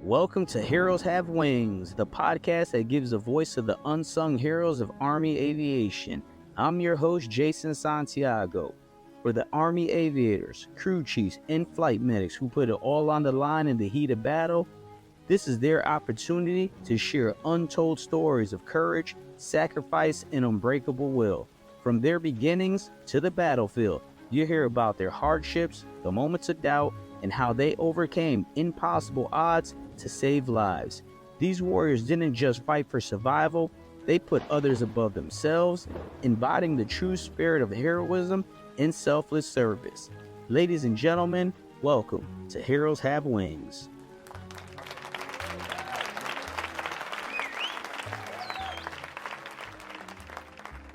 Welcome to Heroes Have Wings, the podcast that gives a voice to the unsung heroes of Army aviation. I'm your host, Jason Santiago. For the Army aviators, crew chiefs, and flight medics who put it all on the line in the heat of battle, this is their opportunity to share untold stories of courage, sacrifice, and unbreakable will. From their beginnings to the battlefield, you hear about their hardships, the moments of doubt, and how they overcame impossible odds to save lives. These warriors didn't just fight for survival, they put others above themselves, embodying the true spirit of heroism and selfless service. Ladies and gentlemen, welcome to Heroes Have Wings.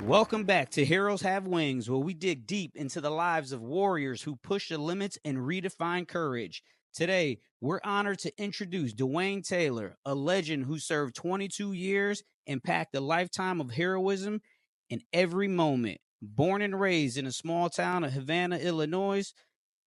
Welcome back to Heroes Have Wings, where we dig deep into the lives of warriors who push the limits and redefine courage. Today, we're honored to introduce Duane Taylor, a legend who served 22 years and packed a lifetime of heroism in every moment. Born and raised in a small town of Havana, Illinois,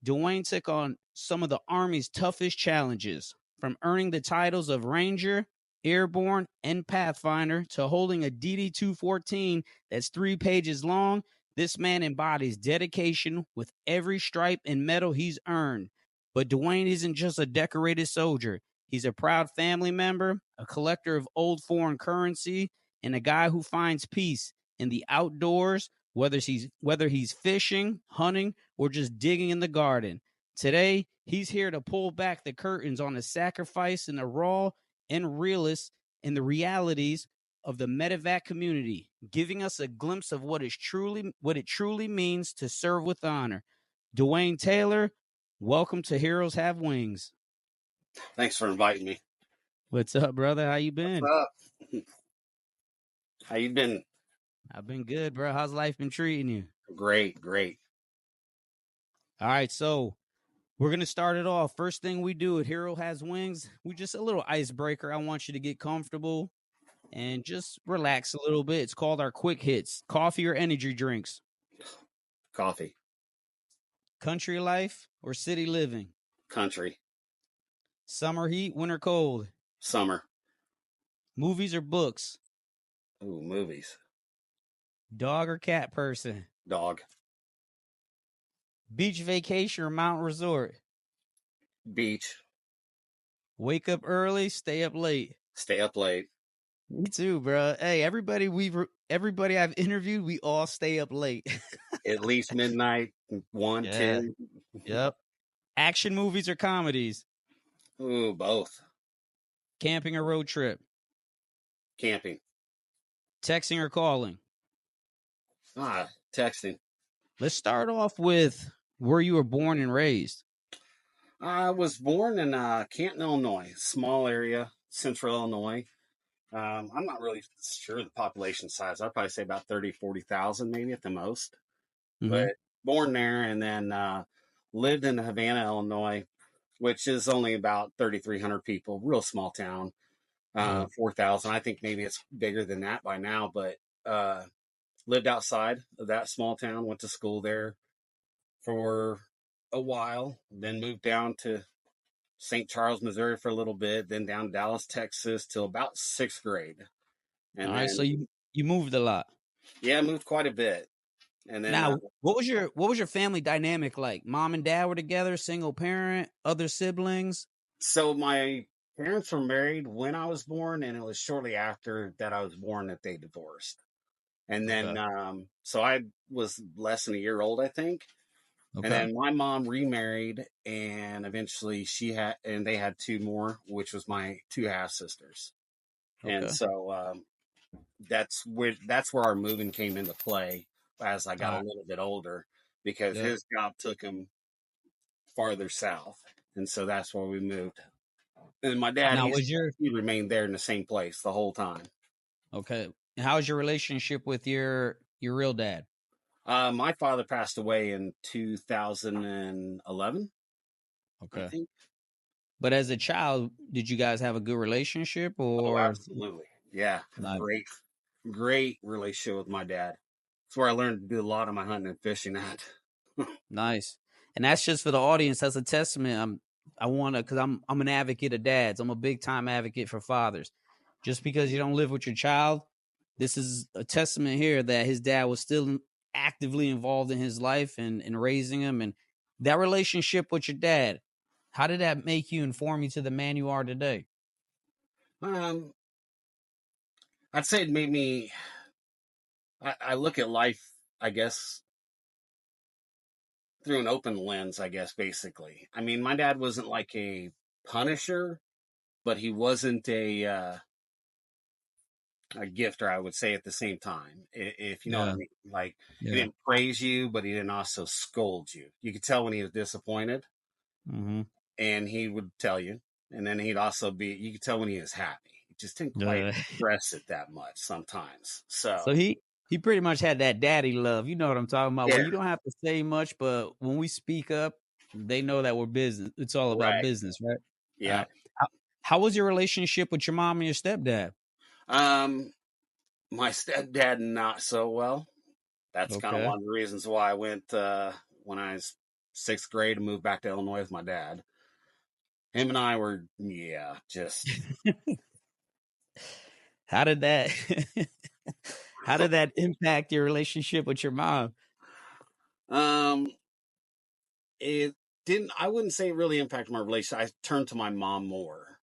Duane took on some of the Army's toughest challenges, from earning the titles of Ranger, Airborne, and Pathfinder to holding a DD-214 that's 3 pages long. This man embodies dedication with every stripe and medal he's earned. But Duane isn't just a decorated soldier. He's a proud family member, a collector of old foreign currency, and a guy who finds peace in the outdoors, whether he's fishing, hunting, or just digging in the garden. Today, he's here to pull back the curtains on the sacrifice and the raw and realist in the realities of the MEDEVAC community, giving us a glimpse of what it truly means to serve with honor. Duane Taylor, welcome to Heroes Have Wings. Thanks for inviting me. What's up, brother? How you been? What's up? How you been? I've been good, bro. How's life been treating you? Great. All right, so we're going to start it off. First thing we do at Hero Has Wings, we just a little icebreaker. I want you to get comfortable and just relax a little bit. It's called our quick hits. Coffee or energy drinks? Coffee. Country life or city living? Country. Summer heat, winter cold? Summer. Movies or books? Ooh, movies. Dog or cat person? Dog. Beach vacation or mountain resort? Beach. Wake up early, stay up late? Stay up late. Me too, bro. Hey, everybody I've interviewed, we all stay up late. At least midnight, 1, 2. Yep. Action movies or comedies? Ooh, both. Camping or road trip? Camping. Texting or calling? Texting. Let's start off with where you were born and raised. I was born in Canton, Illinois, small area, central Illinois. I'm not really sure the population size. I'd probably say about 30, 40,000 maybe at the most. Mm-hmm. But born there and then lived in Havana, Illinois, which is only about 3,300 people, real small town, 4,000. I think maybe it's bigger than that by now, but lived outside of that small town, went to school there for a while, then moved down to St. Charles, Missouri for a little bit, then down to Dallas, Texas till about 6th grade. And all right, so you moved a lot. Yeah, I moved quite a bit. And then now, what was your family dynamic like? Mom and dad were together, single parent, other siblings? So my parents were married when I was born, and it was shortly after that I was born that they divorced. And then, so I was less than a year old, I think. Okay. And then my mom remarried, and eventually they had 2 more, which was my 2 half sisters. Okay. And so that's where our moving came into play as I got a little bit older, because his job took him farther south, and so that's where we moved. And my dad, he remained there in the same place the whole time. Okay. And how was your relationship with your real dad? My father passed away in 2011. Okay. I think. But as a child, did you guys have a good relationship? Or? Oh, absolutely. Yeah. Nice. Great relationship with my dad. That's where I learned to do a lot of my hunting and fishing at. Nice. And that's just for the audience. That's a testament. I want to, because I'm an advocate of dads. I'm a big time advocate for fathers. Just because you don't live with your child, this is a testament here that his dad was still actively involved in his life and raising him. And that relationship with your dad, how did that make you and form you to the man you are today? Um, I'd say it made me. I look at life, I guess, through an open lens. I guess basically. I mean, my dad wasn't like a punisher, but he wasn't a gifter, I would say, at the same time, if you know what I Yeah, mean. Like, he yeah. didn't praise you, but he didn't also scold you. You could tell when he was disappointed, Mm-hmm. and he would tell you. And then he'd also be, you could tell when he was happy. He just didn't quite Yeah. express it that much sometimes. So So, he pretty much had that daddy love. You know what I'm talking about? Where yeah, you don't have to say much, but when we speak up, they know that we're business. It's all about right. business, right? Yeah. Uh, how, how was your relationship with your mom and your stepdad? Um, my stepdad, not so well. That's kind of Okay. one of the reasons why I went, when I was sixth grade and moved back to Illinois with my dad. Him and I were, yeah, just, How did that how did that impact your relationship with your mom? um, it didn't, I wouldn't say it really impacted my relationship. I turned to my mom more.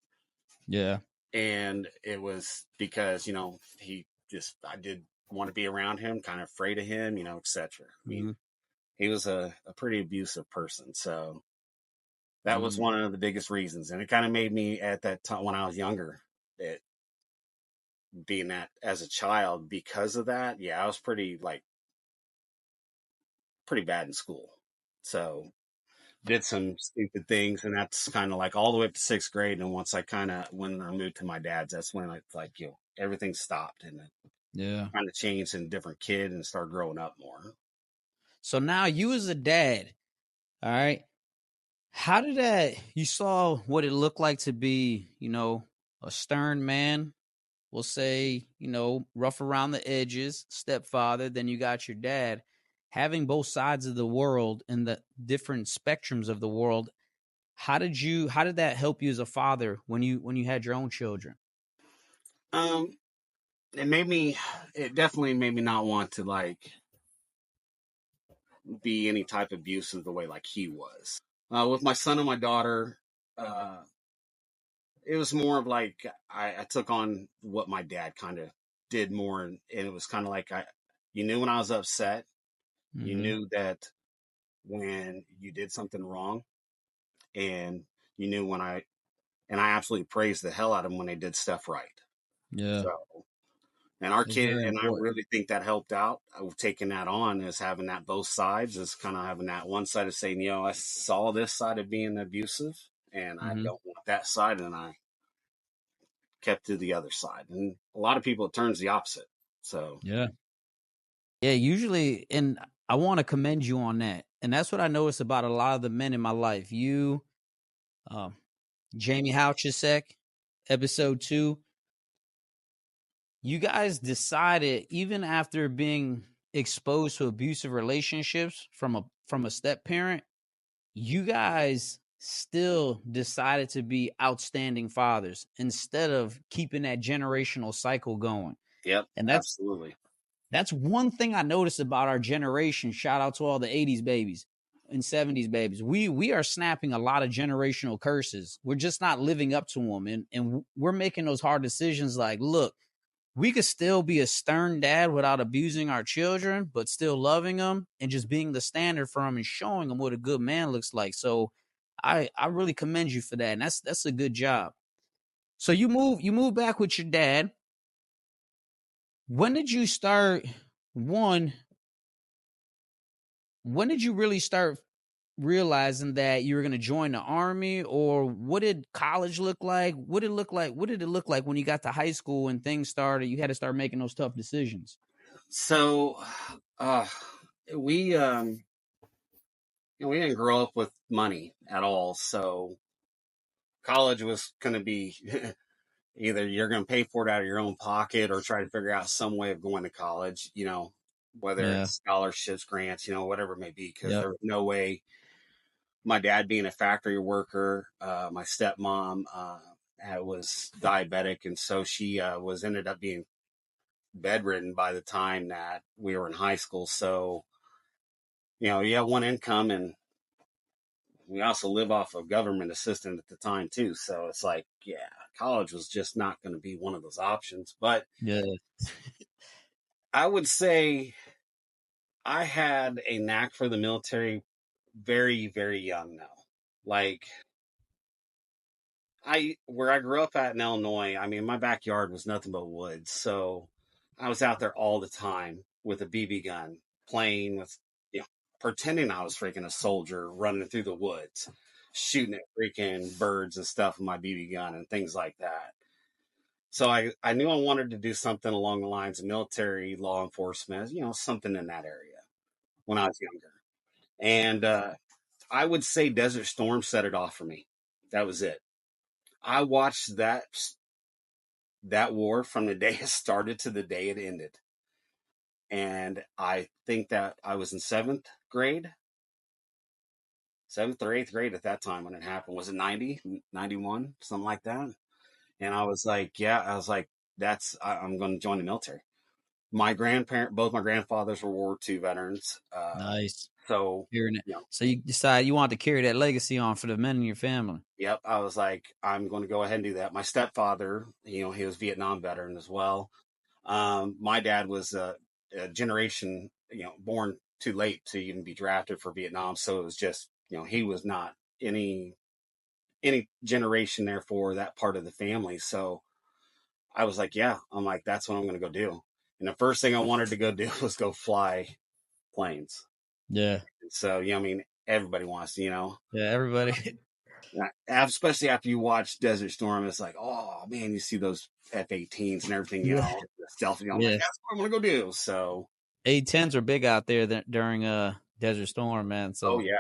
Yeah. And it was because, I did want to be around him, kind of afraid of him, etc. I mean, Mhm. he was a pretty abusive person. So that was Mm. one of the biggest reasons. And it kind of made me at that time when I was younger, that being that as a child, because of that, yeah, I was pretty bad in school. So did some stupid things, and that's kind of like all the way up to sixth grade. And once when I moved to my dad's, that's when I like, everything stopped, and it Yeah. kind of changed and different kid and start growing up more. So now you as a dad, all right? How did that you saw what it looked like to be, a stern man, we'll say, rough around the edges, stepfather, then you got your dad, having both sides of the world and the different spectrums of the world. How did that help you as a father when you had your own children? Um, it definitely made me not want to like be any type of abusive the way like he was. With my son and my daughter, uh, it was more of like I took on what my dad kind of did more, and it was kind of like you knew when I was upset, you Mhm. knew that when you did something wrong, and you knew and I absolutely praised the hell out of them when they did stuff right. Yeah. So, and our It's kid, very and I important. really think that helped out. Taking that on is having that both sides, is kind of having that one side of saying, I saw this side of being abusive, and I Mhm. don't want that side, and I kept to the other side. And a lot of people, it turns the opposite. So, Yeah. Yeah, usually, and I want to commend you on that. And that's what I notice about a lot of the men in my life. You, um, Jamie Houchisek, episode 2, you guys decided even after being exposed to abusive relationships from a step parent, you guys still decided to be outstanding fathers instead of keeping that generational cycle going. yep, And absolutely. that's one thing I noticed about our generation. Shout out to all the 80s babies and 70s babies. We are snapping a lot of generational curses. We're just not living up to them. And we're making those hard decisions like, look, we could still be a stern dad without abusing our children, but still loving them and just being the standard for them and showing them what a good man looks like. So I really commend you for that. And that's a good job. So you move back with your dad. When did you start one when did you really start realizing that you were going to join the army, or what did college look like? What did it look like when you got to high school and things started? You had to start making those tough decisions. So, uh, we, we didn't grow up with money at all. So, college was going to be either you're going to pay for it out of your own pocket or try to figure out some way of going to college, whether Yeah. it's scholarships, grants, whatever it may be, because Yep. there was no way my dad being a factory worker, my stepmom was diabetic, and so she was ended up being bedridden by the time that we were in high school. So you have one income, and we also live off of government assistance at the time too. So it's like, yeah, college was just not going to be one of those options. But Yeah. I would say I had a knack for the military very, very young now. Like where I grew up at in Illinois, I mean, my backyard was nothing but woods. So I was out there all the time with a BB gun, playing with, you know, pretending I was freaking a soldier running through the woods, shooting at freaking birds and stuff with my BB gun and things like that. So I knew I wanted to do something along the lines of military, law enforcement, something in that area when I was younger. And I would say Desert Storm set it off for me. That was it. I watched that war from the day it started to the day it ended. And I think that I was in seventh or eighth grade at that time when it happened. Was it 90, 91, something like that? And I was like, yeah, I'm going to join the military. Both my grandfathers were World War II veterans. Nice. So, Hearing it. you know, So you decide you want to carry that legacy on for the men in your family. yep. I was like, I'm going to go ahead and do that. My stepfather, he was Vietnam veteran as well. My dad was a generation, born too late to even be drafted for Vietnam. So it was just, he was not any generation there for that part of the family. So I was like, yeah, I'm like, that's what I'm going to go do. And the first thing I wanted to go do was go fly planes. Yeah. So, I mean, everybody wants to, Yeah, everybody. especially after you watch Desert Storm, it's like, oh man, you see those F-18s and everything, Yeah. stealth. I'm Yeah. like, that's what I'm going to go do. So, A-10s are big out there during Desert Storm, man. oh So yeah.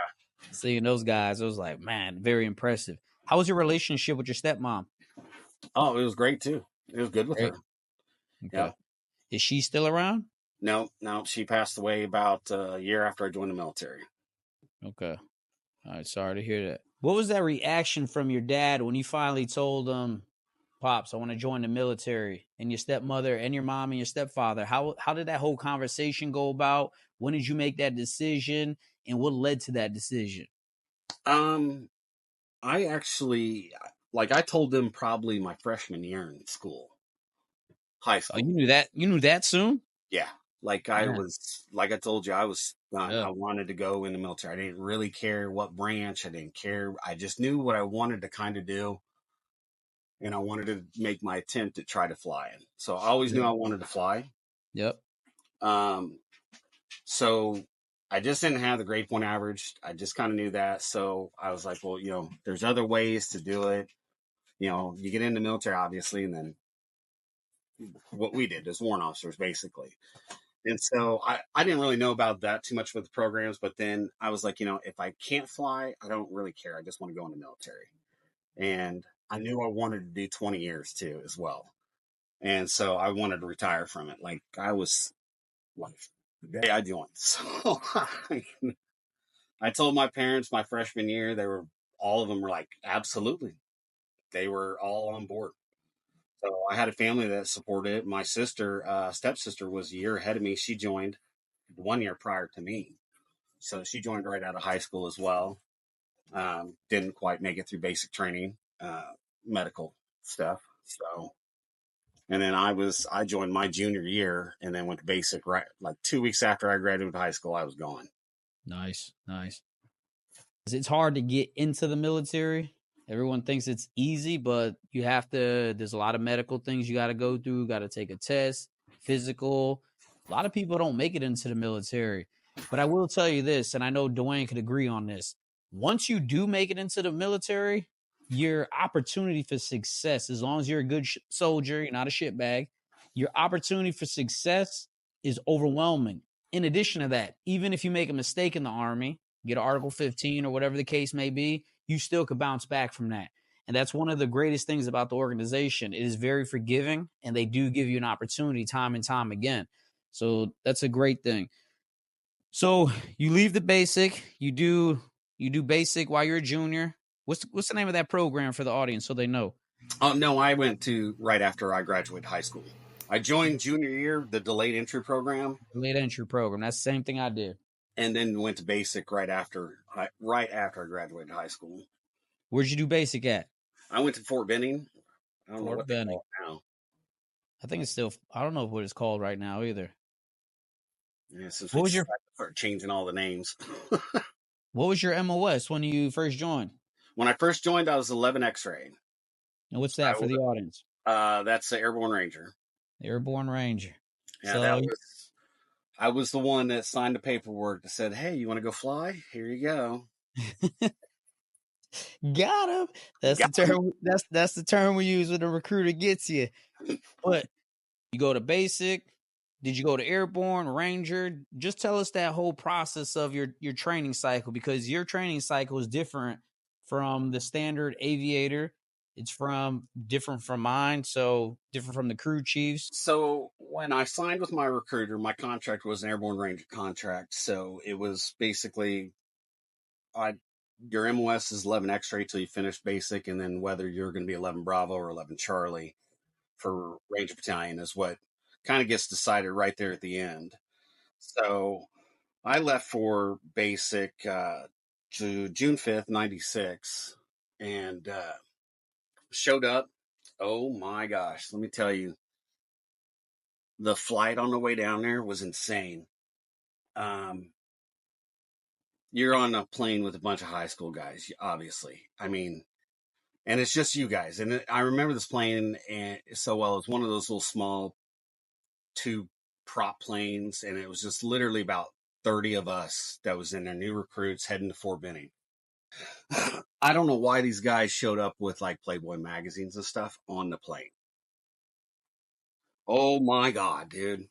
seeing those guys, it was like, man, very impressive. How was your relationship with your stepmom? Oh, it was great too. It was good with Great. her. Okay. Yep. Is she still around? No, no, she passed away about a year after I joined the military. Okay. All right. Sorry to hear that. What was that reaction from your dad when you finally told him, Pops, I want to join the military, and your stepmother and your mom and your stepfather? How did that whole conversation go about? When did you make that decision, and what led to that decision? Um, I actually, like, I told them probably my freshman year in high Oh, you school. knew that? You knew that soon? Yeah. Man. Like I told you, I was done. Yeah. I wanted to go in the military. I didn't really care what branch. I didn't care. I just knew what I wanted to kind of do. And I wanted to make my attempt to try to fly in. So I always knew Yep. I wanted to fly. Yep. Um, so I just didn't have the grade point average. I just kind of knew that. So I was like, well, there's other ways to do it. You get in the military, obviously, and then what we did as warrant officers, basically. And so I didn't really know about that too much with the programs, but then I was like, if I can't fly, I don't really care. I just want to go in the military. And I knew I wanted to do 20 years too, as well. And so I wanted to retire from it. Like I was like the day I joined. So I told my parents my freshman year, all of them were like, absolutely. They were all on board. So I had a family that supported it. My stepsister was a year ahead of me. She joined 1 year prior to me. So she joined right out of high school as well. Didn't quite make it through basic training, medical stuff. So, and then I joined my junior year and then went to basic right like 2 weeks after I graduated high school. I was gone. Nice. Nice. It's hard to get into the military. Everyone thinks it's easy, but there's a lot of medical things you got to go through, got to take a test, physical. A lot of people don't make it into the military. But I will tell you this, and I know Duane could agree on this. Once you do make it into the military, your opportunity for success, as long as you're a good soldier, you're not a shitbag, your opportunity for success is overwhelming. In addition to that, even if you make a mistake in the Army, get an Article 15 or whatever the case may be, you still could bounce back from that. And that's one of the greatest things about the organization. It is very forgiving, and they do give you an opportunity time and time again. So that's a great thing. So you leave the basic, you do You do basic while you're a junior. What's the name of that program for the audience so they know? Oh no, I went to right after I graduated high school. I joined junior year, the delayed entry program, Late entry program. That's the same thing I did. and then went to basic right after I graduated high school. Where'd you do basic at? I went to Fort Benning. I don't know Fort what they Benning. call it now. I think it's still. I don't know what it's called right now either. Yeah, since we What was your decided to start changing all the names. What was your MOS when you first joined? When I first joined, I was 11 X-ray. And what's that for the audience? That's the Airborne Ranger. Airborne Ranger. Yeah, I was the one that signed the paperwork that said, "Hey, you want to go fly? Here you go." Got him. That's Got the term. That's the term we use when the recruiter gets you. But you go to basic. Did you go to Airborne, Ranger? Just tell us that whole process of your training cycle, because your training cycle is different from the standard aviator. It's different from mine, so different from the crew chiefs. So when I signed with my recruiter, my contract was an Airborne Ranger contract. So it was basically, your MOS is 11 X-ray till you finish basic, and then whether you're going to be 11 Bravo or 11 Charlie for Ranger Battalion is what kind of gets decided right there at the end. So I left for basic to June 5th, 96, and showed up. Oh my gosh, let me tell you, the flight on the way down there was insane. You're on a plane with a bunch of high school guys, obviously. I mean, and it's just you guys. And I remember this plane and so well. It's one of those little small two prop planes, and it was just literally about 30 of us that was in there, new recruits heading to Fort Benning. I don't know why these guys showed up with like Playboy magazines and stuff on the plane. Oh my God, dude.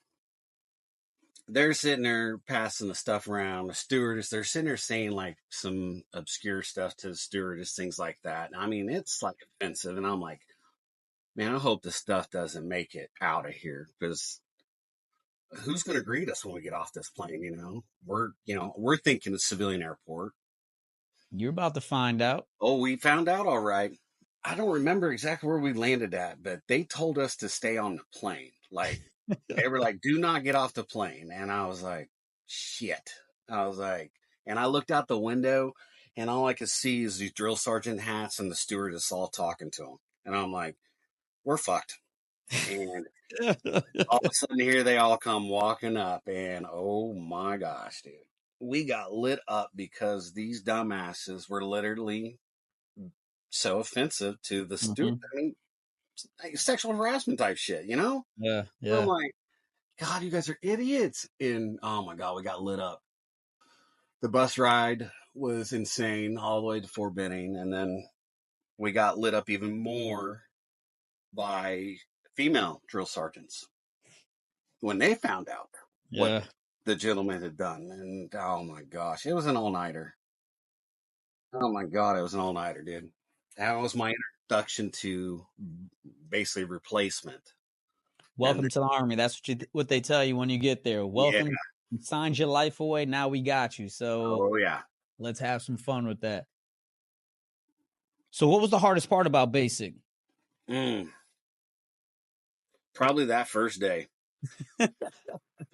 They're sitting there passing the stuff around. The stewardess, they're sitting there saying like some obscure stuff to the stewardess, things like that. I mean, it's like offensive. And I'm like, man, I hope this stuff doesn't make it out of here, because who's going to greet us when we get off this plane? We're thinking a civilian airport. You're about to find out. Oh, we found out. All right. I don't remember exactly where we landed at, but they told us to stay on the plane. Like, they were like, do not get off the plane. And I was like, shit. I was like, and I looked out the window, and all I could see is these drill sergeant hats and the stewardess all talking to them. And I'm like, we're fucked. And all of a sudden here they all come walking up, and oh my gosh, dude. We got lit up because these dumbasses were literally so offensive to the student. I mean, like sexual harassment type shit, you know? Yeah, I'm yeah. like, God, you guys are idiots. And oh my God, we got lit up. The bus ride was insane all the way to Fort Benning. And then we got lit up even more by female drill sergeants when they found out what Yeah. the gentleman had done. And oh my gosh, it was an all-nighter. Oh my God, it was an all-nighter, dude. That was my introduction to basically replacement. Welcome And to the Army. That's what they tell you when you get there. yeah, Welcome. You signed your life away. Now we got you. So oh yeah. let's have some fun with that. So what was the hardest part about basic? Probably that first day.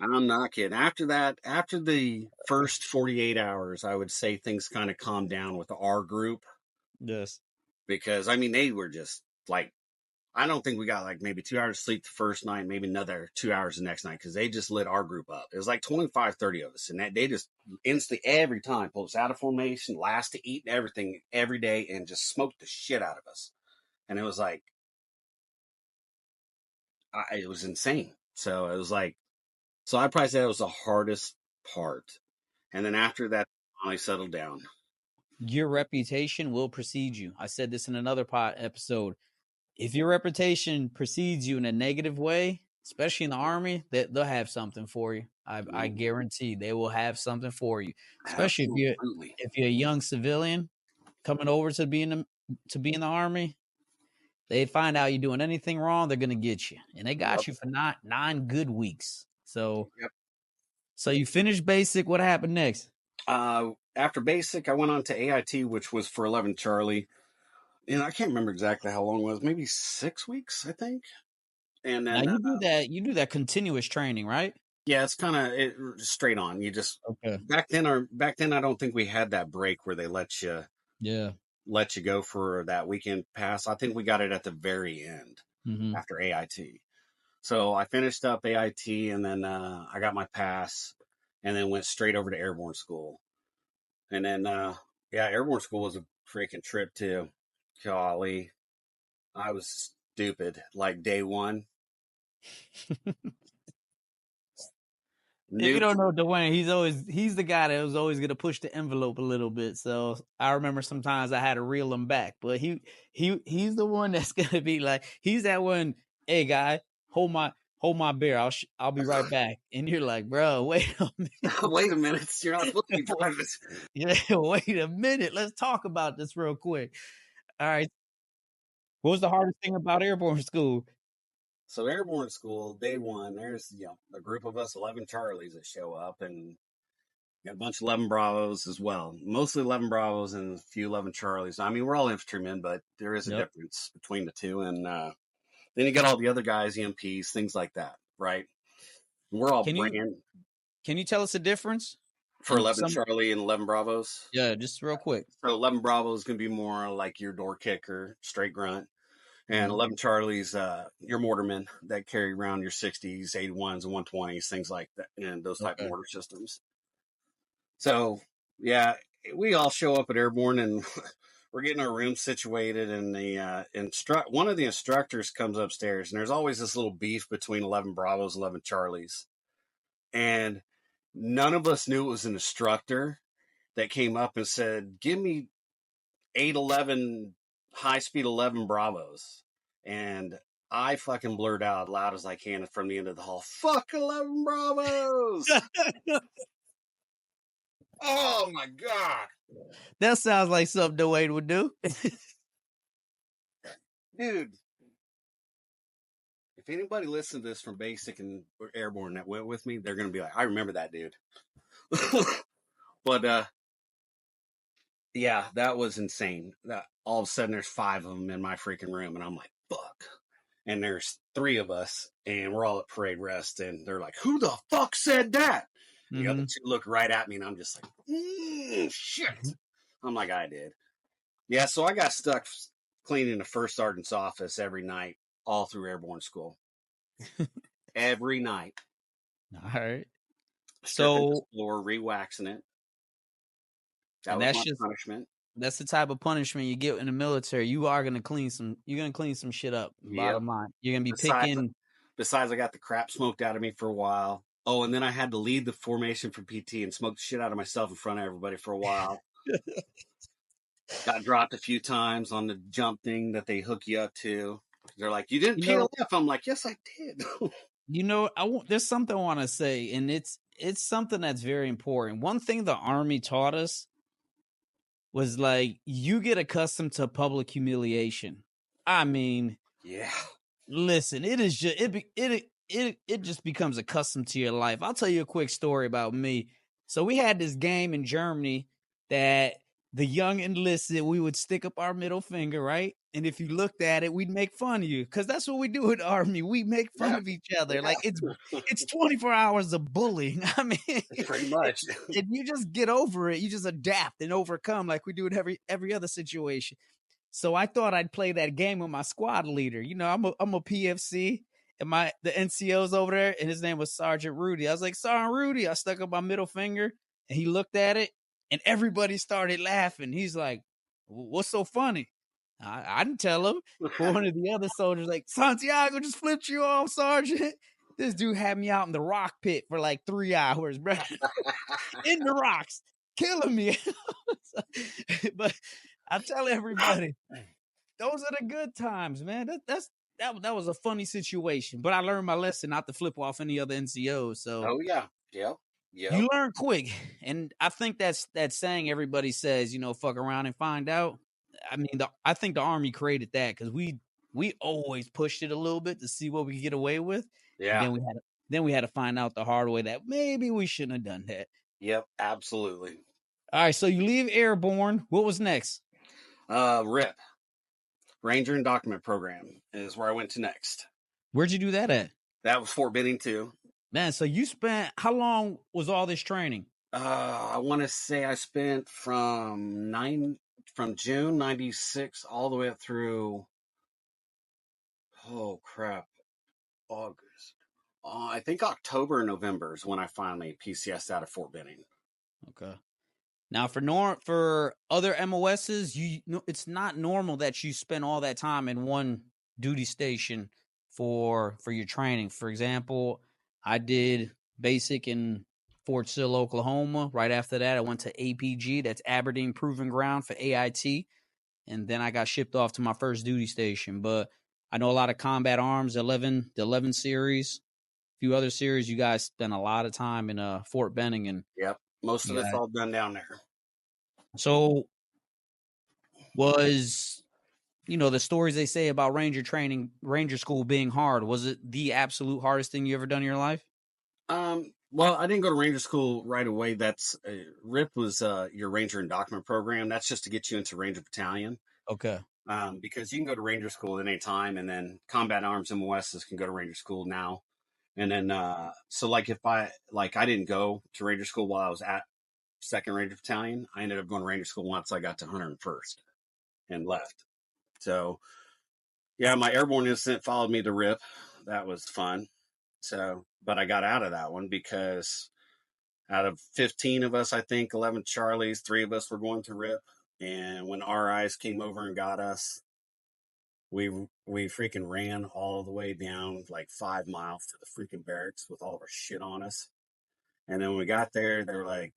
I'm not kidding. After that, after the first 48 hours, I would say things kind of calmed down with our group, Yes. because I mean, they were just like, I don't think we got like maybe 2 hours of sleep the first night, maybe another 2 hours the next night, because they just lit our group up. It was like 25, 30 of us. And they just instantly, every time, pulled us out of formation, last to eat and everything every day, and just smoked the shit out of us. And it was like, it was insane. So it was like, so I'd probably say that was the hardest part. And then after that, I settled down. Your reputation will precede you. I said this in another episode. If your reputation precedes you in a negative way, especially in the Army, they'll have something for you. I guarantee they will have something for you. Especially if you're a young civilian coming over to be in the Army, they find out you're doing anything wrong, they're gonna get you. And they got you for 9 good weeks. So So you finished basic. What happened next? after basic, I went on to AIT, which was for 11 Charlie. And I can't remember exactly how long it was, maybe 6 weeks, I think. And Now then, you do that continuous training, right? yeah, it's kind of straight on. You just, Okay. back then, I don't think we had that break where they Yeah. let you go for that weekend pass. I think we got it at the very end Mm-hmm. after AIT. So I finished up AIT and then I got my pass and then went straight over to Airborne school. And then, yeah, Airborne school was a freaking trip too. Golly, I was stupid. Like day one, If you new. don't know Duane, he's the guy that was always gonna push the envelope a little bit. So I remember sometimes I had to reel him back, but he's the one that's gonna be like, he's that one. Hey guy, hold my beer. I'll be right back. And you're like, bro, wait a minute, Wait a minute, you're not supposed to be driving. yeah, wait a minute. Let's talk about this real quick. All right, what was the hardest thing about Airborne school? So Airborne school, day one, there's a group of us, 11 Charlies that show up, and got a bunch of 11 Bravos as well. Mostly 11 Bravos and a few 11 Charlies. I mean, we're all infantrymen, but there is a Yep. difference between the two. And then you got all the other guys, EMPs, things like that, right? We're all Can you brand can you tell us the difference for in 11 some? Charlie and 11 Bravos. Yeah, just real quick. So 11 Bravo is going to be more like your door kicker, straight grunt. And Mm-hmm. 11 Charlie's your mortarmen that carry around your 60s, 81s, and 120s, things like that, and those type of Okay. mortar systems. So, yeah, we all show up at Airborne and we're getting our room situated. And the one of the instructors comes upstairs, and there's always this little beef between 11 Bravos, 11 Charlies. And none of us knew it was an instructor that came up and said, "Give me 811 high speed 11 Bravos." And I fucking blurred out loud as I can from the end of the hall, "Fuck 11 Bravos." Oh my God. That sounds like something Duane would do. Dude, if anybody listens to this from basic and Airborne that went with me, they're going to be like, "I remember that dude." But yeah, that was insane. That all of a sudden there's 5 of them in my freaking room, and I'm like, "Fuck." And there's 3 of us, and we're all at parade rest, and they're like, "Who the fuck said that?" The other 2 look right at me, and I'm just like, shit. I'm like, "I did." Yeah, so I got stuck cleaning the first sergeant's office every night, all through Airborne school. Every night. All right. Stripping the So, floor, re-waxing it. That and was my punishment. that's the type of punishment you get in the military. You're gonna clean some shit up. Yep. Bottom line. You're gonna be Besides, picking. I got the crap smoked out of me for a while. Oh, and then I had to lead the formation for PT and smoke the shit out of myself in front of everybody for a while. Got dropped a few times on the jump thing that they hook you up to. They're like, "You didn't You pay a know, lift." I'm like, "Yes, I did." there's something I want to say, and it's something that's very important. One thing the Army taught us was like, you get accustomed to public humiliation. I mean, Yeah. listen, it is just it just becomes accustomed to your life. I'll tell you a quick story about me. So we had this game in Germany that the young enlisted, we would stick up our middle finger, right? And if you looked at it, we'd make fun of you because that's what we do in the Army. We make fun of each other. Like it's 24 hours of bullying. I mean, Pretty much. and you just get over it. You just adapt and overcome like we do in every other situation. So I thought I'd play that game with my squad leader. You know, I'm a PFC, and the NCO's over there, and his name was Sergeant Rudy. I was like, "Sergeant Rudy," I stuck up my middle finger, and he looked at it, and everybody started laughing. He's like, "What's so funny?" I didn't tell him. But one of the other soldiers like, "Santiago just flipped you off, Sergeant." This dude had me out in the rock pit for like 3 hours, bro. In the rocks, killing me. But I tell everybody, those are the good times, man. That was a funny situation, but I learned my lesson not to flip off any other NCOs. So Oh yeah. Yep. Yep. you learn quick, and I think that's that saying everybody says, fuck around and find out. I mean, I think the Army created that because we always pushed it a little bit to see what we could get away with, and Yeah. then we had to find out the hard way that maybe we shouldn't have done that. Yep. Absolutely. All right, so you leave Airborne. What was next? RIP, Ranger and Document Program, is where I went to next. Where'd you do that at? That was Fort Benning too. Man, so you spent, how long was all this training? I want to say I spent from June '96 all the way up through, oh crap, August. I think October or November is when I finally PCS'd out of Fort Benning. Okay. Now for other MOSs, it's not normal that you spend all that time in one duty station for your training. For example, I did basic in Fort Sill, Oklahoma. Right after that, I went to APG, that's Aberdeen Proving Ground for AIT, and then I got shipped off to my first duty station. But I know a lot of combat arms, the 11 series, a few other series. You guys spent a lot of time in Fort Benning, and Yep, most of it's all done down there. So was, the stories they say about Ranger training, Ranger school being hard, was it the absolute hardest thing you ever done in your life? Well, I didn't go to Ranger school right away. That's RIP was your Ranger and Document Program. That's just to get you into Ranger Battalion. Okay. Because you can go to Ranger school at any time, and then Combat Arms MOSs can go to Ranger school now. And then, so like if I didn't go to Ranger school while I was at Second Ranger Battalion, I ended up going to Ranger school once I got to 101st and left. So, yeah, my Airborne incident followed me to RIP. That was fun. So, but I got out of that one because out of 15 of us, I think 11 Charlies, 3 of us were going to RIP. And when RIs came over and got us, we freaking ran all the way down like 5 miles to the freaking barracks with all of our shit on us. And then when we got there, they were like,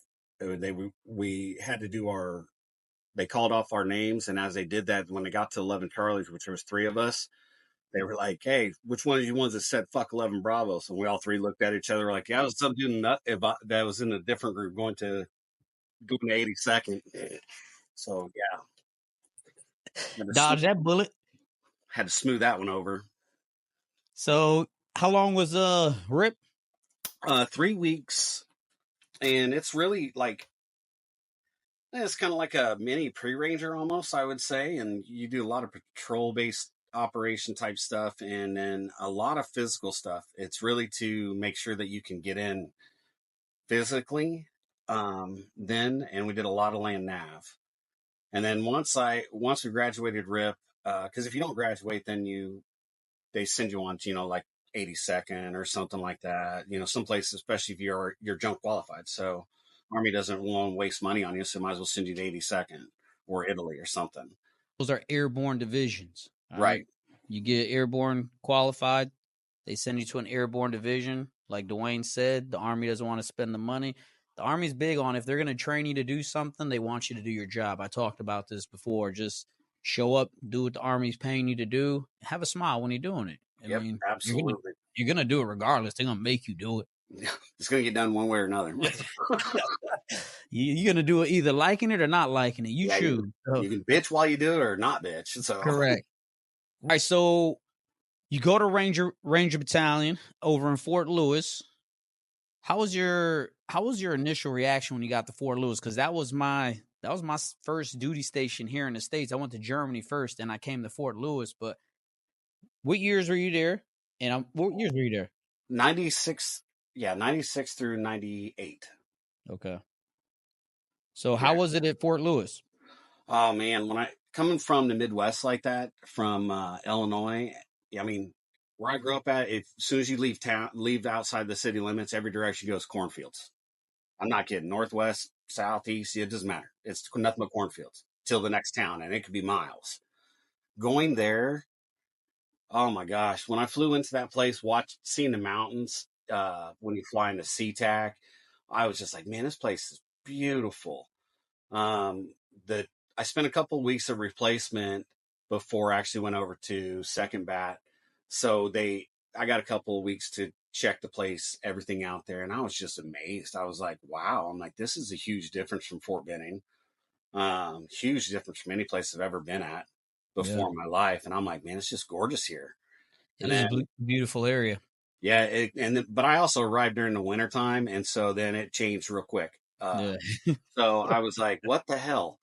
we had to do they called off our names. And as they did that, when they got to 11 Charlies, which was 3 of us, they were like, hey, which one of you ones that said fuck 11 Bravos? And we all 3 looked at each other like, yeah, it was some dude that was in a different group going to 82nd. So, yeah. Dodge that bullet. Had to smooth that one over. So how long was RIP? 3 weeks. And it's really like, it's kind of like a mini pre-ranger almost, I would say. And you do a lot of patrol-based operation type stuff and then a lot of physical stuff. It's really to make sure that you can get in physically then, and we did a lot of land nav. And then once we graduated RIP, because if you don't graduate, then they send you on to, like 82nd or something like that. Some places, especially if you're junk qualified. So Army doesn't want to waste money on you, so might as well send you to 82nd or Italy or something. Those are airborne divisions. Right. You get airborne qualified, they send you to an airborne division. Like Duane said, the Army doesn't want to spend the money. The Army's big on, if they're going to train you to do something, they want you to do your job. I talked about this before. Just show up, do what the Army's paying you to do. Have a smile when you're doing it. I mean, absolutely. You're going to do it regardless. They're going to make you do it. It's going to get done one way or another. You're going to do it either liking it or not liking it. You choose. You can bitch while you do it or not bitch. So. Correct. All right, so you go to Ranger Battalion over in Fort Lewis. How was your initial reaction when you got to Fort Lewis? Because that was my first duty station here in the States. I went to Germany first, and I came to Fort Lewis. But what years were you there? And what years were you there? 96. Yeah, 96 through 98. Okay. So how was it at Fort Lewis? Oh man, when coming from the Midwest like that, from Illinois, I mean, where I grew up at, as soon as you leave outside the city limits, every direction goes cornfields. I'm not kidding. Northwest, southeast, it doesn't matter. It's nothing but cornfields till the next town, and it could be miles. Going there, oh my gosh! When I flew into that place, seeing the mountains, when you fly into SeaTac, I was just like, man, this place is beautiful. I spent a couple of weeks of replacement before I actually went over to Second Bat. So I got a couple of weeks to check the place, everything out there. And I was just amazed. I was like, wow. I'm like, this is a huge difference from Fort Benning. Huge difference from any place I've ever been at before in my life. And I'm like, man, it's just gorgeous here. It is a beautiful area. Yeah. But I also arrived during the wintertime. And so then it changed real quick. Yeah. So I was like, what the hell?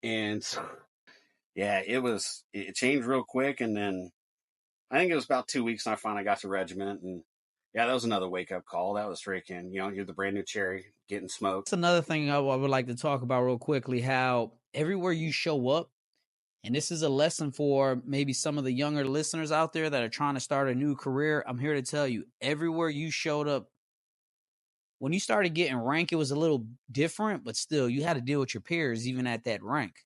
And so, yeah, it changed real quick. And then I think it was about 2 weeks and I finally got to regiment. And yeah, that was another wake up call. That was freaking, you're the brand new cherry getting smoked. That's another thing I would like to talk about real quickly, how everywhere you show up, and this is a lesson for maybe some of the younger listeners out there that are trying to start a new career. I'm here to tell you, everywhere you showed up, when you started getting rank, it was a little different, but still, you had to deal with your peers even at that rank.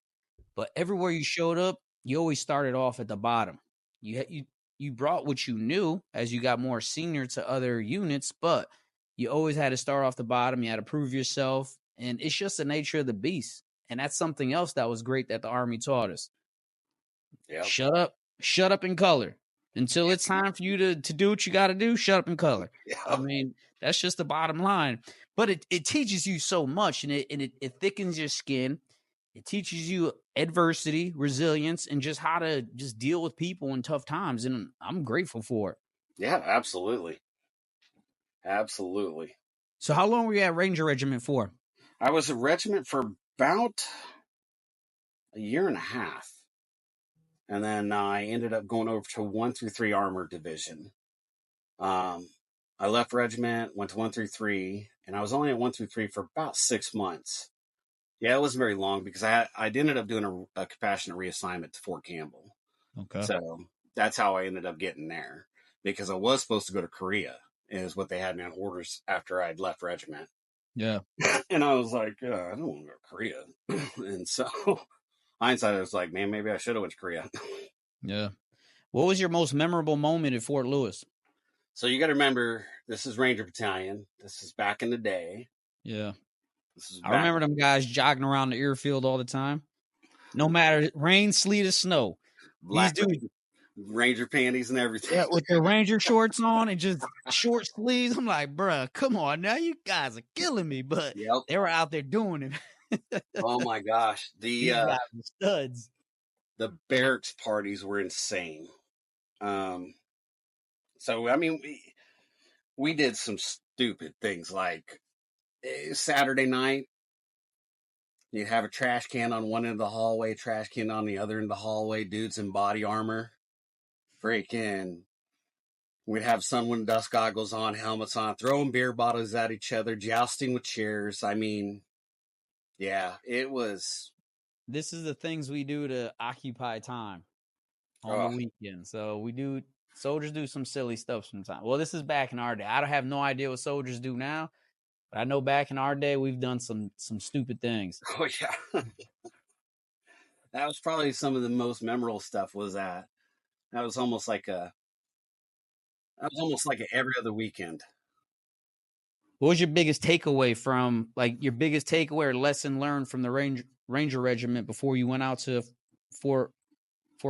But everywhere you showed up, you always started off at the bottom. You brought what you knew as you got more senior to other units, but you always had to start off the bottom. You had to prove yourself, and it's just the nature of the beast. And that's something else that was great that the Army taught us. Yeah. Shut up in color. Until it's time for you to do what you got to do, shut up in color. Yeah. I mean, that's just the bottom line. But it teaches you so much, and it thickens your skin. It teaches you adversity, resilience, and just how to just deal with people in tough times. And I'm grateful for it. Yeah, absolutely. Absolutely. So how long were you at Ranger Regiment for? I was a regiment for about a year and a half. And then I ended up going over to 1 through 3 Armored Division. I left regiment, went to 1 through 3, and I was only at 1 through 3 for about 6 months. Yeah, it wasn't very long because I ended up doing a compassionate reassignment to Fort Campbell. Okay. So that's how I ended up getting there, because I was supposed to go to Korea, is what they had me on orders after I'd left regiment. Yeah. And I was like, I don't want to go to Korea. And so hindsight, I was like, man, maybe I should have went to Korea. Yeah. What was your most memorable moment at Fort Lewis? So you got to remember, this is Ranger Battalion. This is back in the day. Yeah. This is I remember them guys jogging around the airfield all the time. No matter rain, sleet, or snow. Black These dudes, Ranger panties and everything. yeah, with their Ranger shorts on and just short sleeves. I'm like, bruh, come on now. You guys are killing me. But Yep. they were out there doing it. Oh my gosh. These guys are studs. The barracks parties were insane. So I mean, we did some stupid things like Saturday night, you'd have a trash can on one end of the hallway, trash can on the other end of the hallway, dudes in body armor. Freaking, we'd have someone with dust goggles on, helmets on, throwing beer bottles at each other, jousting with chairs. I mean, yeah, it was. This is the things we do to occupy time on the weekend. So soldiers do some silly stuff sometimes. Well, this is back in our day. I don't have no idea what soldiers do now, but I know back in our day we've done some stupid things. Oh yeah. That was probably some of the most memorable stuff. Was that was almost like a every other weekend. What was your biggest takeaway from, like, your biggest takeaway or lesson learned from the Ranger Regiment before you went out to Fort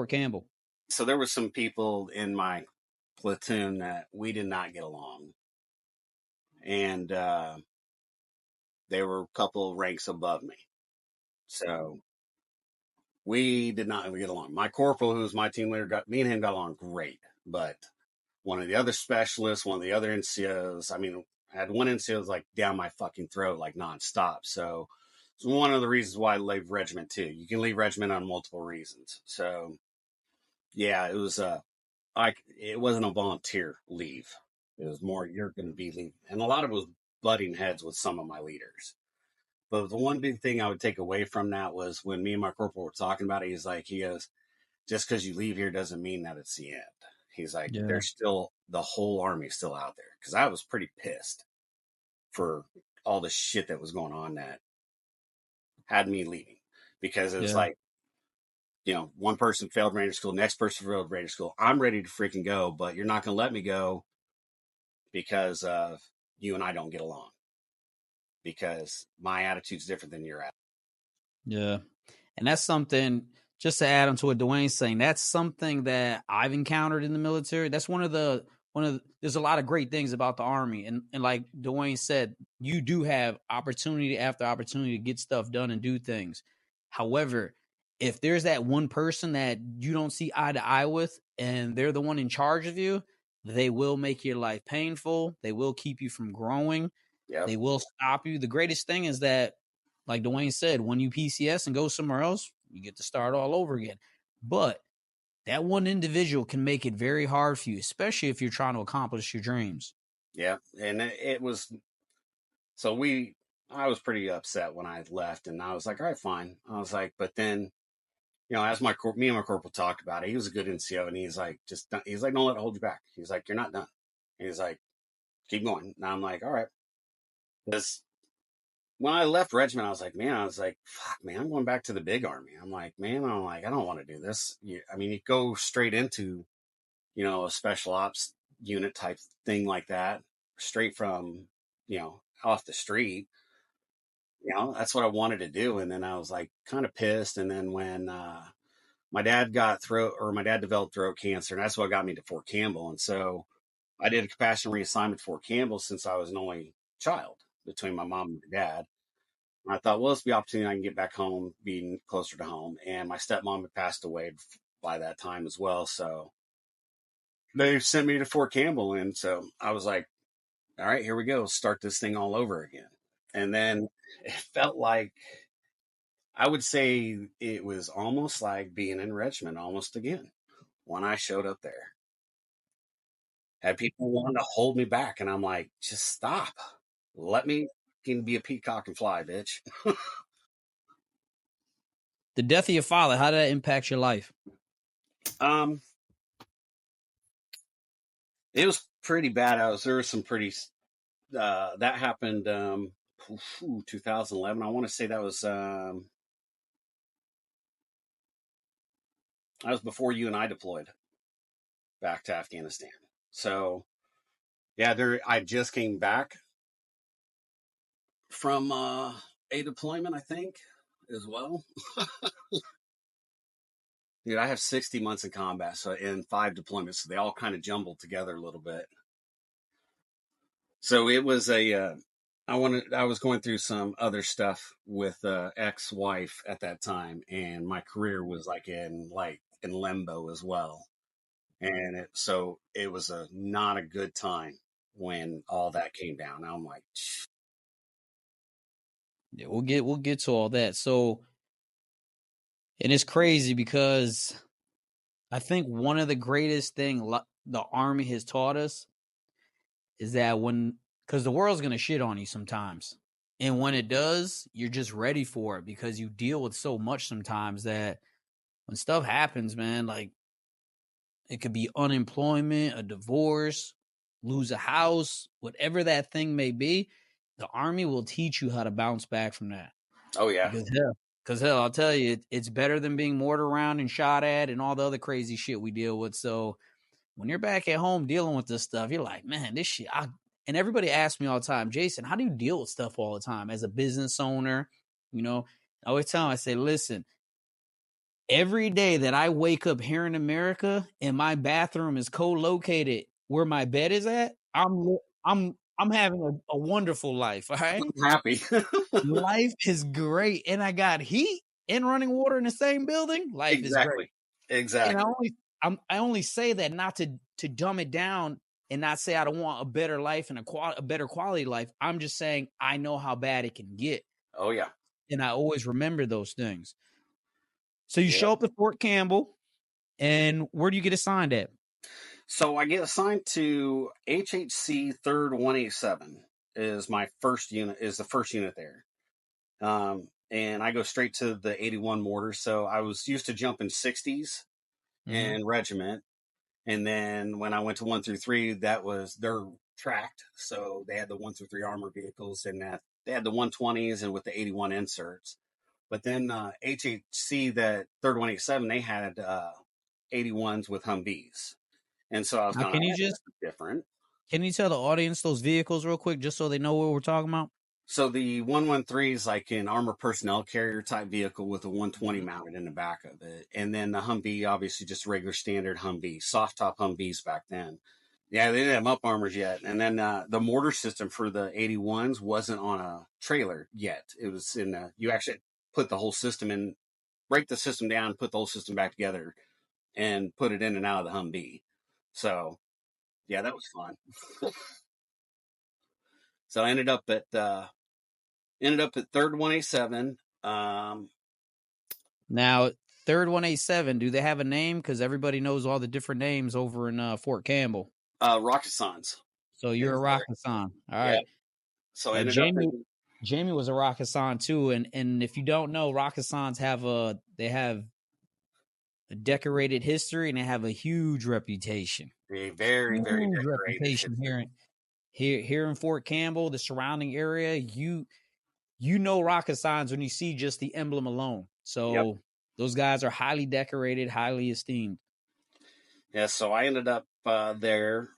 Campbell? So there were some people in my platoon that we did not get along, and they were a couple ranks above me. So we did not get along. My corporal, who was my team leader, me and him got along great, but one of the other specialists, one of the other NCOs, I mean, I had one NCO was like down my fucking throat, like nonstop. So it's one of the reasons why I leave regiment too. You can leave regiment on multiple reasons. So yeah, it was it wasn't a volunteer leave. It was more, you're going to be leaving. And a lot of it was butting heads with some of my leaders. But the one big thing I would take away from that was when me and my corporal were talking about it, he goes, just because you leave here doesn't mean that it's the end. He's like, there's still, the whole army still out there. Because I was pretty pissed for all the shit that was going on that had me leaving. Because it was like, one person failed Ranger School, next person failed Ranger School. I'm ready to freaking go, but you're not going to let me go because you and I don't get along. Because my attitude's different than your attitude. Yeah. And that's something, just to add on to what Duane's saying, that's something that I've encountered in the military. That's there's a lot of great things about the Army. And like Duane said, you do have opportunity after opportunity to get stuff done and do things. However, if there's that one person that you don't see eye to eye with and they're the one in charge of you, they will make your life painful. They will keep you from growing. Yep. They will stop you. The greatest thing is that, like Duane said, when you PCS and go somewhere else, you get to start all over again. But that one individual can make it very hard for you, especially if you're trying to accomplish your dreams. Yeah. And it was, so I was pretty upset when I left, and I was like, all right, fine. I was like, but then, as me and my corporal talked about it, he was a good NCO, and he's like, don't let it hold you back. He's like, you're not done. He's like, keep going. And I'm like, all right. Because when I left regiment, I was like, fuck, man, I'm going back to the big army. I'm like, man, I don't want to do this. I mean, you go straight into, a special ops unit type thing like that, straight from, off the street. That's what I wanted to do. And then I was like kind of pissed. And then when my dad developed throat cancer, and that's what got me to Fort Campbell. And so I did a compassionate reassignment at Fort Campbell since I was an only child between my mom and my dad. And I thought, well, this will be an opportunity I can get back home, being closer to home. And my stepmom had passed away by that time as well. So they sent me to Fort Campbell. And so I was like, all right, here we go. Start this thing all over again. And then it felt like, I would say it was almost like being in Richmond almost again when I showed up there. Had people wanting to hold me back, and I'm like, just stop. Let me can be a peacock and fly, bitch. The death of your father, how did that impact your life? It was pretty bad. There was some pretty that happened 2011. I want to say that was before you and I deployed back to Afghanistan. So yeah, I just came back from a deployment, I think, as well. Dude, I have 60 months in combat, so in 5 deployments, so they all kind of jumbled together a little bit. So it was I was going through some other stuff with ex-wife at that time, and my career was in limbo as well. And so it was not a good time when all that came down. I'm like, Yeah, we'll get to all that. So, and it's crazy because I think one of the greatest thing the Army has taught us is that because the world's gonna shit on you sometimes, and when it does, you're just ready for it because you deal with so much sometimes that when stuff happens, man, like it could be unemployment, a divorce, lose a house, whatever that thing may be. The Army will teach you how to bounce back from that. oh yeah, Because hell, I'll tell you, it's better than being mortared around and shot at and all the other crazy shit we deal with. So when you're back at home dealing with this stuff, you're like, man, this shit. And everybody asks me all the time, Jason, how do you deal with stuff all the time as a business owner? I always tell them, I say, listen, every day that I wake up here in America and my bathroom is co-located where my bed is at, I'm having a wonderful life. All right. I'm happy. Life is great. And I got heat and running water in the same building. Life is great. Exactly. And Exactly. I only say that not to dumb it down and not say I don't want a better life and a better quality life. I'm just saying I know how bad it can get. Oh yeah. And I always remember those things. So you Yep. show up at Fort Campbell, and where do you get assigned at? So I get assigned to HHC 3rd 187 is the first unit there. And I go straight to the 81 mortar. So I was used to jumping 60s and regiment. And then when I went to 1 through 3, they're tracked. So they had the 1 through 3 armor vehicles, and they had the 120s and with the 81 inserts. But then HHC, that 3rd 187, they had 81s with Humvees. And so I was Now, kind of different. can you tell the audience those vehicles real quick, just so they know what we're talking about? So the 113 is like an armor personnel carrier type vehicle with a 120 mounted in the back of it. And then the Humvee, obviously just a regular standard Humvee, soft top Humvees back then. Yeah, they didn't have up armors yet. And then the mortar system for the 81s wasn't on a trailer yet. It was you actually put the whole system in, break the system down, put the whole system back together, and put it in and out of the Humvee. So, yeah, that was fun. So I ended up at 3rd 187. Now, third 187, do they have a name? Because everybody knows all the different names over in Fort Campbell. Rakasans. So you're a Rakasan. All Yeah. right. So I Yeah, ended up Jamie was a Rakasan too, and if you don't know, Rakasans have a decorated history and they have a huge reputation. a very, very Huge decorated reputation history. here in Fort Campbell, the surrounding area. You know Rakasans when you see just the emblem alone. Yep. So those guys are highly decorated, highly esteemed. Yeah. So I ended up there.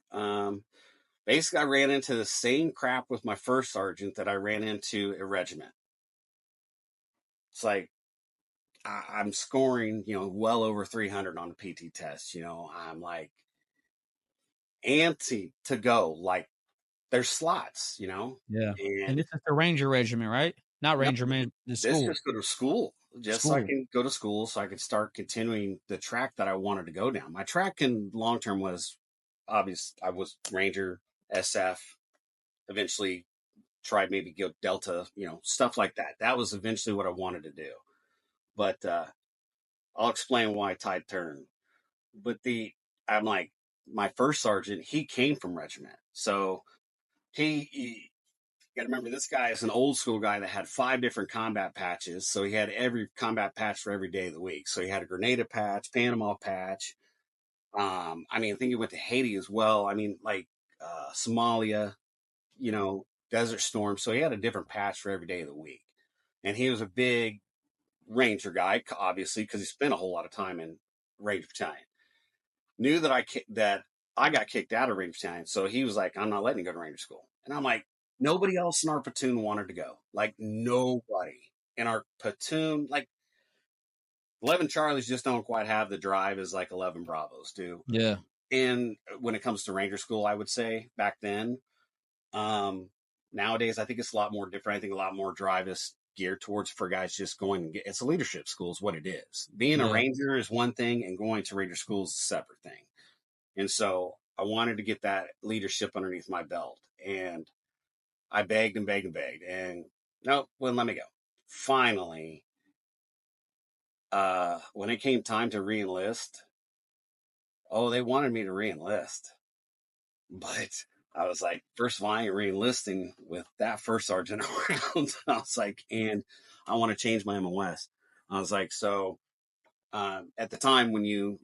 Basically, I ran into the same crap with my first sergeant that I ran into at regiment. It's like I'm scoring, well over 300 on the PT test. I'm like antsy to go. Like there's slots, Yeah. And and this is the Ranger Regiment, right? Not no, Ranger Man, the this school. just go to school, just so I School. can go to school, so I could start continuing the track that I wanted to go down. My track in long term was obvious. I was Ranger, SF, eventually tried maybe go Delta, stuff like that. That was eventually what I wanted to do. But I'll explain why tide turned. But I'm like, my first sergeant, he came from regiment. So he got to remember, this guy is an old school guy that had 5 different combat patches. So he had every combat patch for every day of the week. So he had a Grenada patch, Panama patch. I think he went to Haiti as well. Like Somalia, Desert Storm. So he had a different patch for every day of the week. And he was a big Ranger guy, obviously, because he spent a whole lot of time in Ranger Battalion. Knew that I got kicked out of Ranger Battalion, so he was like, "I'm not letting you go to Ranger School." And I'm like, nobody else in our platoon wanted to go. Like nobody in our platoon, like 11 Charlies just don't quite have the drive as like 11 Bravos do. Yeah. And when it comes to Ranger School, I would say back then, um, nowadays I think it's a lot more different. I think a lot more drive is geared towards for guys just going and it's a leadership school is what it is. Being a Yeah. Ranger is one thing, and going to Ranger School is a separate thing. And so I wanted to get that leadership underneath my belt. And I begged and begged and begged. And no, wouldn't let me go. Finally, when it came time to reenlist, they wanted me to reenlist. But I was like, first of all, I ain't reenlisting with that first sergeant around. I was like, and I want to change my MOS. I was like, so at the time when you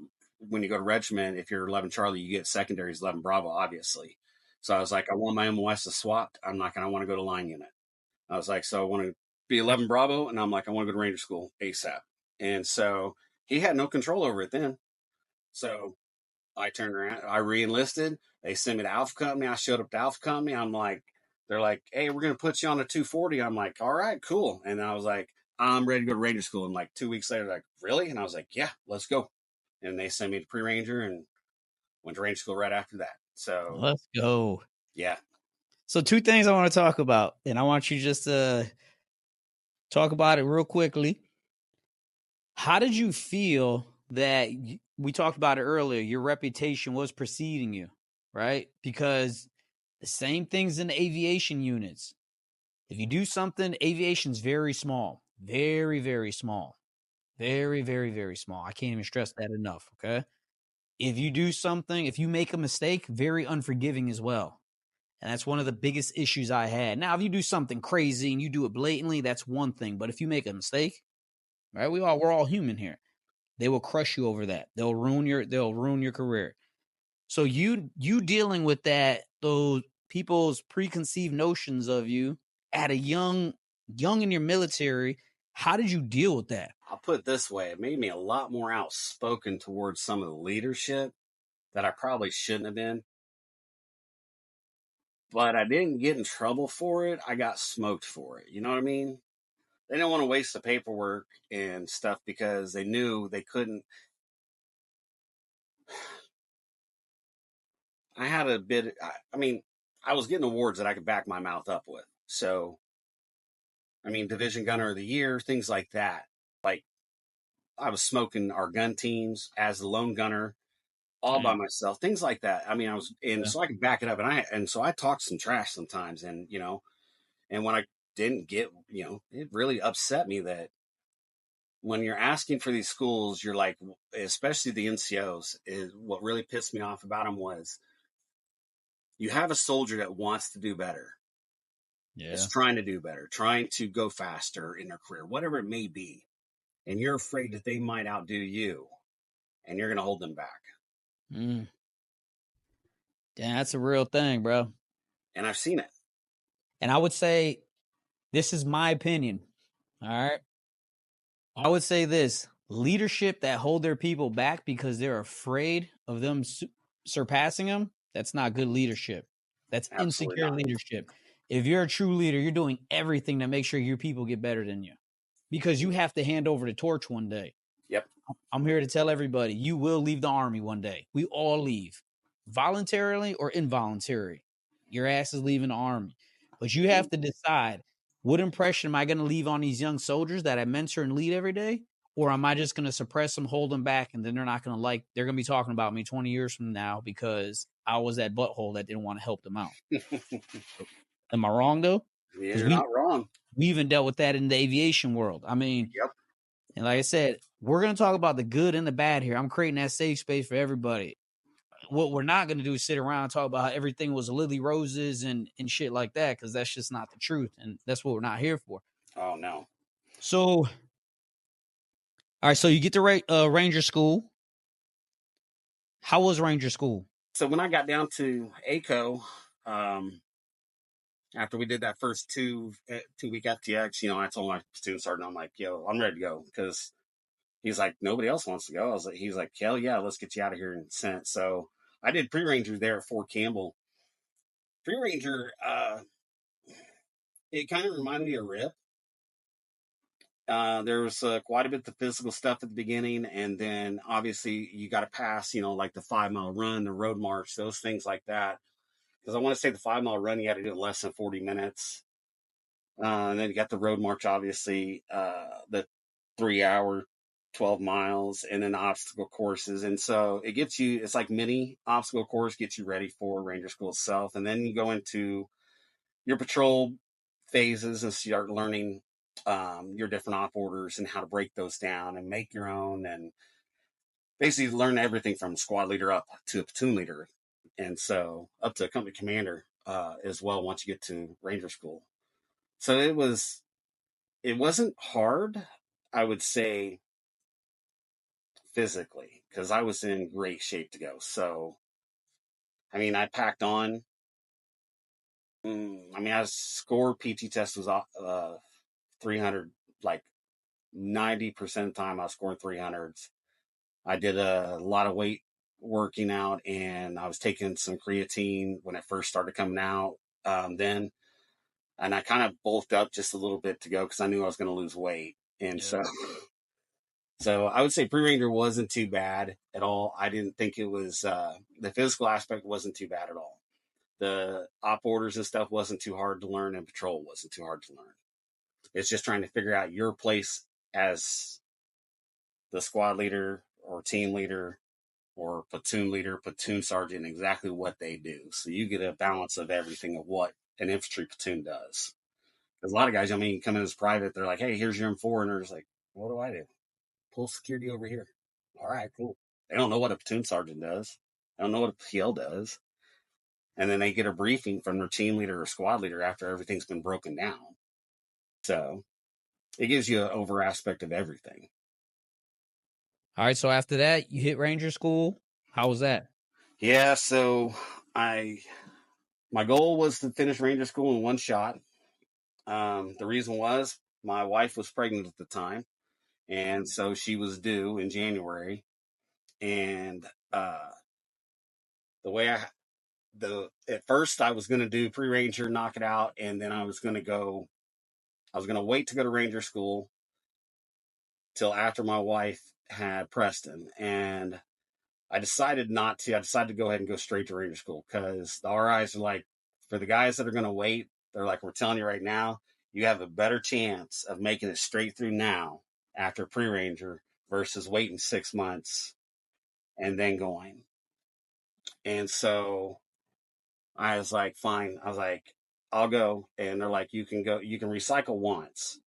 go to regiment, if you're 11 Charlie, you get secondaries 11 Bravo, obviously. So I was like, I want my MOS to swap. I'm not going to want to go to line unit. I was like, so I want to be 11 Bravo, and I'm like, I want to go to Ranger School ASAP. And so he had no control over it then. So I turned around, I re-enlisted. They sent me to Alpha Company. I showed up to Alpha Company. They're like, hey, we're going to put you on a 240. I'm like, all right, cool. And I was like, I'm ready to go to Ranger School. And like 2 weeks later, like, really? And I was like, yeah, let's go. And they sent me to pre-Ranger and went to Ranger School right after that. So Let's go. yeah. So 2 things I want to talk about, and I want you just to talk about it real quickly. How did you feel that we talked about it earlier? Your reputation was preceding you, right? Because the same things in the aviation units. If you do something, aviation's very small, very, very small, very, very, very small. I can't even stress that enough. Okay. If you do something, if you make a mistake, very unforgiving as well. And that's one of the biggest issues I had. Now, if you do something crazy and you do it blatantly, that's one thing. But if you make a mistake, right, we're all human here. They will crush you over that. They'll ruin your career. So you dealing with that, those people's preconceived notions of you at a young in your military, how did you deal with that? I'll put it this way. It made me a lot more outspoken towards some of the leadership that I probably shouldn't have been. But I didn't get in trouble for it. I got smoked for it. You know what I mean? They didn't want to waste the paperwork and stuff because they knew they couldn't. I had a bit, I was getting awards that I could back my mouth up with. So, Division Gunner of the Year, things like that. Like, I was smoking our gun teams as the lone gunner. all by Dang. myself, things like that. I mean, Yeah. so I can back it up, and so I talk some trash sometimes, and and when I didn't get, it really upset me that when you're asking for these schools, you're like, especially the NCOs, is what really pissed me off about them was you have a soldier that wants to do better, is Yeah. trying to do better, trying to go faster in their career, whatever it may be, and you're afraid that they might outdo you, and you're going to hold them back. Mm. Damn, that's a real thing, bro. And I've seen it. And I would say this is my opinion. All right. I would say this leadership that hold their people back because they're afraid of them surpassing them. That's not good leadership. That's Absolutely insecure not. leadership. If you're a true leader, you're doing everything to make sure your people get better than you because you have to hand over the torch one day. Yep. I'm here to tell everybody you will leave the army one day. We all leave voluntarily or involuntarily. Your ass is leaving the army, but you have to decide what impression am I going to leave on these young soldiers that I mentor and lead every day? Or am I just going to suppress them, hold them back, and then they're not going to they're going to be talking about me 20 years from now because I was that butthole that didn't want to help them out. Am I wrong though? Because You're not wrong. we even dealt with that in the aviation world. I mean, Yep. and like I said, we're going to talk about the good and the bad here. I'm creating that safe space for everybody. What we're not going to do is sit around and talk about how everything was lily roses and shit like that, because that's just not the truth. And that's what we're not here for. Oh, no. So, all right. So you get to Ranger School. How was Ranger School? So when I got down to ACO, after we did that first 2 week FTX, I told my student sergeant, I'm like, yo, I'm ready to go. Because he's like, nobody else wants to go. He's like, hell yeah, let's get you out of here and sent. So I did pre-ranger there at Fort Campbell. Pre-ranger, it kind of reminded me of RIP. There was quite a bit of physical stuff at the beginning, and then obviously you got to pass, like the 5 mile run, the road march, those things like that. Because I want to say the 5 mile run you had to do in less than 40 minutes. And then you got the road march, obviously, the 3 hour, 12 miles, and then the obstacle courses. And so it's like mini obstacle course, gets you ready for Ranger School itself. And then you go into your patrol phases and start learning your different op orders and how to break those down and make your own, and basically learn everything from squad leader up to a platoon leader, and so up to a company commander as well once you get to Ranger School. So it wasn't hard, I would say, physically, because I was in great shape to go. So I mean, I packed on. I score PT test was 300, like 90% of the time I was scoring 300s. I did a lot of weight working out, and I was taking some creatine when it first started coming out. Then, and I kind of bulked up just a little bit to go because I knew I was going to lose weight, and Yeah. so I would say pre-ranger wasn't too bad at all. I didn't think it was the physical aspect wasn't too bad at all. The op orders and stuff wasn't too hard to learn, and patrol wasn't too hard to learn. It's just trying to figure out your place as the squad leader or team leader or platoon leader, platoon sergeant, exactly what they do. So you get a balance of everything of what an infantry platoon does. Because a lot of guys, come in as private, they're like, hey, here's your M4. And they're just like, what do I do? Pull security over here. All right, cool. They don't know what a platoon sergeant does. They don't know what a PL does. And then they get a briefing from their team leader or squad leader after everything's been broken down. So it gives you an over aspect of everything. All right. So after that, you hit Ranger School. How was that? Yeah, so my goal was to finish Ranger School in one shot. The reason was my wife was pregnant at the time, and so she was due in January. And the way at first I was going to do pre-ranger, knock it out, and then I was going to wait to go to Ranger School till after my wife had Preston, and I decided not to. I decided to go ahead and go straight to Ranger School because the RIs are like, for the guys that are going to wait, they're like, we're telling you right now, you have a better chance of making it straight through now after pre-ranger versus waiting 6 months and then going. And so I was like, fine. I was like, I'll go. And they're like, you can go, you can recycle once.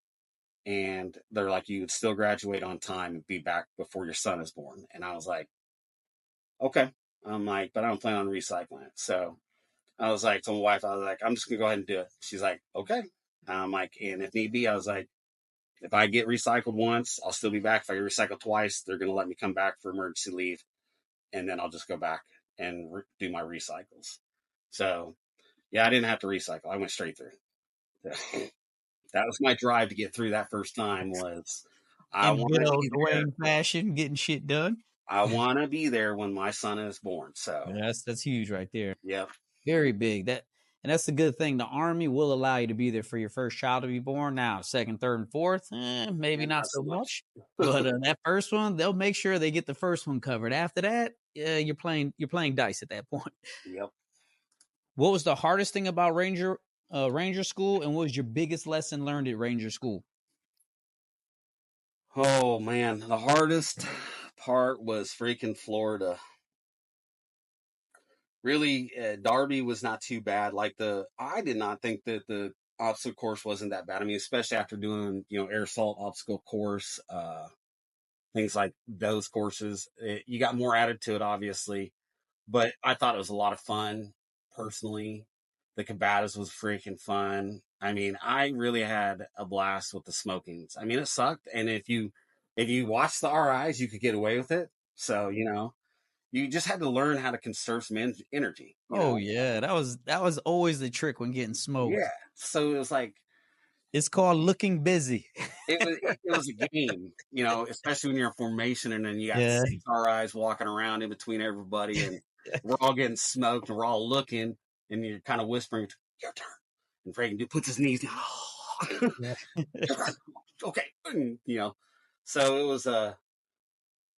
And they're like, you would still graduate on time and be back before your son is born. And I was like, okay. I'm like, but I don't plan on recycling it. So I was like, to my wife, I was like, I'm just gonna go ahead and do it. She's like, okay. I'm like, and if need be, I was like, if I get recycled once, I'll still be back. If I get recycled twice, they're gonna let me come back for emergency leave, and then I'll just go back and do my recycles. So yeah, I didn't have to recycle. I went straight through. That was my drive to get through that first time. Was I In want good to old be there. Duane fashion, getting shit done. I want to be there when my son is born. So Yeah, that's huge right there. yep, Very big. And that's the good thing. The Army will allow you to be there for your first child to be born. Now, second, third, and fourth, maybe yeah, not not so so much. much. But that first one, they'll make sure they get the first one covered. After that, you're playing dice at that point. Yep. What was the hardest thing about Ranger School, and what was your biggest lesson learned at Ranger School? Oh man, the hardest part was freaking Florida. Really, Darby was not too bad. Like I did not think that the obstacle course wasn't that bad. I mean, especially after doing air assault obstacle course, things like those courses, you got more added to it, obviously. But I thought it was a lot of fun personally. The combatives was freaking fun. I mean, I really had a blast with the smokings. I mean, it sucked, and if you watched the RIs, you could get away with it. So you just had to learn how to conserve some energy. Oh yeah, that was always the trick when getting Yeah. smoked. So it was like It's called looking busy. it was a game, especially when you're in formation and then you got Yeah. 6 RIs walking around in between everybody, and we're all getting smoked and we're all looking, and you're kind of whispering, "Your turn." And Frank puts his knees down. Yeah. Your turn. Okay. So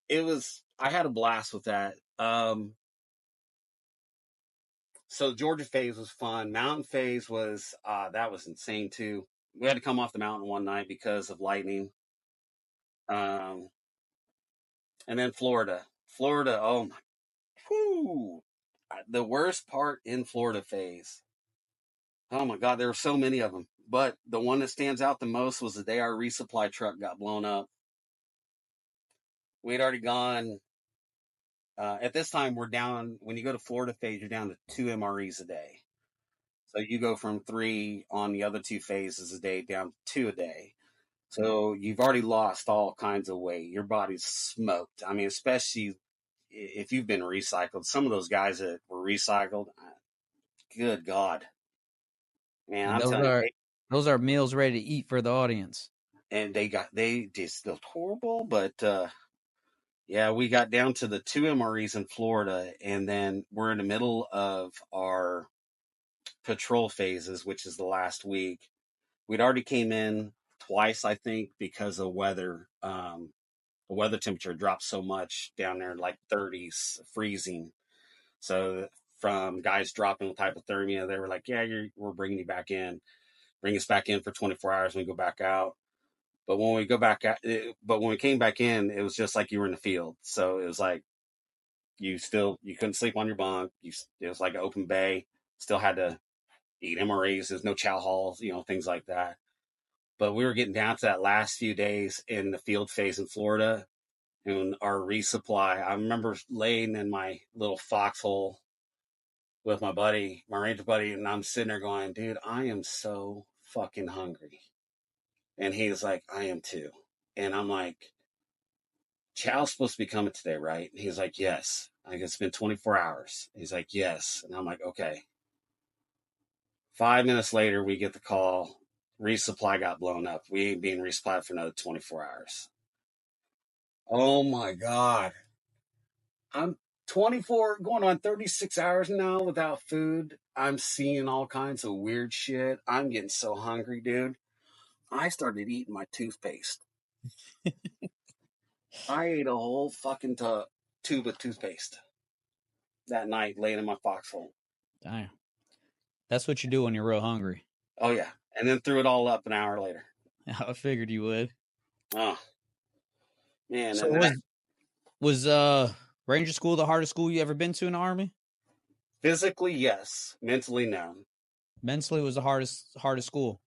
it was I had a blast with that. So Georgia phase was fun. Mountain phase was that was insane too. We had to come off the mountain one night because of lightning. Um, and then Florida. Oh my, whew, the worst part in Florida phase. Oh my God, there were so many of them. But the one that stands out the most was the day our resupply truck got blown up. We'd already gone. At this time, we're down. When you go to Florida phase, you're down to 2 MREs a day. So you go from 3 on the other 2 phases a day down to 2 a day. So you've already lost all kinds of weight. Your body's smoked. I mean, especially if you've been recycled. Some of those guys that were recycled, good God, man, And I'm those telling you, are those are meals ready to eat for the audience. and they just looked horrible. But yeah, we got down to the 2 MREs in Florida, and then we're in the middle of our patrol phases, which is the last week. We'd already came in twice, I think, because of weather. The weather temperature dropped so much down there, like 30s, freezing. So from guys dropping with hypothermia, they were like, "Yeah, we're bringing you back in. Bring us back in for 24 hours when we go back out." But when we go back out, but when we came back in, it was just like you were in the field. So it was like you couldn't sleep on your bunk. It was like an open bay. Still had to eat MREs. There's no chow halls, things like that. But we were getting down to that last few days in the field phase in Florida, and our resupply. I remember laying in my little foxhole with my buddy, my ranger buddy, and I'm sitting there going, "Dude, I am so fucking hungry." And he's like, "I am too." And I'm like, "Chow's supposed to be coming today, right?" And he's like, "Yes." I guess it's been 24 hours. He's like, "Yes." And I'm like, "Okay." 5 minutes later, we get the call. Resupply got blown up. We ain't being resupplied for another 24 hours. Oh my God. I'm 24, going on 36 hours now without food. I'm seeing all kinds of weird shit. I'm getting so hungry, dude. I started eating my toothpaste. I ate a whole fucking tube of toothpaste that night laying in my foxhole. Damn. That's what you do when you're real hungry. Oh, yeah. And then threw it all up an hour later. I figured you would. Oh, man. So And was Ranger School the hardest school you ever been to in the Army? Physically, yes. Mentally, no. Mentally was the hardest school.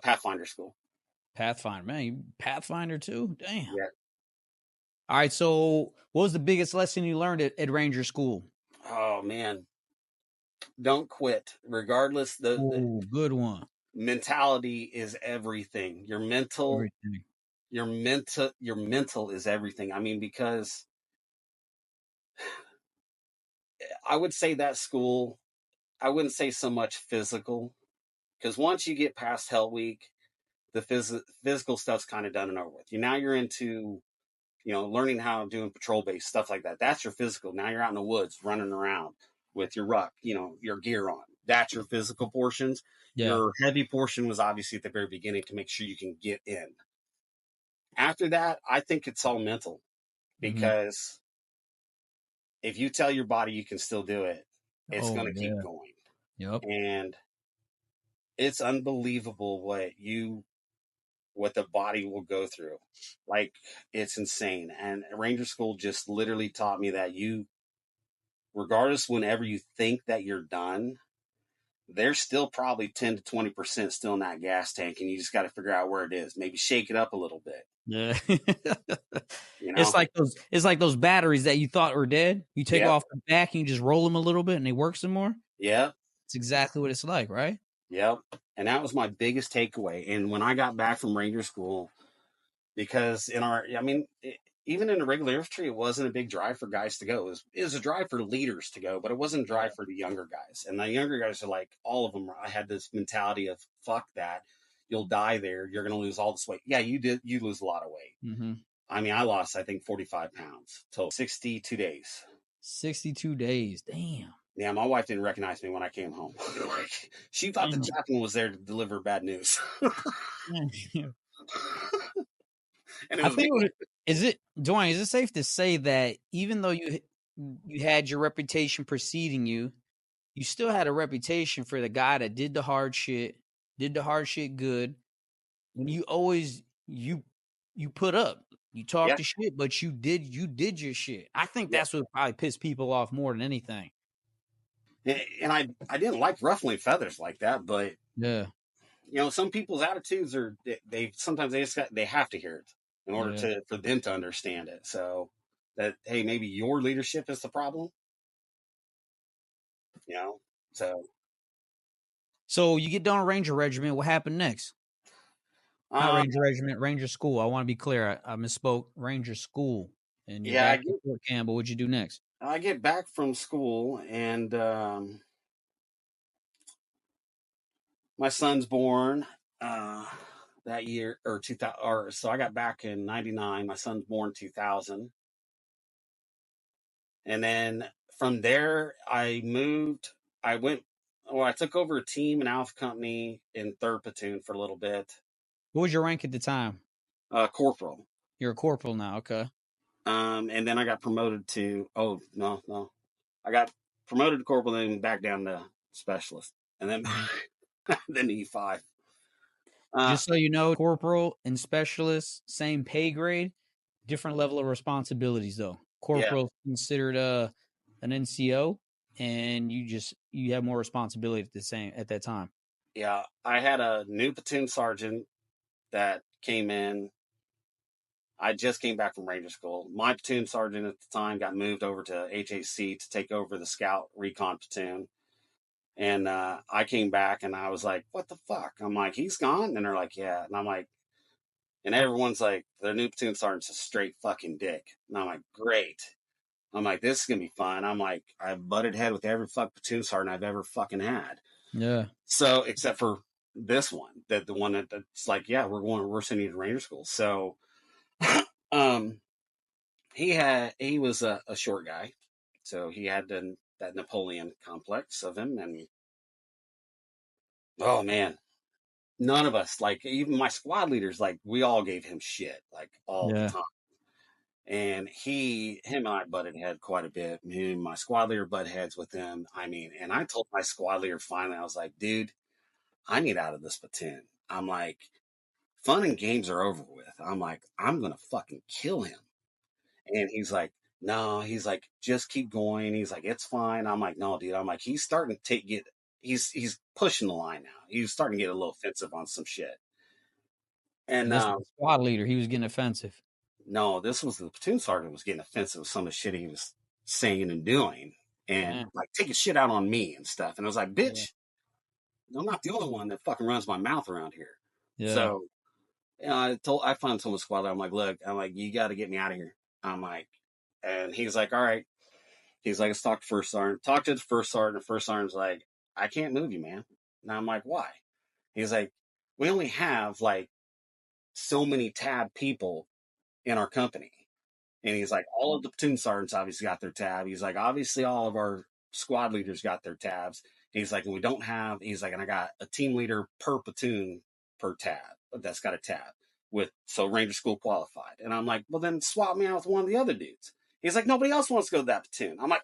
Pathfinder school. Pathfinder, man, you Pathfinder too. Damn. Yeah. All right. So, what was the biggest lesson you learned at Ranger School? Oh man, don't quit. Regardless, the Oh, good one. mentality is everything. Everything. Your mental is everything. I mean, because I would say that school, I wouldn't say so much physical, because once you get past Hell Week, the physical stuff's kind of done and over with. Now you're into, learning how to do patrol base stuff like that. That's your physical. Now you're out in the woods running around with your ruck, your gear on. That's your physical portions. Yeah. Your heavy portion was obviously at the very beginning to make sure you can get in. After that, I think it's all mental, Mm-hmm. because if you tell your body you can still do it, it's Oh, going to keep yeah. going. Yep. And it's unbelievable what the body will go through. Like, it's insane. And Ranger School just literally taught me that regardless, whenever you think that you're done, there's still probably 10 to 20% still in that gas tank, and you just got to figure out where it is. Maybe shake it up a little bit. Yeah. You It's know? like those batteries that you thought were dead. You take Yep. off the back and you just roll them a little bit and they work some more. Yep. It's exactly what it's like, right? Yep. And that was my biggest takeaway. And when I got back from Ranger School, because even in the regular infantry, it wasn't a big drive for guys to go. It was a drive for leaders to go, but it wasn't a drive for the younger guys. And the younger guys are like, all of them, I had this mentality of, fuck that. You'll die there. You're going to lose all this weight. Yeah, you did. You lose a lot of weight. Mm-hmm. I mean, I lost, I think, 45 pounds total, 62 days. 62 days. Damn. Yeah, my wife didn't recognize me when I came home. She thought the Damn. chaplain was there to deliver bad news. Damn. And it I was me. think is it Duane, is it safe to say that even though you had your reputation preceding you, you still had a reputation for the guy that did the hard shit good, and you put up. You talked Yeah. the shit, but you did your shit. I think Yeah. that's what probably pissed people off more than anything. And I didn't like ruffling feathers like that, but Yeah. some people's attitudes are, they sometimes they have to hear it in order Yeah. for them to understand it. So that, hey, maybe your leadership is the problem, you know. So So you get done Ranger Regiment. What happened next? Not um, Ranger Regiment, Ranger School. I want to be clear. I misspoke. Ranger School. And you're yeah, back to Fort Campbell. What'd you do next? I get back from school, and my son's born that year, or 2000, or so I got back in 99. My son's born 2000. And then from there, I went, well, I took over a team in Alpha Company in 3rd Platoon for a little bit, What was your rank at the time? corporal. You're a corporal now. Okay. And then I got promoted to, oh, no, no. I got promoted to corporal, then back down to specialist, and then, Mhm. then E5. Uh, Just so you know, corporal and specialist, same pay grade, different level of responsibilities though. yeah, Corporal considered an NCO, and you have more responsibility at that time. yeah. I had a new platoon sergeant that came in. I just came back from Ranger School. My platoon sergeant at the time got moved over to HAC to take over the Scout Recon platoon. And I came back and I was like, what the fuck? I'm like, he's gone? And they're like, yeah. And I'm like, and everyone's like, the new platoon sergeant's a straight fucking dick. And I'm like, great. I'm like, this is going to be fun. I'm like, I've butted head with every fuck platoon sergeant I've ever fucking had. Yeah. So, except for this one, the one that's like, yeah, we're sending you to Ranger School. So, um, he was a short guy. So he had that Napoleon complex of him. And oh man, none of us, like even my squad leaders, like we all gave him shit, like all the Yeah. time. And him and I butted head quite a bit. Me and my squad leader butt heads with him. I mean, and I told my squad leader finally, I was like, dude, I need out of this platoon. I'm like, fun and games are over with. I'm like, I'm gonna fucking kill him. And he's like, no, he's like, just keep going. He's like, it's fine. I'm like, no, dude. I'm like, he's starting to he's pushing the line now. He's starting to get a little offensive on some shit. So And this is the squad leader. He was getting offensive. no, this was the platoon sergeant was getting offensive with some of the shit he was saying and doing, and Damn. like taking shit out on me and stuff. And I was like, Yeah. bitch, I'm not the only one that fucking runs my mouth around here. Yeah. So I finally told the squad leader, I'm like, look, I'm like, you got to get me out of here. I'm like, and he's like, all right. He's like, let's talk to first sergeant. Talk to the first sergeant. The first sergeant's like, I can't move you, man. And I'm like, why? He's like, we only have like so many tab people in our company. And he's like, all of the platoon sergeants obviously got their tab. He's like, obviously all of our squad leaders got their tabs. He's like, and we don't have, he's like, and I got a team leader per platoon per tab that's got a tab with, so Ranger School qualified. And I'm like, well, then swap me out with one of the other dudes. He's like, nobody else wants to go to that platoon. I'm like,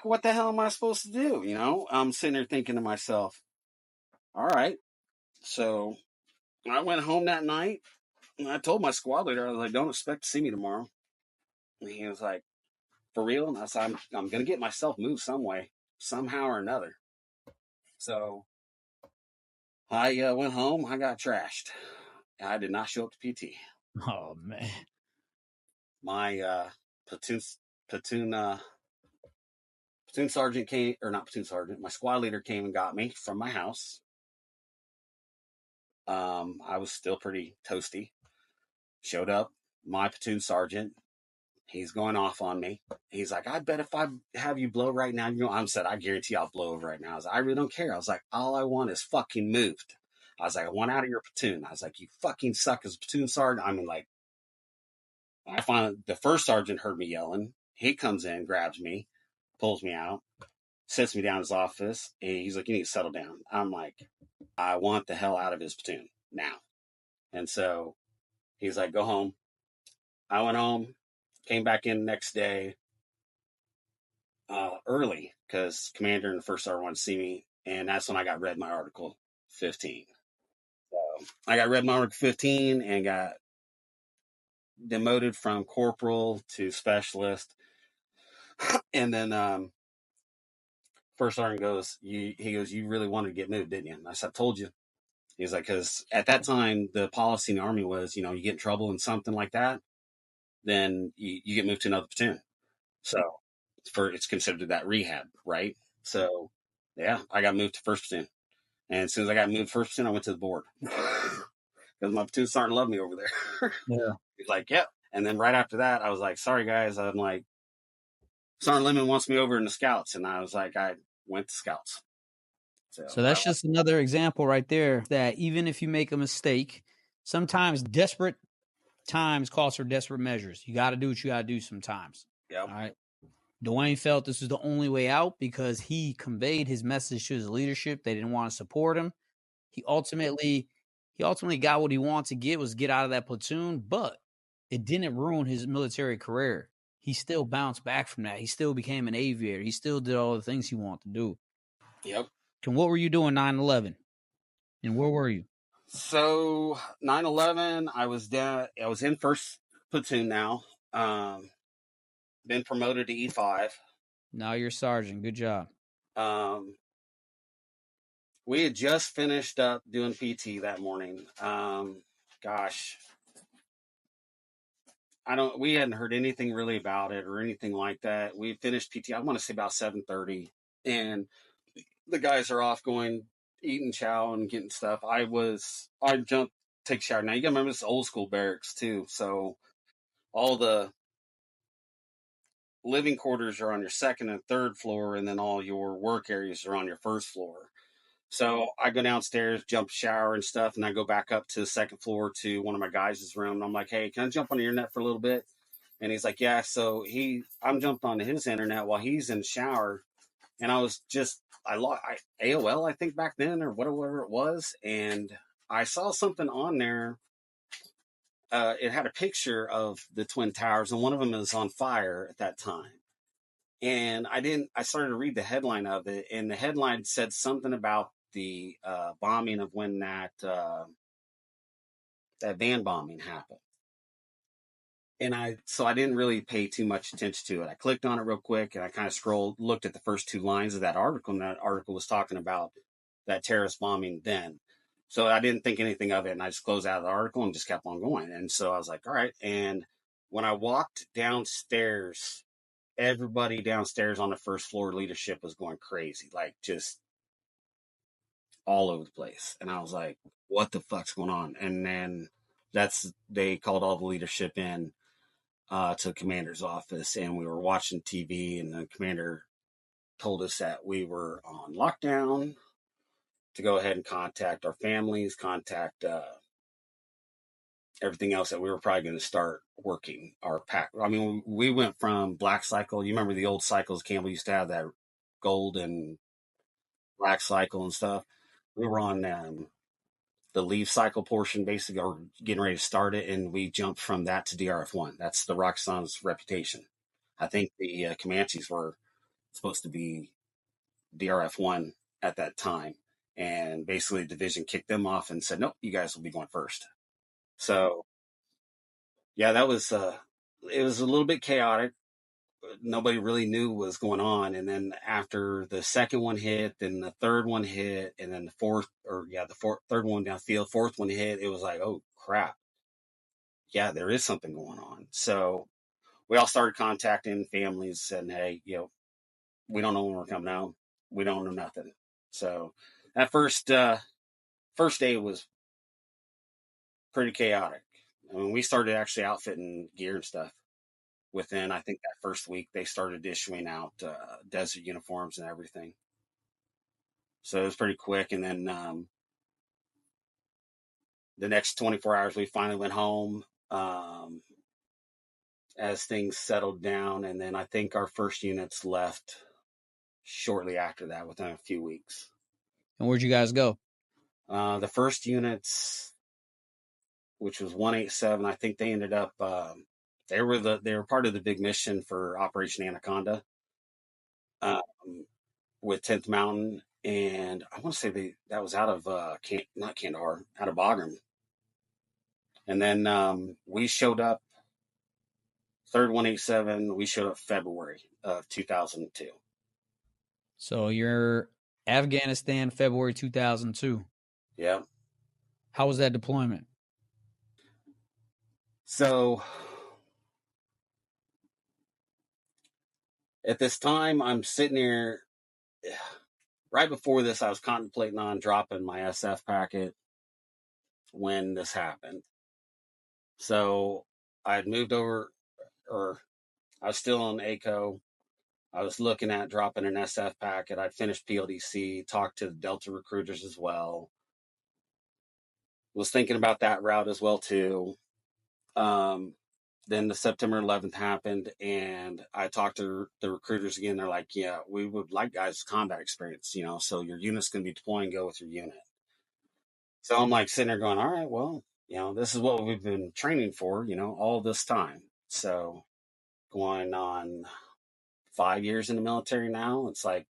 what the hell am I supposed to do? You know, I'm sitting there thinking to myself, all right. So I went home that night and I told my squad leader, I was like, don't expect to see me tomorrow. And he was like, for real? And I said, I'm going to get myself moved some way, somehow or another. So I went home. I got trashed. I did not show up to PT. Oh man. My platoon platoon platoon sergeant came, or not platoon sergeant. My squad leader came and got me from my house. I was still pretty toasty. Showed up. My platoon sergeant, he's going off on me. He's like, I bet if I have you blow right now, you know, I said, I guarantee I'll blow over right now. I was like, I really don't care. I was like, all I want is fucking moved. I was like, I want out of your platoon. I was like, you fucking suck as a platoon sergeant. I mean, like, I find the first sergeant heard me yelling. He comes in, grabs me, pulls me out, sits me down in his office. And he's like, you need to settle down. I'm like, I want the hell out of his platoon now. And so he's like, go home. I went home, came back in the next day early because commander and the first sergeant wanted to see me. And that's when I got read my article 15. So I got read my article 15 and got demoted from corporal to specialist. And then first sergeant goes, he goes, you really wanted to get moved, didn't you? And I said, I told you. He's like, because at that time, the policy in the Army was, you know, you get in trouble in something like that, then you get moved to another platoon. So it's considered that rehab, right? So yeah, I got moved to first platoon. And as soon as I got moved to first platoon, I went to the board. Because my platoon's starting to love me over there. Yeah. He's like, yep. And then right after that, I was like, sorry guys. I'm like, Sergeant Lemon wants me over in the scouts. And I was like, I went to scouts. So that's just another example right there that even if you make a mistake, sometimes desperate times calls for desperate measures. You got to do what you got to do sometimes. Yep. All right. Duane felt this was the only way out because he conveyed his message to his leadership. They didn't want to support him. He ultimately got what he wanted to get out of that platoon, but it didn't ruin his military career. He still bounced back from that. He still became an aviator. He still did all the things he wanted to do. Yep. And what were you doing 9/11? And where were you? So 9/11, I was in first platoon now. Been promoted to E5. Now you're sergeant. Good job. We had just finished up doing PT that morning. Gosh, we hadn't heard anything really about it or anything like that. We finished PT, I want to say about 7:30, and the guys are off going, eating chow and getting stuff. I jumped, take a shower. Now you gotta remember this old school barracks too. So all the living quarters are on your second and third floor, and then all your work areas are on your first floor. So I go downstairs, jump shower and stuff, and I go back up to the second floor to one of my guys' room. And I'm like, hey, can I jump on the internet for a little bit? And he's like, yeah. So I'm jumped onto his internet while he's in the shower. And I was just, AOL, I think back then, or whatever it was. And I saw something on there. It had a picture of the Twin Towers, and one of them is on fire at that time. And I started to read the headline of it, and the headline said something about the bombing of when that van bombing happened. and I didn't really pay too much attention to it. I clicked on it real quick and I kind of scrolled, looked at the first two lines of that article, and that article was talking about that terrorist bombing then. So I didn't think anything of it, and I just closed out of the article and just kept on going. And so I was like, all right. And when I walked downstairs, everybody downstairs on the first floor leadership was going crazy, like just all over the place. And I was like, what the fuck's going on? And then they called all the leadership in to the commander's office, and we were watching TV, and the commander told us that we were on lockdown, to go ahead and contact our families, contact everything else, that we were probably going to start working our pack. I mean, we went from black cycle. You remember the old cycles Campbell used to have, that gold and black cycle and stuff. We were on the leave cycle portion, basically, or getting ready to start it, and we jumped from that to DRF1. That's the Roxxon's reputation. I think the Comanches were supposed to be DRF1 at that time, and basically the division kicked them off and said, "Nope, you guys will be going first." So yeah, that was it was a little bit chaotic. Nobody really knew what was going on, and then after the second one hit, then the third one hit, and then the fourth, or yeah, third one downfield, fourth one hit. It was like, oh crap, yeah, there is something going on. So we all started contacting families, saying, hey, we don't know when we're coming out. We don't know nothing. So that first day was pretty chaotic. I mean, we started actually outfitting gear and stuff within, I think, that first week. They started issuing out desert uniforms and everything. So it was pretty quick. And then the next 24 hours, we finally went home as things settled down. And then I think our first units left shortly after that, within a few weeks. And where'd you guys go? The first units, which was 187, I think they ended up they were part of the big mission for Operation Anaconda um, with 10th Mountain, and I want to say that was out of not Kandahar, out of Bagram. And then we showed up, third 187. We showed up February of 2002. So you're Afghanistan, February 2002. Yeah. How was that deployment? So at this time, I'm sitting here. Right before this, I was contemplating on dropping my SF packet when this happened. So I had moved over, or I was still on ACO. I was looking at dropping an SF packet. I'd finished PLDC, talked to the Delta recruiters as well. Was thinking about that route as well too. Then the September 11th happened, and I talked to the recruiters again. They're like, "Yeah, we would like guys with combat experience, so your unit's going to be deploying. Go with your unit." So I'm like sitting there going, "All right, well, this is what we've been training for, all this time." So going on 5 years in the military now, it's like,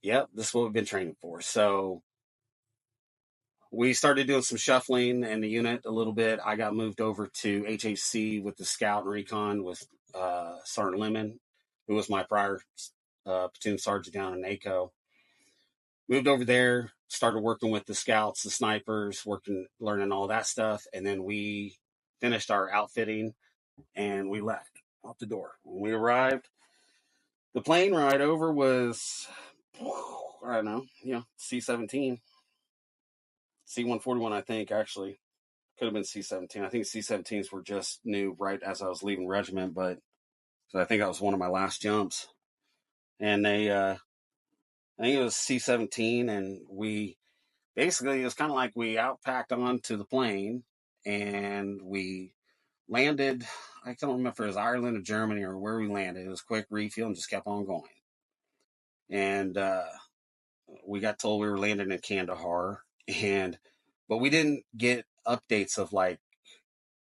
yep, this is what we've been training for. So we started doing some shuffling in the unit a little bit. I got moved over to HHC with the scout and recon with Sergeant Lemon, who was my prior platoon sergeant down in NACO. Moved over there, started working with the scouts, the snipers, learning all that stuff. And then we finished our outfitting and we left out the door. When we arrived, the plane ride over was, I don't know, C-17. C-141, I think, actually. Could have been C-17. I think C-17s were just new right as I was leaving regiment, but I think that was one of my last jumps. And I think it was C-17, and it was kind of like we outpacked onto the plane, and we landed. I don't remember if it was Ireland or Germany or where we landed. It was quick refuel and just kept on going. And we got told we were landing in Kandahar, but we didn't get updates of like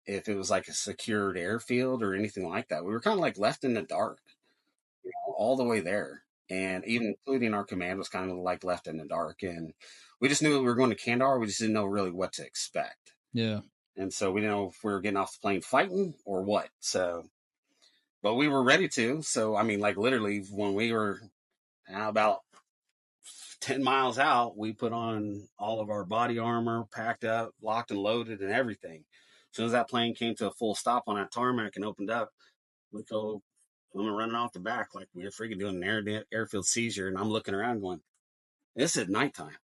if it was like a secured airfield or anything like that. We were kind of like left in the dark, all the way there. And even including our command was kind of like left in the dark. And we just knew we were going to Kandahar. We just didn't know really what to expect. Yeah. And so we didn't know if we were getting off the plane fighting or what. So, but we were ready to. So, I mean, like literally when we were about 10 miles out, we put on all of our body armor, packed up, locked and loaded, and everything. As soon as that plane came to a full stop on that tarmac and opened up, we go running off the back like we were freaking doing an airfield seizure. And I'm looking around going, this is nighttime.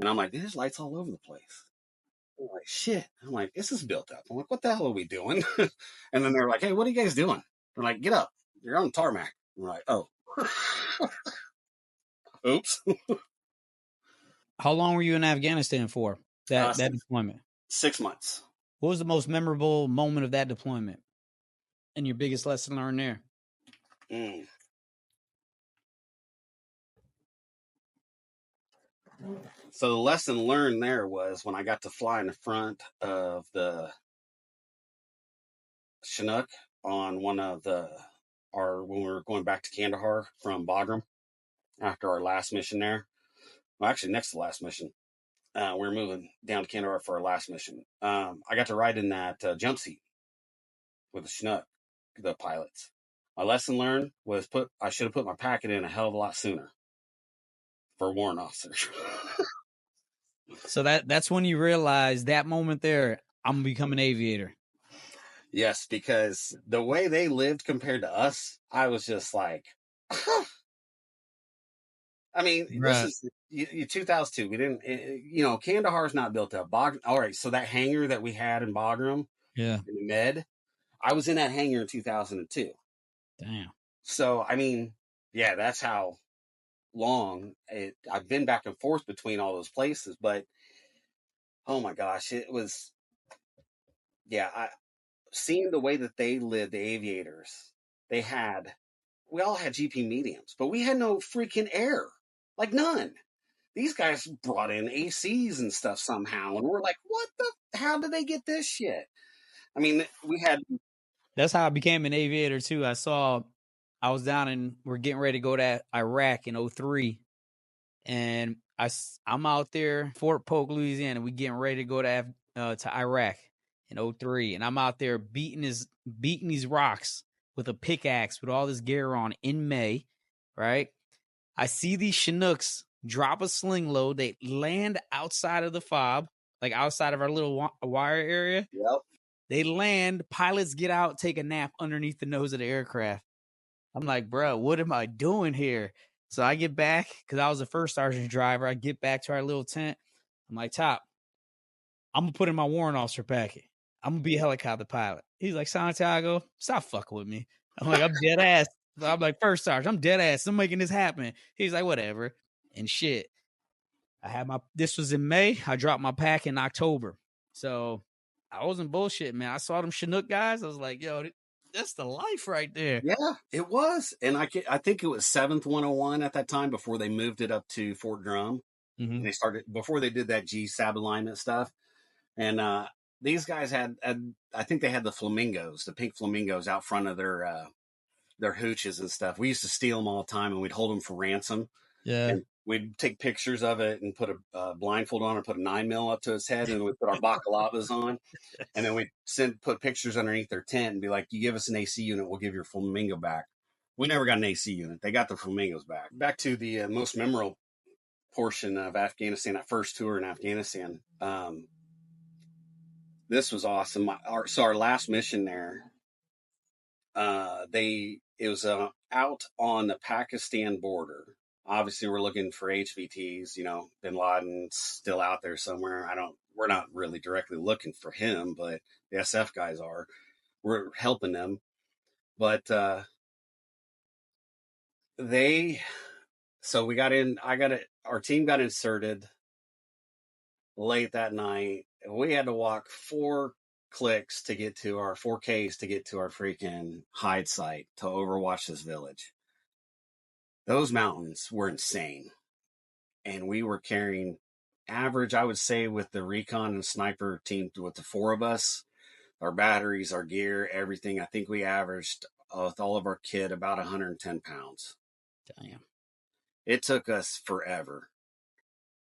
And I'm like, there's lights all over the place. I'm like, shit. I'm like, this is built up. I'm like, what the hell are we doing? And then they're like, hey, what are you guys doing? They're like, get up. You're on the tarmac. I'm like, oh, oops. How long were you in Afghanistan for that Six, deployment? 6 months. What was the most memorable moment of that deployment and your biggest lesson learned there? Mm. So the lesson learned there was when I got to fly in the front of the Chinook on one of when we were going back to Kandahar from Bagram after our last mission there. Well, actually, next to the last mission. We were moving down to Kandahar for our last mission. I got to ride in that jump seat with the Chinook, the pilots. My lesson learned was I should have put my packet in a hell of a lot sooner for a warrant officer. So that's when you realize that moment there, I'm gonna become an aviator. Yes, because the way they lived compared to us, I was just like, I mean, this is 2002. We didn't, Kandahar's not built up. All right, so that hangar that we had in Bagram, Yeah. in the Med, I was in that hangar in 2002. Damn. So, I mean, yeah, that's how long I've been back and forth between all those places. But oh my gosh, it was, yeah, seeing the way that they lived, the aviators, we all had GP mediums, but we had no freaking air, like none. These guys brought in ACs and stuff somehow, and we're like, how did they get this shit? I mean, That's how I became an aviator too. I was we're getting ready to go to Iraq in 03. And I'm out there, Fort Polk, Louisiana. We getting ready to go to Iraq in 03. And I'm out there beating these rocks with a pickaxe with all this gear on in May, right? I see these Chinooks drop a sling load. They land outside of the fob, like outside of our little wire area. yep. They land, pilots get out, take a nap underneath the nose of the aircraft. I'm like, bro, what am I doing here? So I get back because I was a first sergeant driver. I get back to our little tent. I'm like, Top, I'm gonna put in my warrant officer packet. I'm gonna be a helicopter pilot. He's like, Santiago, stop fucking with me. I'm like, I'm dead ass. So I'm like, first sergeant, I'm dead ass. I'm making this happen. He's like, whatever. And shit. This was in May. I dropped my pack in October. So I wasn't bullshit, man. I saw them Chinook guys. I was like, yo, that's the life right there. Yeah, it was. And I think it was 7th 101 at that time before they moved it up to Fort Drum. Mm-hmm. They started before they did that G sab alignment stuff. And these guys had, I think they had the flamingos, the pink flamingos out front of their hooches and stuff. We used to steal them all the time and we'd hold them for ransom. Yeah. And we'd take pictures of it and put a blindfold on and put a 9mm up to his head, and we'd put our bakalavas on. And then we'd put pictures underneath their tent and be like, you give us an AC unit, we'll give your flamingo back. We never got an AC unit. They got the flamingos back. Back to the most memorable portion of Afghanistan, that first tour in Afghanistan. This was awesome. Our last mission there, it was out on the Pakistan border. Obviously, we're looking for HVTs. Bin Laden's still out there somewhere. We're not really directly looking for him, but the SF guys are. We're helping them, but so we got in. Our team got inserted late that night. We had to walk 4 Ks to get to our freaking hide site to overwatch this village. Those mountains were insane. And we were carrying average, I would say, with the recon and sniper team, with the 4 of us, our batteries, our gear, everything. I think we averaged with all of our kit about 110 pounds. Damn. It took us forever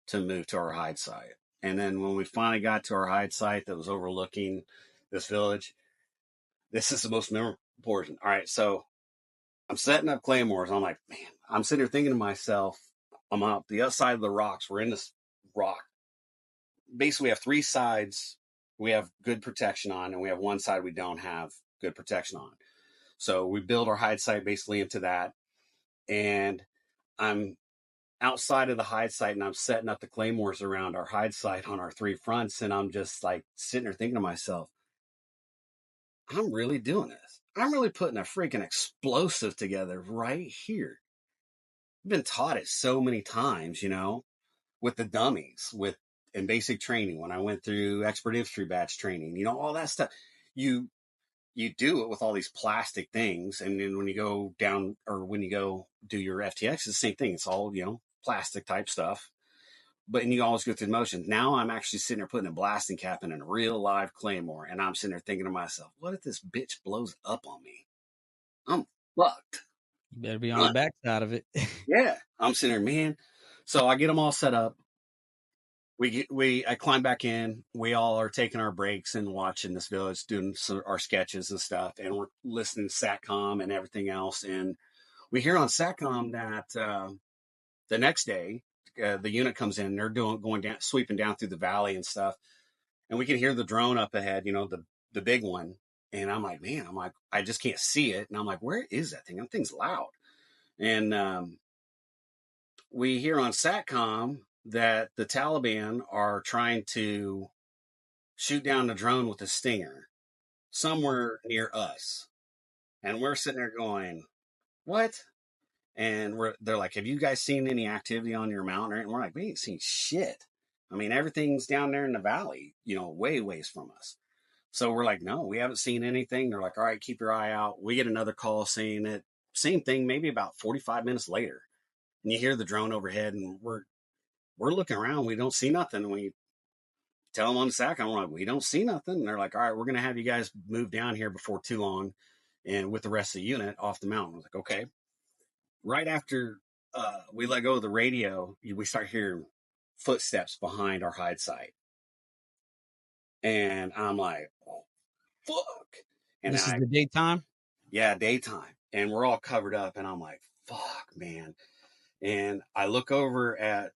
to move to our hide site. And then when we finally got to our hide site that was overlooking this village, this is the most memorable portion. All right, so I'm setting up claymores. I'm like, man, I'm sitting here thinking to myself, I'm out the other side of the rocks. We're in this rock. Basically, we have three sides we have good protection on, and we have one side we don't have good protection on. So we build our hide site basically into that. And I'm outside of the hide site and I'm setting up the claymores around our hide site on our three fronts. And I'm just like sitting there thinking to myself, I'm really doing this. I'm really putting a freaking explosive together right here. I've been taught it so many times, with the dummies, with in basic training when I went through expert infantry batch training, all that stuff. You you do it with all these plastic things, and then when you go down or when you go do your FTX, it's the same thing. It's all plastic type stuff, but and you always go through the motions. Now I'm actually sitting there putting a blasting cap in a real live claymore, and I'm sitting there thinking to myself, what if this bitch blows up on me? I'm fucked. You better be on the backside of it. Yeah, I'm sitting there, man. So I get them all set up. I climb back in. We all are taking our breaks and watching this village, doing our sketches and stuff, and we're listening to Satcom and everything else. And we hear on Satcom that the next day, the unit comes in. They're going down, sweeping down through the valley and stuff, and we can hear the drone up ahead. The big one. And I'm like, man, I just can't see it. And I'm like, where is that thing? That thing's loud. And we hear on Satcom that the Taliban are trying to shoot down the drone with a stinger somewhere near us. And we're sitting there going, what? And they're like, have you guys seen any activity on your mountain? And we're like, we ain't seen shit. I mean, everything's down there in the valley, way ways from us. So we're like, no, we haven't seen anything. They're like, all right, keep your eye out. We get another call saying it. Same thing, maybe about 45 minutes later. And you hear the drone overhead, and we're looking around. We don't see nothing. And we tell them on the sack, I'm like, we don't see nothing. And they're like, all right, we're going to have you guys move down here before too long and with the rest of the unit off the mountain. I was like, okay. Right after we let go of the radio, we start hearing footsteps behind our hide site. And I'm like, oh, fuck. And This is the daytime? Yeah, daytime. And we're all covered up. And I'm like, fuck, man. And I look over at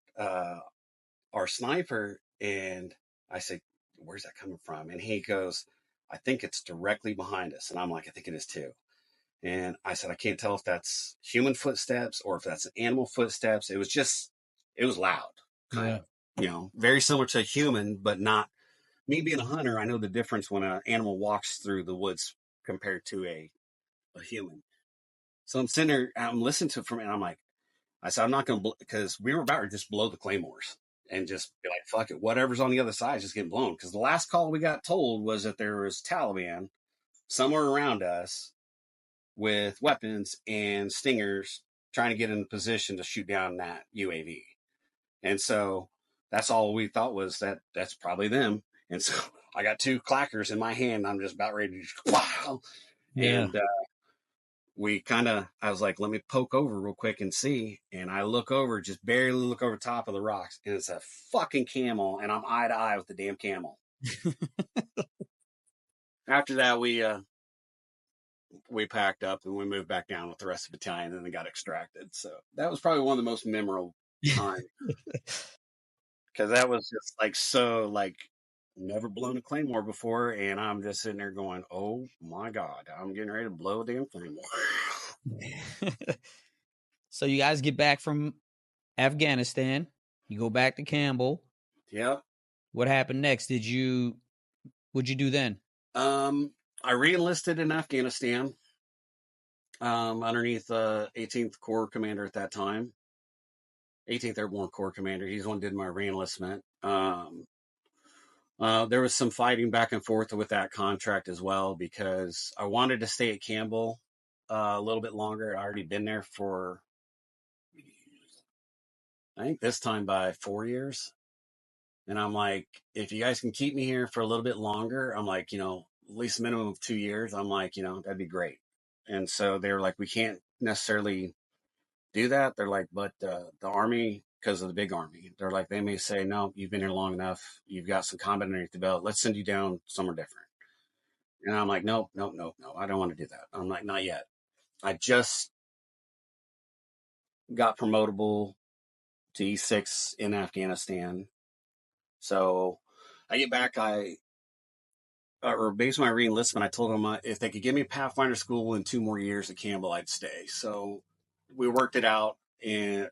our sniper and I say, where's that coming from? And he goes, I think it's directly behind us. And I'm like, I think it is too. And I said, I can't tell if that's human footsteps or if that's animal footsteps. It was loud, kind of, very similar to a human, but not me being a hunter. I know the difference when an animal walks through the woods compared to a human. So I'm sitting there, I'm listening to it from, and I'm like, I said, I'm not going to, because we were about to just blow the claymores and just be like, fuck it, whatever's on the other side is just getting blown. Because the last call we got told was that there was Taliban somewhere around us with weapons and stingers trying to get in a position to shoot down that UAV. And so that's all we thought was that's probably them. And so I got two clackers in my hand. I'm just about ready to wow. Yeah. And I was like, let me poke over real quick and see. And I look over, just barely look over top of the rocks, and it's a fucking camel, and I'm eye to eye with the damn camel. After that, we packed up and we moved back down with the rest of the battalion, and then got extracted. So that was probably one of the most memorable times. Because that was just never blown a claymore before, and I'm just sitting there going, oh my God, I'm getting ready to blow a damn claymore. So you guys get back from Afghanistan. You go back to Campbell. Yep. What happened next? What'd you do then? I re-enlisted in Afghanistan underneath 18th Corps commander at that time. 18th Airborne Corps commander. He's the one who did my re-enlistment. There was some fighting back and forth with that contract as well because I wanted to stay at Campbell a little bit longer. I'd already been there for, I think this time by 4 years. And I'm like, if you guys can keep me here for a little bit longer, I'm like, at least a minimum of 2 years. I'm like, that'd be great. And so they were like, we can't necessarily do that. They're like, but the Army because of the big army. They're like, they may say, no, you've been here long enough. You've got some combat underneath the belt. Let's send you down somewhere different. And I'm like, nope, nope, nope, no. I don't want to do that. I'm like, not yet. I just got promotable to E6 in Afghanistan. So I get back, or based on my re-enlistment, I told them if they could give me Pathfinder school in 2 more years at Campbell, I'd stay. So we worked it out, and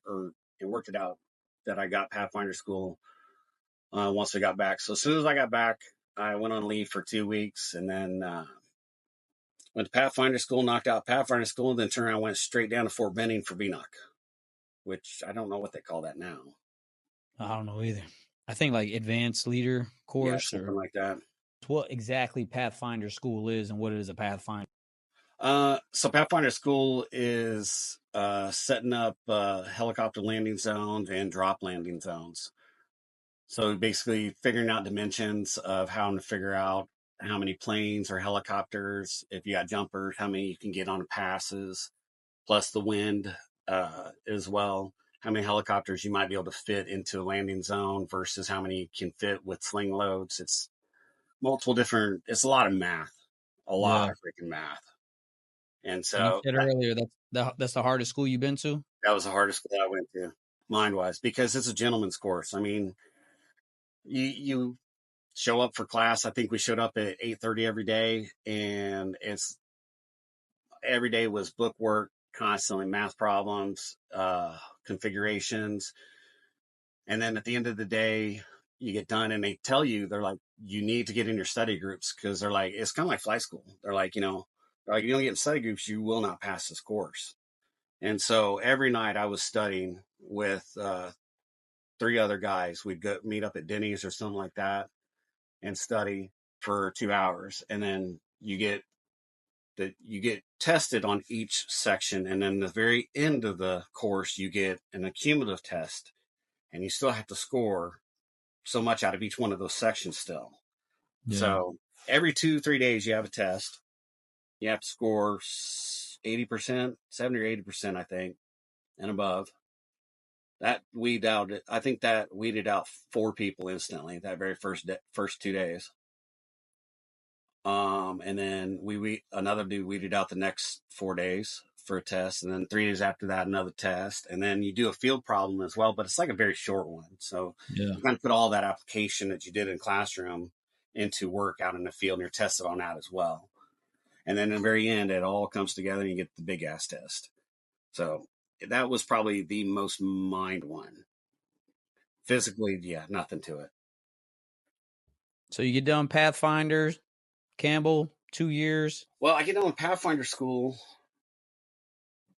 worked it out that I got Pathfinder school once I got back. So as soon as I got back, I went on leave for 2 weeks, and then went to Pathfinder school, knocked out Pathfinder school, and then turned around and went straight down to Fort Benning for VNOC, which I don't know what they call that now. I don't know either. I think like advanced leader course, yeah, something like that. What exactly Pathfinder school is and what is a Pathfinder? So Pathfinder school is setting up helicopter landing zones and drop landing zones. So basically figuring out dimensions of how to figure out how many planes or helicopters, if you got jumpers, how many you can get on passes, plus the wind as well. How many helicopters you might be able to fit into a landing zone versus how many you can fit with sling loads. It's multiple different, it's a lot of math, a lot of freaking math. And so you said earlier that's the hardest school you've been to? That was the hardest school I went to, mind-wise, because it's a gentleman's course. I mean, you show up for class. I think we showed up at 8:30 every day, and it's every day was book work, constantly math problems, configurations, and then at the end of the day, you get done, and they tell you they're like, you need to get in your study groups because they're like, it's kind of like flight school. They're like, you don't get in study groups, you will not pass this course. And so every night I was studying with 3 other guys. We'd go meet up at Denny's or something like that and study for 2 hours. And then you get tested on each section. And then the very end of the course, you get an accumulative test, and you still have to score so much out of each one of those sections still. Yeah. So every 2-3 days you have a test. You have to score 80%, 70 or 80%, I think, and above. That weeded out. I think that weeded out 4 people instantly that very first 2 days. And then another dude weeded out the next 4 days for a test, and then 3 days after that another test, and then you do a field problem as well, but it's like a very short one. So you kind of put all that application that you did in classroom into work out in the field, and you're tested on that as well. And then in the very end, it all comes together, and you get the big ass test. So that was probably the most mind one. Physically, yeah, nothing to it. So you get done Pathfinder, Campbell, 2 years. Well, I get done with Pathfinder school.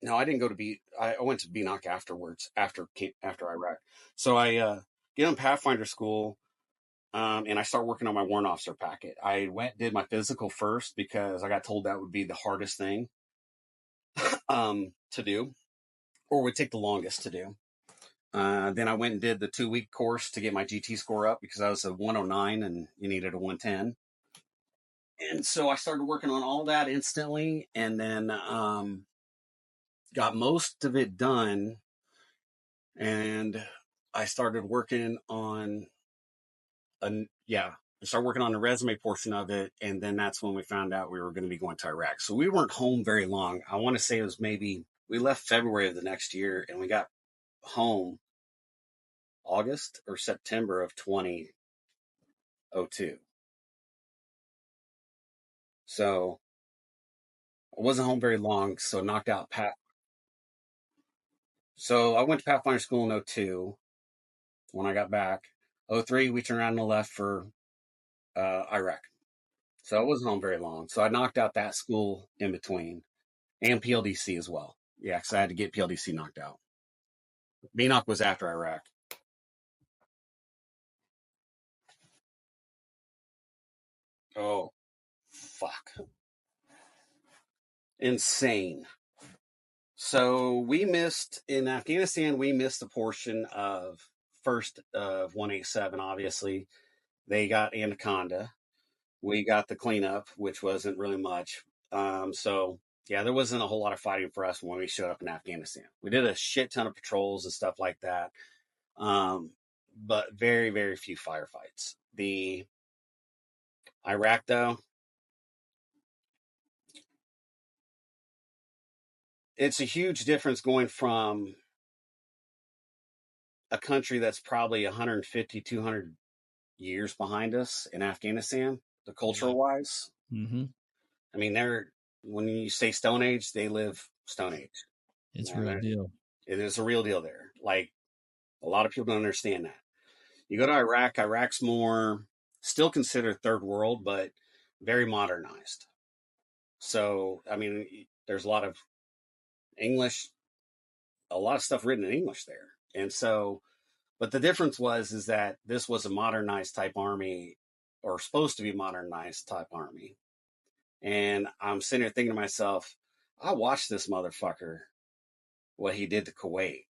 No, I didn't go to I went to BNOC afterwards, after Iraq. So I get on Pathfinder school, and I start working on my warrant officer packet. I did my physical first because I got told that would be the hardest thing to do, or would take the longest to do. Then I went and did the 2-week course to get my GT score up because I was a 109 and you needed a 110. And so I started working on all that instantly, and then got most of it done. And I started working on the resume portion of it. And then that's when we found out we were going to be going to Iraq. So we weren't home very long. I want to say it was maybe, we left February of the next year, and we got home August or September of 2002. So I wasn't home very long, so knocked out So I went to Pathfinder school in 02 when I got back. 03, we turned around and left for Iraq. So I wasn't home very long. So I knocked out that school in between, and PLDC as well. Yeah, because I had to get PLDC knocked out. BNOC was after Iraq. Oh, fuck. Insane. So we missed, in Afghanistan, we missed a portion of 187, obviously. They got Anaconda. We got the cleanup, which wasn't really much. So, yeah, there wasn't a whole lot of fighting for us when we showed up in Afghanistan. We did a shit ton of patrols and stuff like that. But very, very few firefights. The Iraq, though, it's a huge difference going from a country that's probably 150, 200 years behind us in Afghanistan, the cultural wise. Mm-hmm. I mean, when you say Stone Age, they live Stone Age. It's Man, real deal. it is a real deal there. Like, a lot of people don't understand that. You go to Iraq, Iraq's more still considered third world, but very modernized. So, I mean, there's a lot of English, a lot of stuff written in English there. And so, but the difference is that this was a modernized type army, or supposed to be modernized type army. And I'm sitting here thinking to myself, I watched this motherfucker, what he did to Kuwait.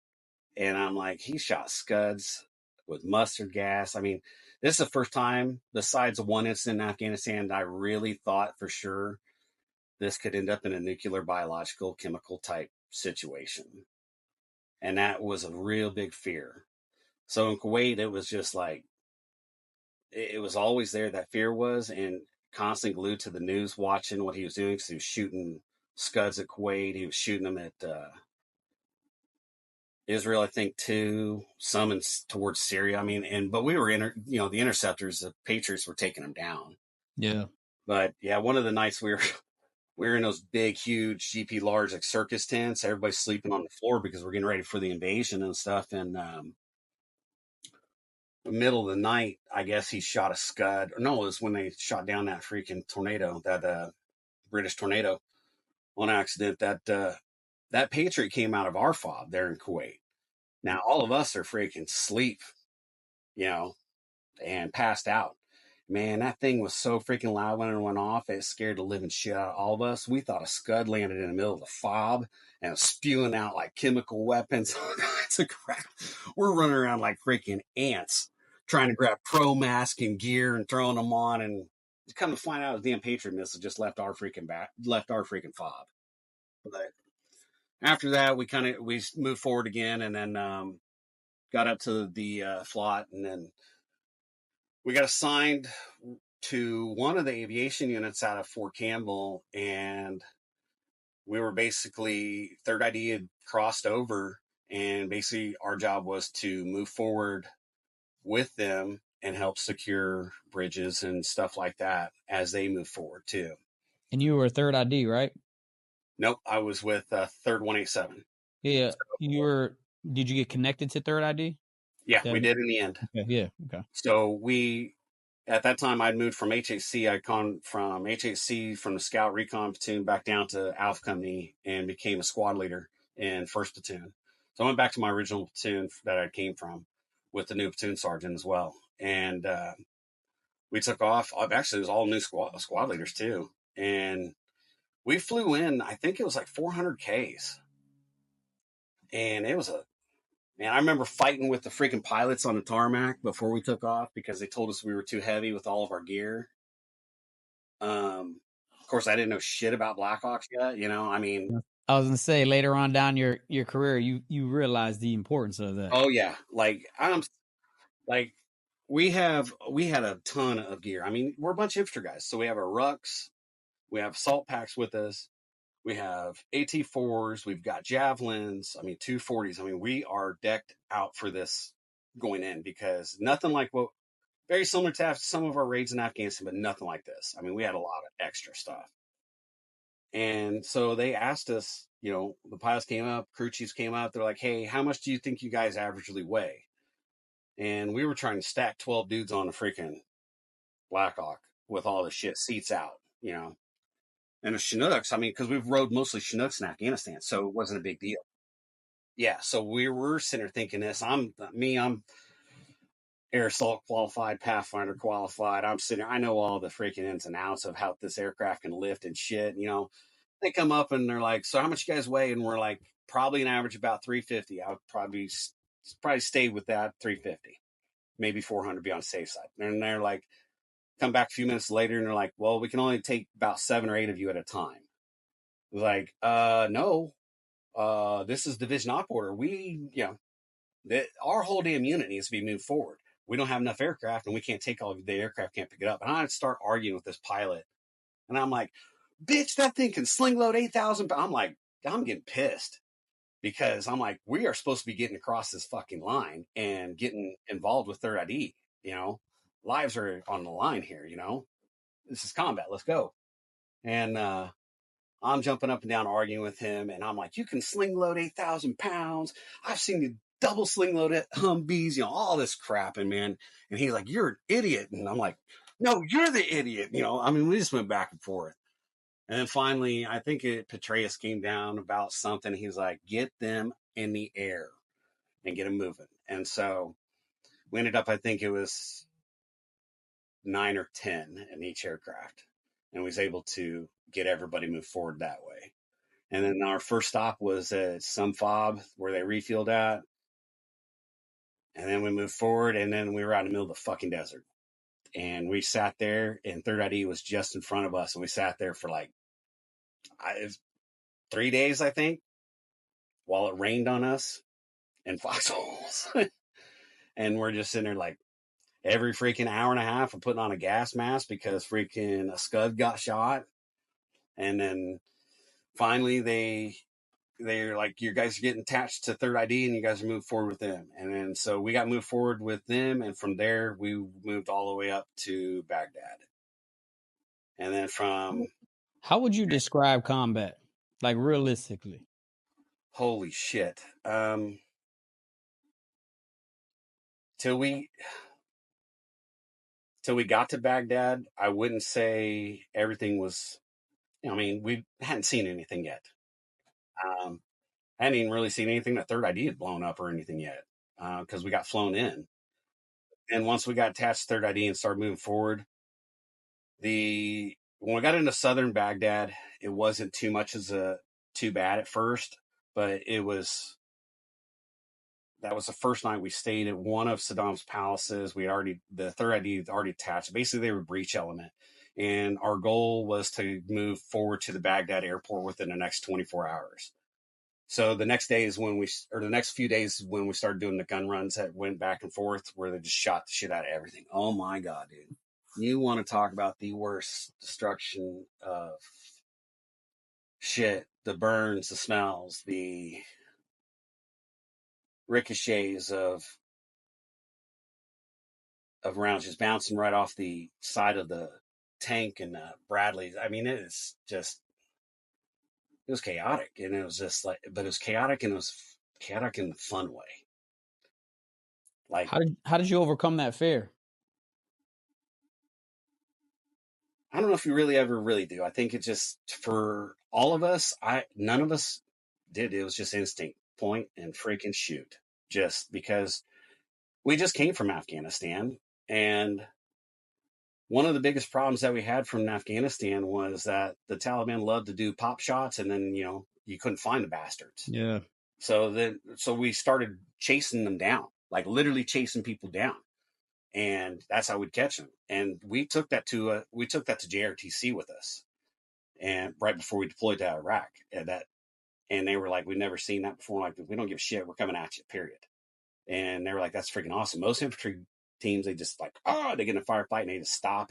And I'm like, he shot scuds with mustard gas. I mean, this is the first time, besides one incident in Afghanistan, that I really thought for sure this could end up in a nuclear, biological, chemical type situation. And that was a real big fear. So in Kuwait, it was just like, it was always there, that fear was, and constantly glued to the news watching what he was doing, because he was shooting scuds at Kuwait. He was shooting them at Israel, I think, too. Some towards Syria. I mean, but we were the interceptors, the Patriots were taking them down. Yeah. But yeah, one of the nights we were in those big, huge GP large, like, circus tents. Everybody's sleeping on the floor because we're getting ready for the invasion and stuff. And the middle of the night, I guess he shot a scud. Or no, it was when they shot down that freaking tornado, that British tornado, on accident. That Patriot came out of our fob there in Kuwait. Now all of us are freaking asleep, you know, and passed out. Man, that thing was so freaking loud when it went off. It scared the living shit out of all of us. We thought a scud landed in the middle of the fob and was spewing out like chemical weapons. It's a crap. We're running around like freaking ants trying to grab pro mask and gear and throwing them on. And come to find out, the damn Patriot missile just left our freaking fob. But after that, we moved forward again, and then got up to the FLOT, and then we got assigned to one of the aviation units out of Fort Campbell, and we were basically, third ID had crossed over, and basically our job was to move forward with them and help secure bridges and stuff like that as they move forward too. And you were third ID, right? Nope, I was with third 187. Yeah. Did you get connected to third ID? Yeah, we did in the end. Okay, yeah. Okay. So at that time, I'd moved from HHC. I'd gone from HHC, from the Scout Recon Platoon, back down to Alpha Company, and became a squad leader in 1st Platoon. So I went back to my original platoon that I came from with the new platoon sergeant as well. And we took off. Actually, it was all new squad leaders too. And we flew in, I think it was like 400 Ks. And it was man, I remember fighting with the freaking pilots on the tarmac before we took off because they told us we were too heavy with all of our gear. Of course, I didn't know shit about Blackhawks yet. I mean, I was gonna say, later on down your career, you realize the importance of that. oh yeah, like we had a ton of gear. I mean, we're a bunch of infantry guys, so we have our rucks, we have assault packs with us, we have AT4s, we've got javelins. I mean, 240s. I mean, we are decked out for this going in, because nothing like very similar to some of our raids in Afghanistan, but nothing like this. I mean, we had a lot of extra stuff. And so they asked us, the pilots came up, crew chiefs came up. They're like, hey, how much do you think you guys averagely weigh? And we were trying to stack 12 dudes on a freaking Blackhawk with all the shit seats out, And the Chinooks, I mean, because we've rode mostly Chinooks in Afghanistan, so it wasn't a big deal. Yeah, so we were sitting there thinking this. I'm air assault qualified, Pathfinder qualified. I'm sitting there, I know all the freaking ins and outs of how this aircraft can lift and shit. They come up and they're like, so how much you guys weigh? And we're like, probably an average about 350. I would probably stay with that 350, maybe 400, be on the safe side. And they're like, come back a few minutes later and they're like, well, we can only take about 7 or 8 of you at a time. Like, no, this is division op order. We, our whole damn unit needs to be moved forward. We don't have enough aircraft, and we can't take all of the aircraft, can't pick it up. And I start arguing with this pilot, and I'm like, bitch, that thing can sling load 8,000 pounds. I'm like, I'm getting pissed because I'm like, we are supposed to be getting across this fucking line and getting involved with third ID. You know, lives are on the line here. You know, this is combat. Let's go. And I'm jumping up and down arguing with him, and I'm like, you can sling load 8,000 pounds. I've seen you double sling load at Humvees, you know, all this crap. And man, and he's like, you're an idiot. And I'm like, no, you're the idiot. You know, I mean, we just went back and forth. And then finally, I think Petraeus came down about something. He's like, get them in the air and get them moving. And so we ended up, I think it was 9 or 10 in each aircraft, and was able to get everybody moved forward that way. And then our first stop was at some fob where they refueled at. And then we moved forward, and then we were out in the middle of the fucking desert. And we sat there, and third ID was just in front of us. And we sat there for like 3 days, I think, while it rained on us in foxholes. And we're just sitting there like every freaking hour and a half, we're putting on a gas mask because freaking a scud got shot. And then finally they're like, you guys are getting attached to third ID and you guys are moved forward with them. And then so we got moved forward with them. And from there, we moved all the way up to Baghdad. And then from... How would you describe combat? Like realistically? Holy shit. Till we got to Baghdad, I wouldn't say everything was, I mean, we hadn't seen anything yet. I hadn't even really seen anything that third ID had blown up or anything yet, because we got flown in. And once we got attached to third ID and started moving forward, when we got into southern Baghdad, it wasn't too bad at first, but that was the first night we stayed at one of Saddam's palaces. The third ID had already attached. Basically, they were breach element. And our goal was to move forward to the Baghdad airport within the next 24 hours. So the next day is the next few days when we started doing the gun runs that went back and forth, where they just shot the shit out of everything. Oh my God, dude. You want to talk about the worst destruction of shit, the burns, the smells, the ricochets of rounds just bouncing right off the side of the tank and Bradley's. I mean, it was chaotic, and it was just like, but it was chaotic, and it was chaotic in the fun way. Like, how did you overcome that fear? I don't know if you really ever really do. I think it's just for all of us. None of us did. It was just instinct, point and freaking shoot. Just because we just came from Afghanistan, and one of the biggest problems that we had from Afghanistan was that the Taliban loved to do pop shots, and then you couldn't find the bastards. Yeah. So we started chasing them down, like literally chasing people down, and that's how we'd catch them. And we took that to JRTC with us, and right before we deployed to Iraq, and they were like, "We've never seen that before. Like, we don't give a shit. We're coming at you, period." And they were like, "That's freaking awesome." Most infantry teams, they just like, they get in a firefight and they just stop,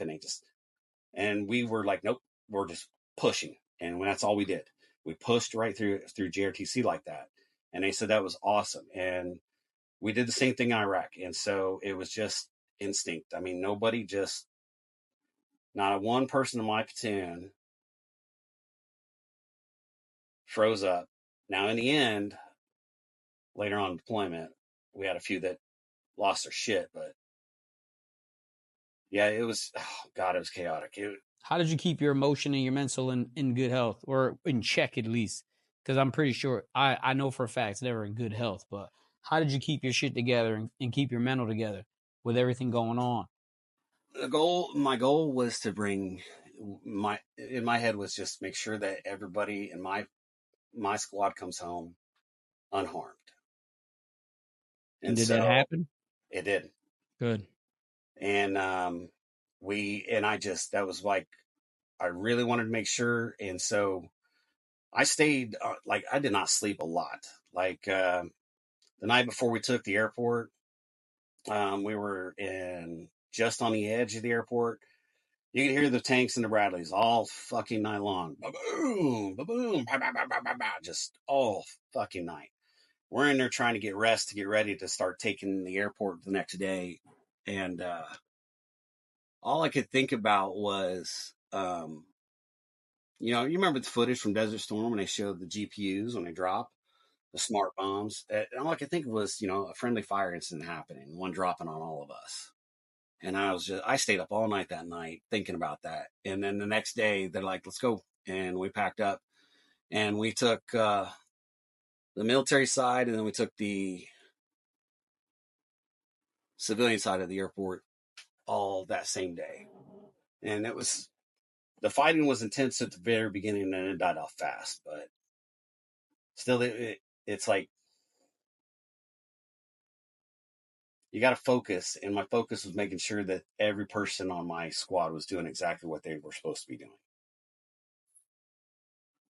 and we were like, nope, we're just pushing, and that's all we did. We pushed right through JRTC like that, and they said that was awesome. And we did the same thing in Iraq, and so it was just instinct. I mean, not a one person in my platoon froze up. Now, in the end, later on in deployment, we had a few that lost their shit, but yeah, it was, oh God, it was chaotic. How did you keep your emotion and your mental in good health, or in check at least? Because I'm pretty sure, I know for a fact it's never in good health, but how did you keep your shit together and keep your mental together with everything going on? My goal was to bring in my head was just make sure that everybody in my squad comes home unharmed. And did that happen? It did. Good. And that was like, I really wanted to make sure. And so I stayed, like, I did not sleep a lot. Like, The night before we took the airport, we were just on the edge of the airport. You can hear the tanks and the Bradleys all fucking night long. Ba-boom, ba-boom, ba-ba-ba-ba-ba, just all fucking night. We're in there trying to get rest to get ready to start taking the airport the next day. And all I could think about was, you remember the footage from Desert Storm when they showed the GPUs when they drop the smart bombs? And all I could think of was, a friendly fire incident happening, one dropping on all of us. And I stayed up all night that night thinking about that. And then the next day they're like, let's go. And we packed up and we took the military side, and then we took the civilian side of the airport all that same day. And the fighting was intense at the very beginning, and then it died off fast. But still, it's like you got to focus. And my focus was making sure that every person on my squad was doing exactly what they were supposed to be doing.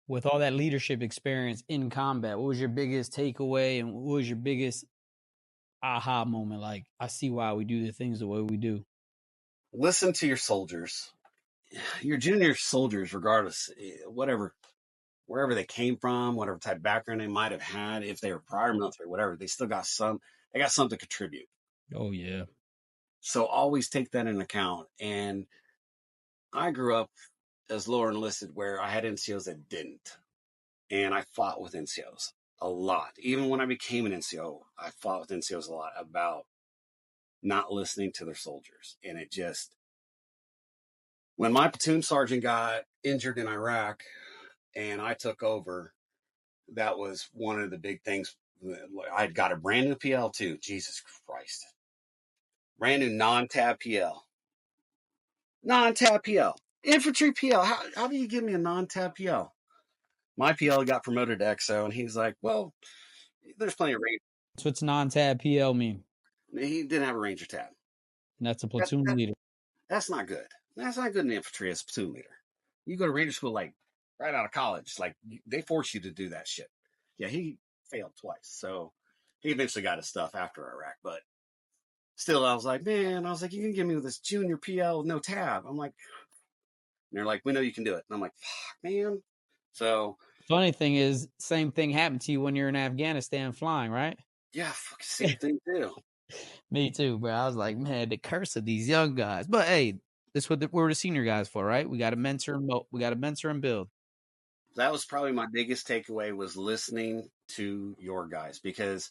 With all that leadership experience in combat, what was your biggest takeaway, and what was your biggest aha moment? Like, I see why we do the things the way we do. Listen to your soldiers, your junior soldiers, regardless, wherever they came from, whatever type of background they might have had, if they were prior military, whatever, they still got something to contribute. Oh, yeah. So always take that into account. And I grew up as lower enlisted where I had NCOs that didn't. And I fought with NCOs a lot. Even when I became an NCO, I fought with NCOs a lot about not listening to their soldiers. And when my platoon sergeant got injured in Iraq and I took over, that was one of the big things. I'd got a brand new PL too. Jesus Christ. Brand new non-tab PL. Non-tab PL. Infantry PL. How do you give me a non-tab PL? My PL got promoted to XO, and he's like, well, there's plenty of range. So what's non-tab PL mean? He didn't have a Ranger tab. And that's a platoon leader. That's not good. That's not good in infantry as a platoon leader. You go to Ranger school like right out of college. Like they force you to do that shit. Yeah, he failed twice. So he eventually got his stuff after Iraq. But still, I was like, you can give me this junior PL with no tab. I'm like, and they're like, we know you can do it. And I'm like, fuck, man. So funny thing is, same thing happened to you when you're in Afghanistan flying, right? yeah, fucking same thing too. Me too, bro. I was like, man, the curse of these young guys. But hey, that's what we're the senior guys for, right? We got to mentor and build. That was probably my biggest takeaway, was listening to your guys, because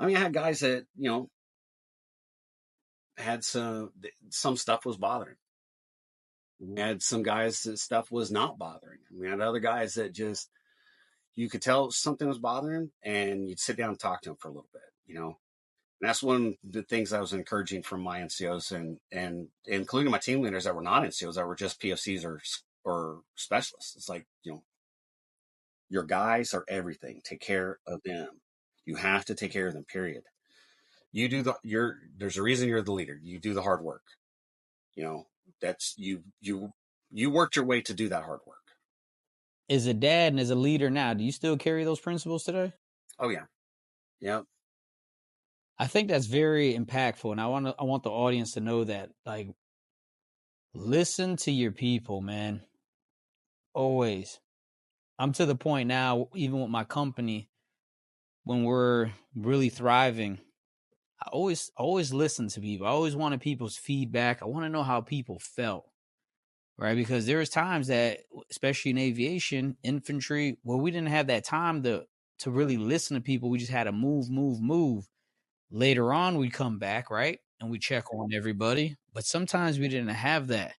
I had guys that had some stuff was bothering. We had some guys that stuff was not bothering. We had other guys that just, you could tell something was bothering, and you'd sit down and talk to them for a little bit. And that's one of the things I was encouraging from my NCOs, and including my team leaders that were not NCOs, that were just PFCs or specialists. It's like, your guys are everything. Take care of them. You have to take care of them, period. You do there's a reason you're the leader. You do the hard work. That's you worked your way to do that hard work. As a dad and as a leader now, do you still carry those principles today? Oh yeah. Yep. I think that's very impactful, and I want the audience to know that, like, listen to your people, man. Always. I'm to the point now, even with my company, when we're really thriving, I always listen to people. I always wanted people's feedback. I want to know how people felt, right? Because there was times that, especially in aviation, infantry, where we didn't have that time to really listen to people. We just had to move. Later on, we'd come back, right? And we check on everybody. But sometimes we didn't have that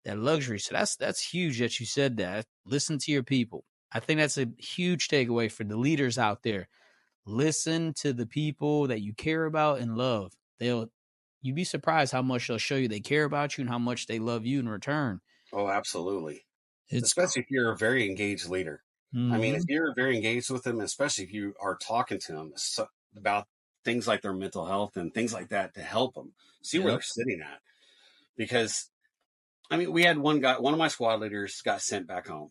luxury. So that's huge that you said that. Listen to your people. I think that's a huge takeaway for the leaders out there. Listen to the people that you care about and love. You'd be surprised how much they'll show you they care about you and how much they love you in return. Oh, absolutely. Especially if you're a very engaged leader. Mm-hmm. If you're very engaged with them, especially if you are talking to them about things like their mental health and things like that, to help them see where they're sitting at. Because, we had one of my squad leaders got sent back home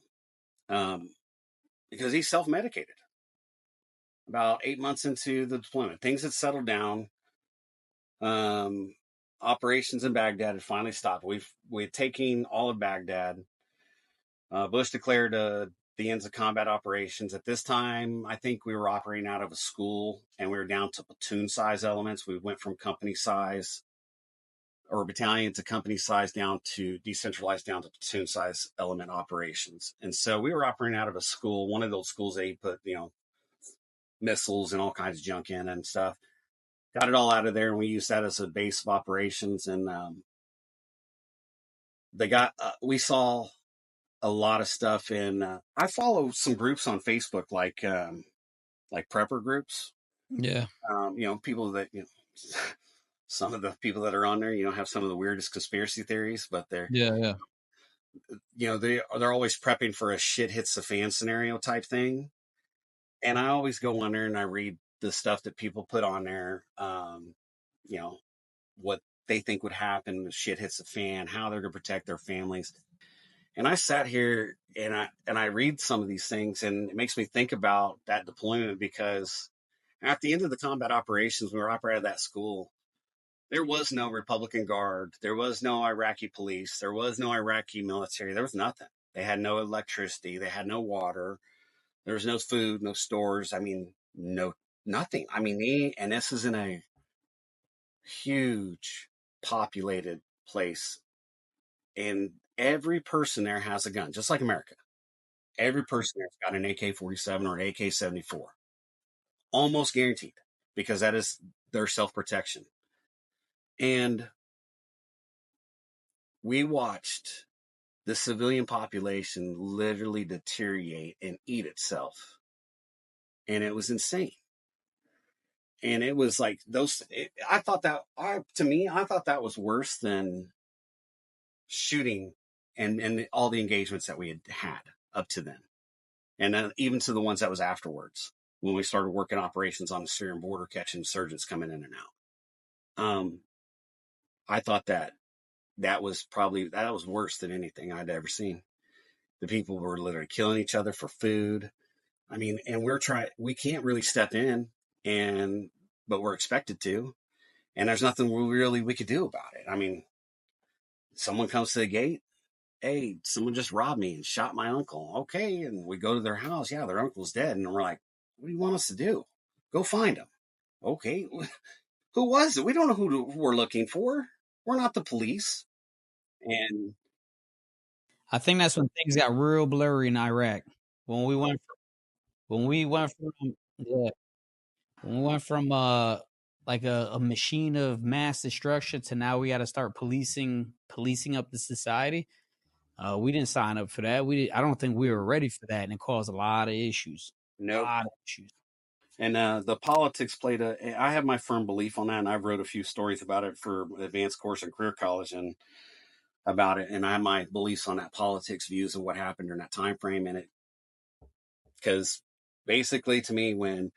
because he's self-medicated. about 8 months into the deployment. Things had settled down. Operations in Baghdad had finally stopped. We had taken all of Baghdad. Bush declared the ends of combat operations. At this time, I think we were operating out of a school, and we were down to platoon size elements. We went from company size or battalion to company size down to decentralized down to platoon size element operations. And so we were operating out of a school, one of those schools they put, missiles and all kinds of junk in and stuff. Got it all out of there, and we used that as a base of operations. And we saw a lot of stuff in. I follow some groups on Facebook, like prepper groups. Yeah. People that some of the people that are on there, have some of the weirdest conspiracy theories, but Yeah. they're always prepping for a shit hits the fan scenario type thing. And I always go on there and I read the stuff that people put on there, what they think would happen if shit hits the fan, how they're going to protect their families. And I sat here and I read some of these things, and it makes me think about that deployment, because at the end of the combat operations, we were operating at that school. There was no Republican Guard. There was no Iraqi police. There was no Iraqi military. There was nothing. They had no electricity. They had no water. There was no food, no stores. I mean, nothing. I mean, and this is in a huge populated place. And every person there has a gun, just like America. Every person there's got an AK-47 or an AK-74. Almost guaranteed, because that is their self-protection. And we watched the civilian population literally deteriorate and eat itself. And it was insane. And it was like I thought that was worse than shooting and all the engagements that we had up to then. And then even to the ones that was afterwards, when we started working operations on the Syrian border, catching insurgents coming in and out. I thought that was worse than anything I'd ever seen. The people were literally killing each other for food. I mean, and we can't really step in, but we're expected to, and there's nothing we could do about it. I mean, someone comes to the gate, hey, someone just robbed me and shot my uncle. Okay, and we go to their house. Yeah, their uncle's dead, and we're like, what do you want us to do? Go find him. Okay, who was it? We don't know who we're looking for. We're not the police. And I think that's when things got real blurry in Iraq. When we went from like a machine of mass destruction to now we got to start policing up the society. We didn't sign up for that. I don't think we were ready for that, and it caused a lot of issues. nope. A lot of issues. And the politics I have my firm belief on that, and I've wrote a few stories about it for advanced course and career college and about it. And I have my beliefs on that politics views of what happened during that time frame in it. Because basically, to me, when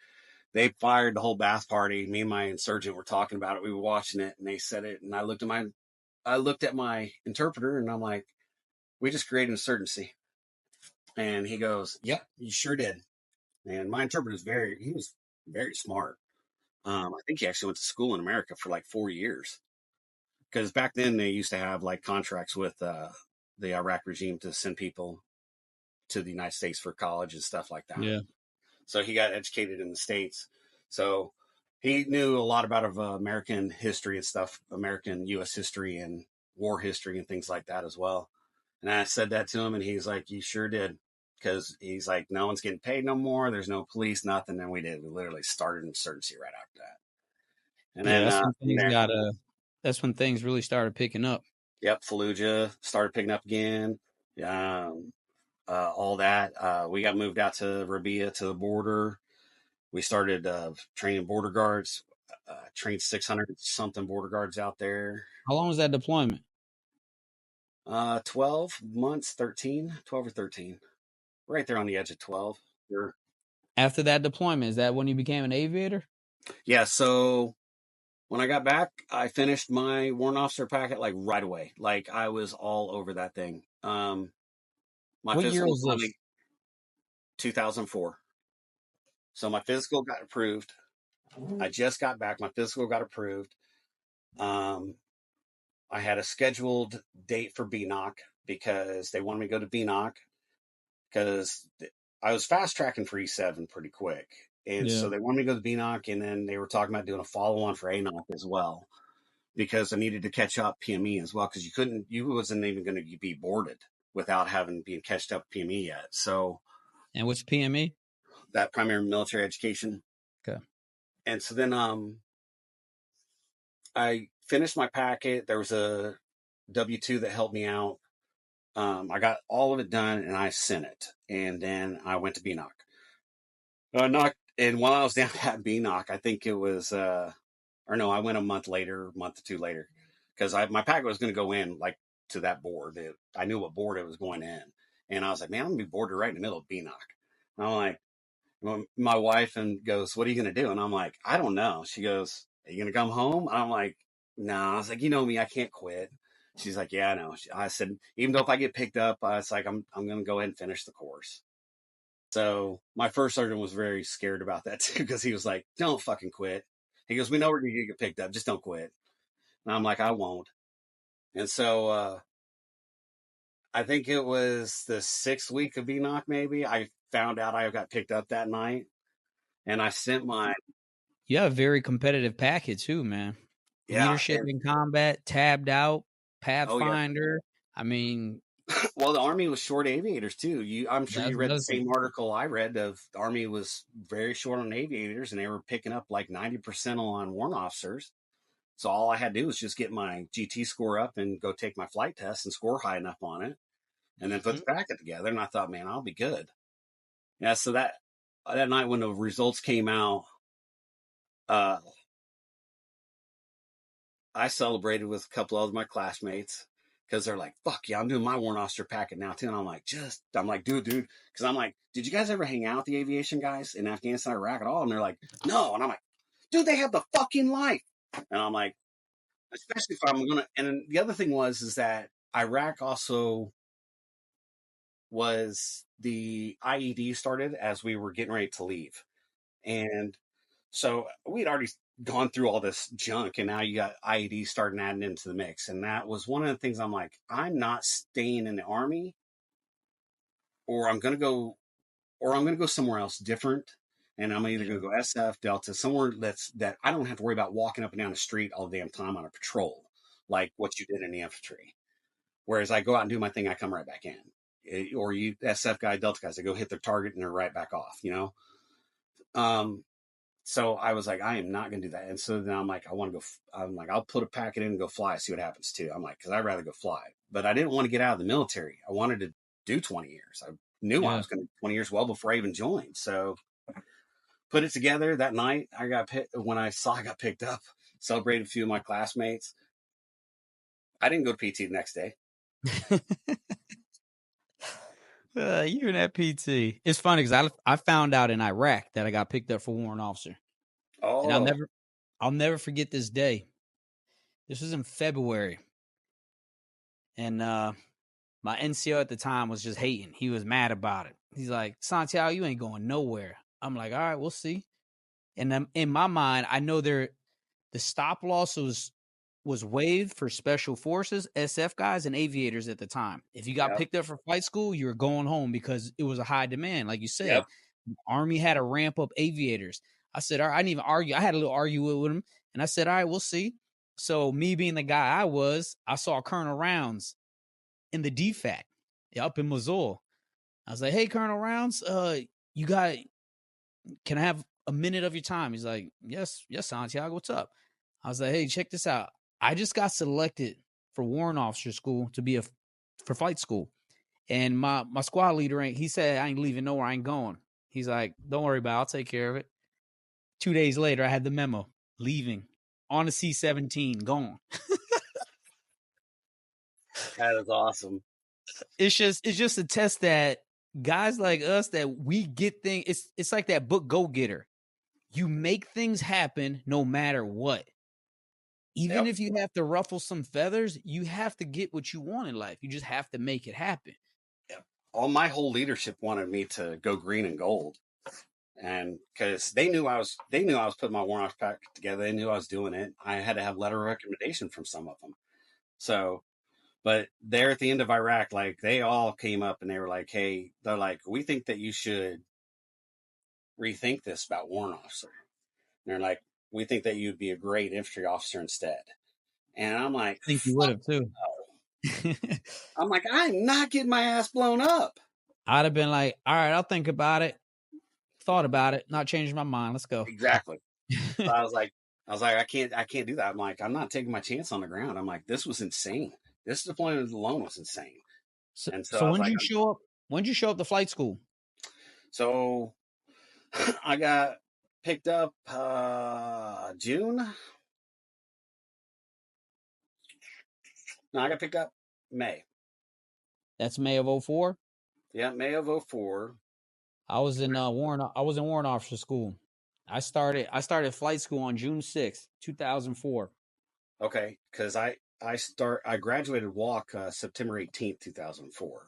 they fired the whole Bath Party, me and my insurgent were talking about it. We were watching it, and they said it, and I looked at my interpreter, and I'm like, we just created insurgency. And he goes, yep, you sure did. And my interpreter was very smart. I think he actually went to school in America for like 4 years, because back then they used to have like contracts with the Iraq regime to send people to the United States for college and stuff like that. Yeah. So he got educated in the States. So he knew a lot about American history and stuff, American U.S. history and war history and things like that as well. And I said that to him, and he's like, you sure did. Because he's like, no one's getting paid no more. There's no police, nothing. And we did. We literally started insurgency right after that. And Yeah, then that's when things really started picking up. Yep, Fallujah started picking up again. All that. We got moved out to Rabia to the border. We started training border guards. Trained 600 something border guards out there. How long was that deployment? 12 months, 12 or 13. Right there on the edge of 12. After that deployment, is that when you became an aviator? Yeah, so when I got back, I finished my warrant officer packet like right away. Like I was all over that thing. My What year was this? 2004. So my physical got approved. I just got back. My physical got approved. Um, I had a scheduled date for BNOC because they wanted me to go to BNOC because I was fast tracking for E7 pretty quick. And Yeah. so they wanted me to go to BNOC, and then they were talking about doing a follow on for ANOC as well because I needed to catch up PME as well because you wasn't even going to be boarded without having been catched up PME yet. So And what's PME? that primary military education. Okay. And so then I finished my packet. There was a W-2 that helped me out. I got all of it done and I sent it. And then I went to BNOC. And while I was down at BNOC, I think it was, or no, I went a month or two later, because my packet was going to go in like to that board. I knew what board it was going in. And I was like, man, I'm going to be boarded right in the middle of BNOC. And I'm like, my wife and goes, what are you going to do? And I'm like, I don't know. She goes, are you going to come home? And I'm like, no. I was like, you know me, I can't quit. She's like, yeah, I know. I said, even though if I get picked up, it's like, I'm going to go ahead and finish the course. So my first sergeant was very scared about that too, because he was like, don't fucking quit. He goes, we know we're going to get picked up. Just don't quit. And I'm like, I won't. And so, I think it was the 6th week of BNOC, maybe. I found out I got picked up that night. And I sent my You have a very competitive packet too, man. yeah, Leadership and in combat, tabbed out, oh yeah. Pathfinder. I mean, Well, the Army was short aviators too. I'm sure that's you read the another thing. same article I read of the Army was very short on aviators, and they were picking up like 90% on warrant officers. So all I had to do was just get my GT score up and go take my flight test and score high enough on it, and then put Mhm. the packet together. And I thought, man, I'll be good. Yeah. So that night when the results came out, uh, I celebrated with a couple of my classmates because they're like, fuck yeah, I'm doing my warrant officer packet now too. And I'm like, dude. Cause I'm like, did you guys ever hang out with the aviation guys in Afghanistan, Iraq at all? And they're like, no. And I'm like, dude, they have the fucking life. And I'm like, especially if I'm going to, and the other thing is that Iraq also was the IED started as we were getting ready to leave. And so we'd already gone through all this junk, and now you got IED starting adding into the mix. And that was one of the things I'm like, I'm not staying in the Army, or I'm gonna go somewhere else different. And I'm either gonna Yeah. go SF, Delta, somewhere that I don't have to worry about walking up and down the street all the damn time on a patrol, like what you did in the infantry. Whereas I go out and do my thing, I come right back in. Or you SF guy, Delta guys, they go hit their target and they're right back off, you know? So I was like, I am not going to do that. And so then I'm like, I'm like, I'll put a packet in and go fly, see what happens too. I'm like, because I'd rather go fly. But I didn't want to get out of the military. I wanted to do 20 years. I knew I Yeah. was going to do 20 years well before I even joined. So put it together that night. When I saw I got picked up, celebrated a few of my classmates. I didn't go to PT the next day. You and that PT. It's funny because I found out in Iraq that I got picked up for warrant officer, and Oh, I'll never forget this day. This was in February, and my NCO at the time was just hating. He was mad about it. He's like, Santiago, you ain't going nowhere. I'm like, all right, we'll see. And in my mind, I know the stop loss was waived for special forces, SF guys, and aviators at the time. If you got yep, picked up for flight school, you were going home because it was a high demand. Like you said, yep. Army had to ramp up aviators. I said, all right, I didn't even argue. I had a little argument with him, and I said, all right, we'll see. So me being the guy I saw Colonel Rounds in the DFAC up in Missoula. I was like, hey, Colonel Rounds, you got, can I have a minute of your time? He's like, yes, Santiago, what's up? I was like, hey, check this out. I just got selected for warrant officer school to be for flight school. And my squad leader he said, I ain't leaving nowhere. I ain't going. He's like, don't worry about it. I'll take care of it. 2 days later, I had the memo leaving on a C-17 gone. That is awesome. It's just a test that guys like us that we get things. It's like that book Go Getter. You make things happen no matter what. Even Yep. if you have to ruffle some feathers, you have to get what you want in life. You just have to make it happen. Yep. All my whole leadership wanted me to go green and gold. And because they knew I was putting my warrant officer pack together. They knew I was doing it. I had to have letter of recommendation from some of them. So, but there at the end of Iraq, like they all came up and they were like, "Hey, they're like, we think that you should rethink this about warrant officer." And they're like, "We think that you'd be a great infantry officer instead." And I'm like, I think you would have too. I'm like, I'm not getting my ass blown up. I'd have been like, all right, I'll think about it. Thought about it, not changing my mind. Let's go. Exactly. So I was like, I can't do that. I'm like, I'm not taking my chance on the ground. I'm like, this was insane. This deployment alone was insane. And so So I was when did like, you show up? When did you show up to flight school? so I got picked up June. No, I got picked up May. That's May of 04? Yeah, May of 04. I was in warrant officer school. I started flight school on June 6th, 2004. Okay, because I graduated walk September 18th, 2004.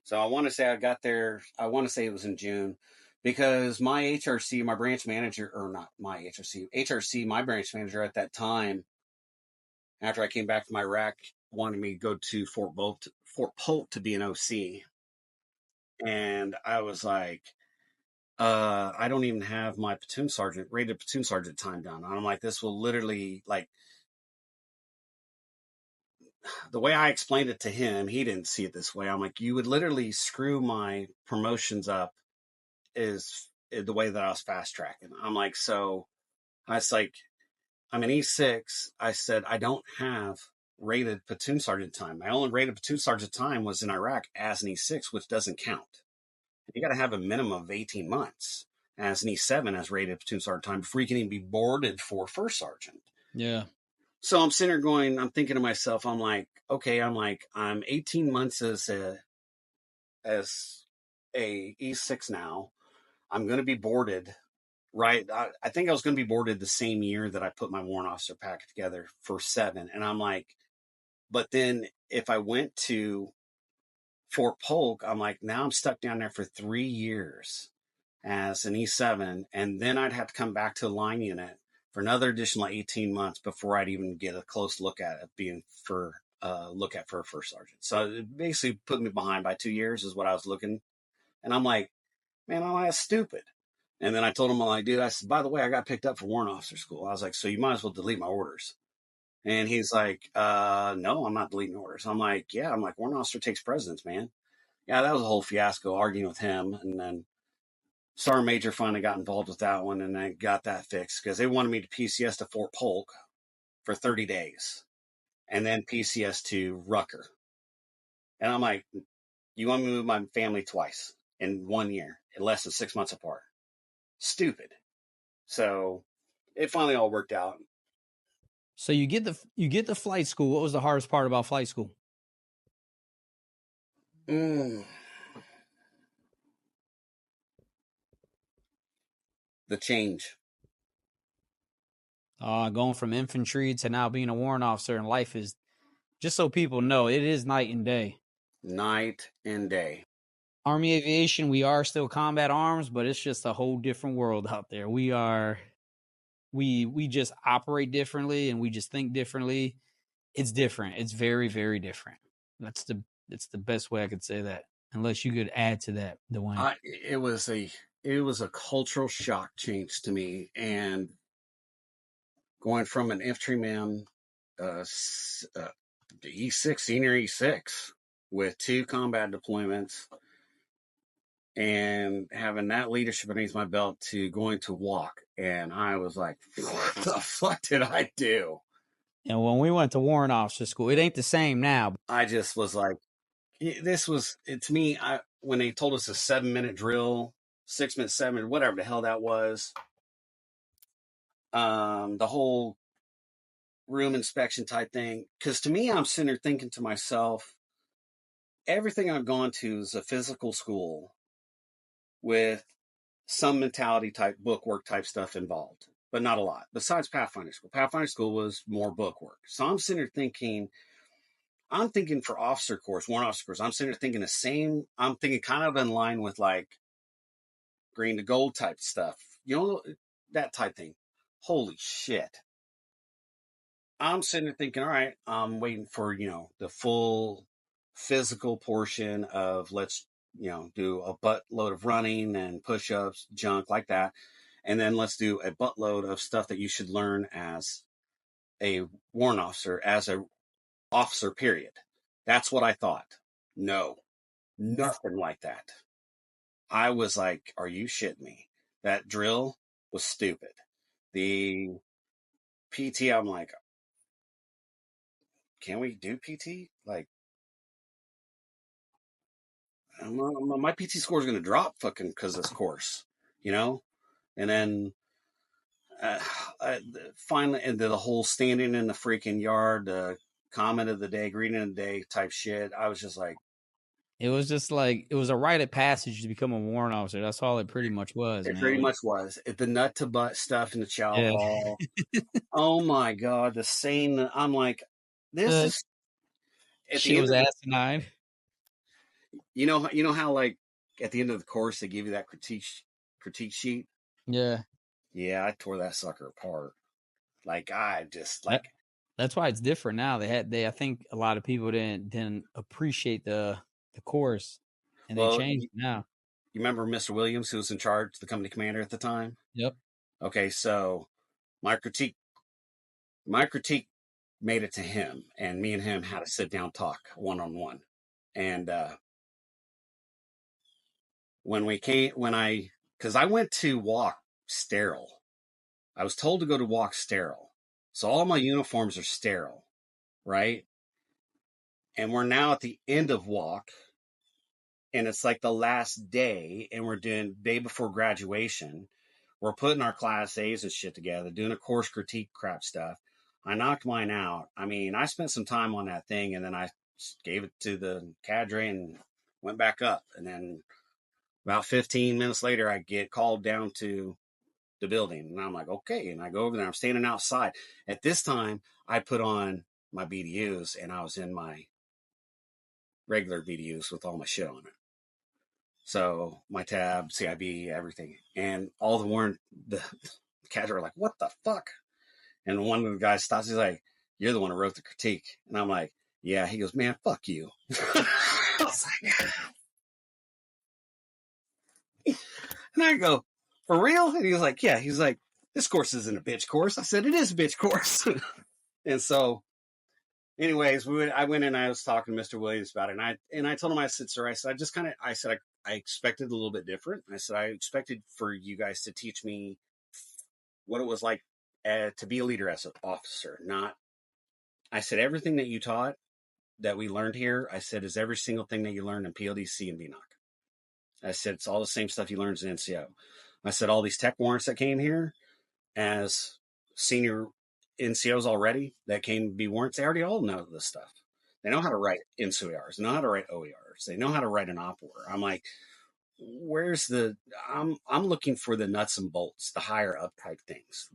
So I want to say I got there. I want to say it was in June, because my HRC, my branch manager, or not my HRC, my branch manager at that time, after I came back from Iraq, wanted me to go to Fort Polk to be an OC, and I was like, I don't even have my rated platoon sergeant time down. And I'm like, this will literally, like, the way I explained it to him, he didn't see it this way. I'm like, you would literally screw my promotions up is the way that I was fast tracking. I'm like, so I was like, I'm an E6. I said, I don't have rated platoon sergeant time. My only rated platoon sergeant time was in Iraq as an E6, which doesn't count. You got to have a minimum of 18 months as an E7 as rated platoon sergeant time before you can even be boarded for first sergeant. Yeah. So I'm sitting there going, I'm thinking to myself, I'm like, okay, I'm 18 months as a E6 now. I'm going to be boarded, right? I think I was going to be boarded the same year that I put my warrant officer packet together for 7. And I'm like, but then if I went to Fort Polk, I'm like, now I'm stuck down there for 3 years as an E7. And then I'd have to come back to a line unit for another additional 18 months before I'd even get a close look at it being for a first sergeant. So it basically put me behind by 2 years is what I was looking. And I'm like, man, that's stupid. And then I told him, I'm like, dude, I said, by the way, I got picked up for warrant officer school. I was like, so you might as well delete my orders. And he's like, no, I'm not deleting orders. I'm like, yeah, warrant officer takes precedence, man. Yeah, that was a whole fiasco arguing with him. And then Sergeant Major finally got involved with that one, and I got that fixed because they wanted me to PCS to Fort Polk for 30 days and then PCS to Rucker. And I'm like, you want me to move my family twice in 1 year, less than 6 months apart? Stupid. So it finally all worked out. So you get the flight school. What was the hardest part about flight school? The change. Going from infantry to now being a warrant officer in life is, just so people know, it is night and day. Night and day. Army aviation, we are still combat arms, but it's just a whole different world out there. We just operate differently and we just think differently. It's different. It's very, very different. It's the best way I could say that. Unless you could add to that, Duane. It was a cultural shock change to me, and going from an infantryman, the E6, senior E6, with 2 combat deployments, and having that leadership beneath my belt to going to walk, and I was like, what the fuck did I do? And when we went to warrant officer school, it ain't the same now. I just was like, to me, when they told us a 7-minute drill, 6-minute, 7, whatever the hell that was, the whole room inspection type thing. Because to me, I'm sitting there thinking to myself, everything I've gone to is a physical school with some mentality type, bookwork type stuff involved, but not a lot. Besides Pathfinder School. Pathfinder School was more bookwork. So I'm sitting there thinking, for officer course, warrant officer course, I'm sitting there thinking I'm thinking kind of in line with like green to gold type stuff. That type thing. Holy shit. I'm sitting there thinking, all right, I'm waiting for, the full physical portion of let's, do a buttload of running and push ups, junk like that. And then let's do a buttload of stuff that you should learn as a warrant officer, as a officer, period. That's what I thought. No, nothing like that. I was like, are you shitting me? That drill was stupid. The PT, I'm like, can we do PT? Like, my PT score is going to drop fucking because of this course, you know? And then uh, finally, and the whole standing in the freaking yard, comment of the day, greeting of the day type shit. I was just like, It was just like it was a rite of passage to become a warrant officer. That's all it pretty much was, it man. pretty much was. The nut to butt stuff in the chow Yeah. hall. Oh my God, the scene. I'm like, this is at the Shit end was of the, asinine. you know how like at the end of the course they give you that critique sheet. Yeah. Yeah, I tore that sucker apart. Like I just That, like, that's why it's different now. I think a lot of people didn't appreciate the course, and they well, changed it now. you remember Mr. Williams who was in charge, the company commander at the time? Yep. Okay, so my critique my critique made it to him, and me and him had a sit down talk one on one. And because I went to walk sterile, I was told to go to walk sterile, so all my uniforms are sterile, right? And we're now at the end of walk, and it's like the last day, and we're doing day before graduation. We're putting our class A's and shit together, doing a course critique crap stuff. I knocked mine out. I mean, I spent some time on that thing, and then I gave it to the cadre and went back up. And then about 15 minutes later, I get called down to the building, and I'm like, okay. And I go over there. I'm standing outside. At this time, I put on my BDUs, and I was in my regular BDUs with all my shit on it. So my tab, CIB, everything, and all the cats are like, "What the fuck?" And one of the guys stops. He's like, "You're the one who wrote the critique," and I'm like, "Yeah." He goes, "Man, fuck you." I was like, and I go, "For real?" And he's like, "Yeah." He's like, "This course isn't a bitch course." I said, "It is a bitch course." And so, anyways, I went and I was talking to Mr. Williams about it, and I told him, I said, "Sir, I said, I said, I expected a little bit different. I said, I expected for you guys to teach me what it was like to be a leader as an officer. Not, I said, everything that you taught that we learned here, I said, is every single thing that you learned in PLDC and BNOC. I said, it's all the same stuff you learned as an NCO. I said, all these tech warrants that came here as senior NCOs already that came to be warrants, they already all know this stuff. They know how to write NCORs, they know how to write OERs, they know how to write an op order. I'm like, where's the I'm looking for the nuts and bolts, the higher up type things,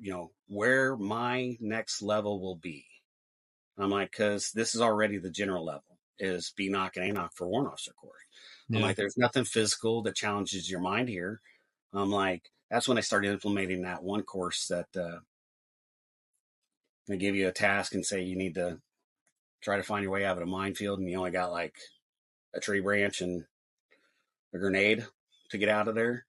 where my next level will be. I'm like, because this is already the general level is BNOC and ANOC for warrant officer corps. I'm like, there's nothing physical that challenges your mind here. I'm like, that's when I started implementing that one course that they give you a task and say you need to try to find your way out of a minefield, and you only got like a tree branch and a grenade to get out of there.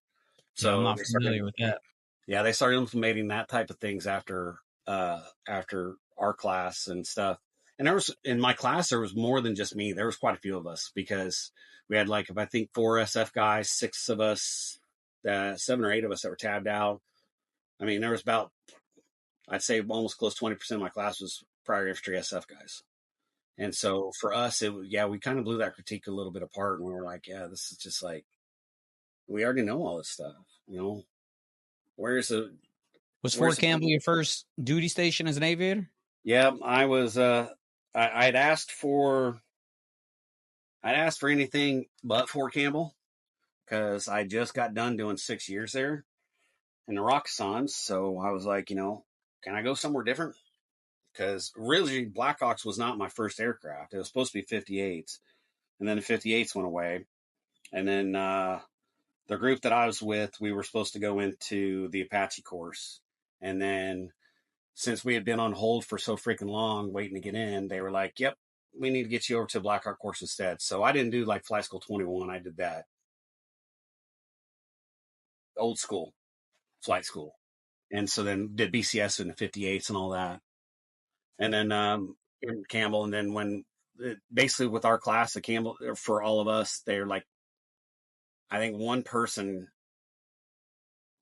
Yeah, I'm So not they started, familiar with that. yeah, they started implementing that type of things after our class and stuff. And there was in my class, there was more than just me. There was quite a few of us because we had like, if I think 4 SF guys, 6 of us, 7 or 8 of us that were tabbed out. I mean, there was about, I'd say almost close to 20% of my class was prior infantry SF guys. And so for us, we kind of blew that critique a little bit apart, and we were like, yeah, this is just like, we already know all this stuff, where's the, Was Fort Campbell your first duty station as an aviator? Yeah, I was. I'd asked for anything but Fort Campbell because I just got done doing 6 years there in the Rockasons. So I was like, can I go somewhere different? Because really, Blackhawks was not my first aircraft. It was supposed to be 58s, and then the 58s went away, and then the the group that I was with, we were supposed to go into the Apache course. And then since we had been on hold for so freaking long waiting to get in, they were like, yep, we need to get you over to the Blackhawk course instead. So I didn't do like Flight School 21. I did that old school flight school. And so then did BCS in the 58s and all that. And then in Campbell. And then when basically with our class, the Campbell, for all of us, they're like, I think one person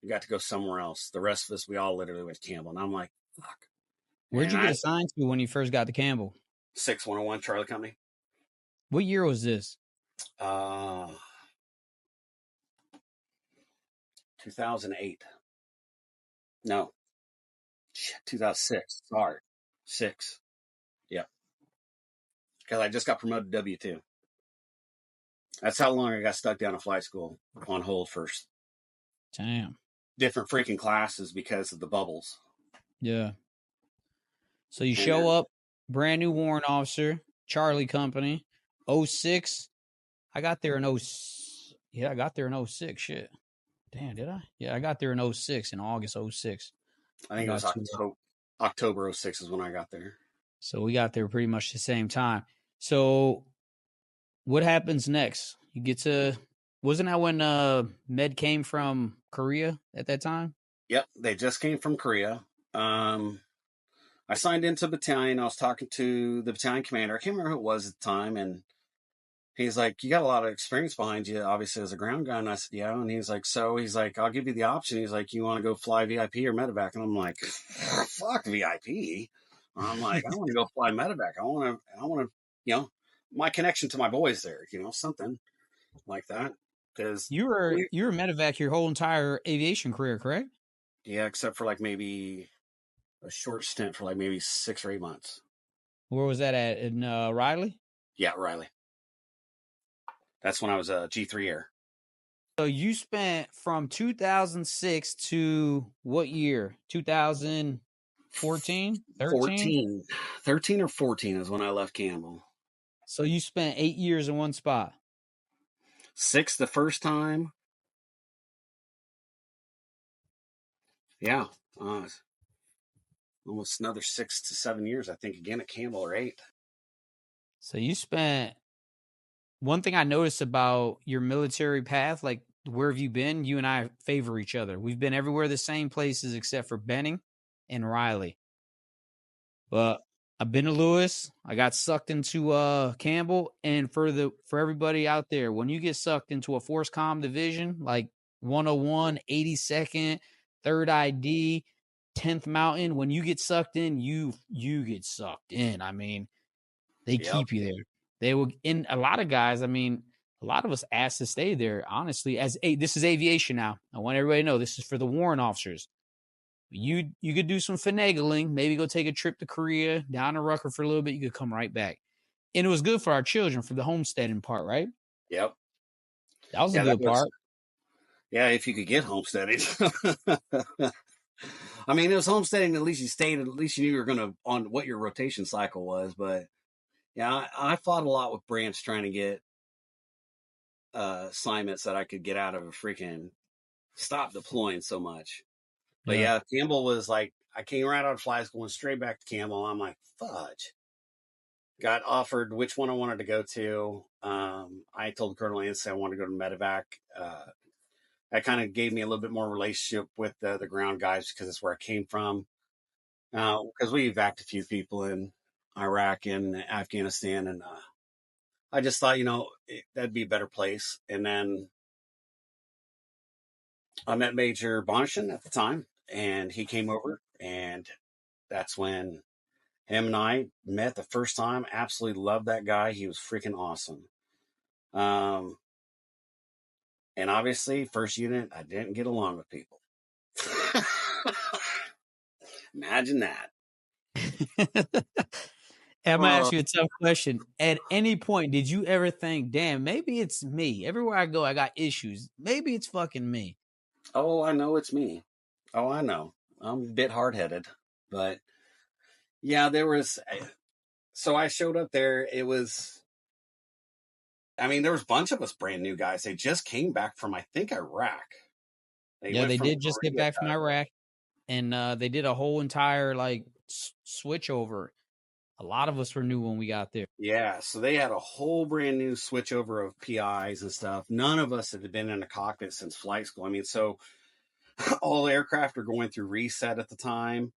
got to go somewhere else. The rest of us, we all literally went to Campbell. And I'm like, fuck. Where'd And you get assigned to when you first got to Campbell? 6101 Charlie Company. What year was this? 2008. No. 2006. Sorry. 6. Yeah. Because I just got promoted to W2. That's how long I got stuck down in flight school on hold first. Damn. Different freaking classes because of the bubbles. Yeah. So you show up, brand new warrant officer, Charlie Company, 06. I got there in I got there in 06. Shit. Damn, did I? Yeah, I got there in 06, in August 06. I think it was October 06 is when I got there. So we got there pretty much the same time. So what happens next? You get to, wasn't that when Med came from Korea at that time? Yep, they just came from Korea. I signed into battalion. I was talking to the battalion commander. I can't remember who it was at the time. And he's like, you got a lot of experience behind you, obviously, as a ground guy. And I said, yeah. And he's like, I'll give you the option. He's like, you want to go fly VIP or medevac? And I'm like, fuck VIP. I'm like, I want to go fly medevac. I want to, my connection to my boys there, something like that. Because you were medevac your whole entire aviation career, correct? Yeah, except for like maybe a short stint for like maybe 6 or 8 months. Where was that at? In Riley? Yeah, Riley. That's when I was a G3 Air. So you spent from 2006 to what year? 2014? 13? 13 or 14 is when I left Campbell. So you spent 8 years in one spot. 6 the first time. Yeah. Almost another 6 to 7 years, I think, again at Campbell, or 8. So you spent, one thing I noticed about your military path, like where have you been? You and I favor each other. We've been everywhere the same places except for Benning and Riley. But I've been to Lewis. I got sucked into Campbell. And for everybody out there, when you get sucked into a Force Com division like 101, 82nd, 3rd ID, 10th Mountain, when you get sucked in, you get sucked in. I mean, they keep you there. They will, in a lot of guys, I mean, a lot of us asked to stay there, honestly, this is aviation now. I want everybody to know this is for the warrant officers. You could do some finagling, maybe go take a trip to Korea, down to Rucker for a little bit. You could come right back. And it was good for our children for the homesteading part, right? Yep. That was a good part. Yeah, if you could get homesteading. I mean, it was homesteading. At least you stayed. At least you knew you were going to, on what your rotation cycle was. But yeah, I fought a lot with Branch trying to get assignments that I could get out of a freaking stop deploying so much. But yeah, Campbell was like, I came right out of flight school and straight back to Campbell. I'm like, fudge. Got offered which one I wanted to go to. I told Colonel Anstey I wanted to go to medevac. That kind of gave me a little bit more relationship with the ground guys because that's where I came from. Because we evac'd a few people in Iraq and Afghanistan, and I just thought, that'd be a better place. And then I met Major Bonishin at the time, and he came over, and that's when him and I met the first time. Absolutely loved that guy. He was freaking awesome. And obviously, first unit, I didn't get along with people. Imagine that. I'm going to ask you a tough question. At any point, did you ever think, damn, maybe it's me? Everywhere I go, I got issues. Maybe it's fucking me. Oh, I know it's me. Oh, I know. I'm a bit hard-headed. But, yeah, there was... So I showed up there. It was... I mean, there was a bunch of us brand new guys. They just came back from, I think, Iraq. They Yeah, went they from did just get Korea back from Iraq, and they did a whole entire like switch over. A lot of us were new when we got there. Yeah, so they had a whole brand new switchover of PIs and stuff. None of us had been in a cockpit since flight school. I mean, so all the aircraft are going through reset at the time.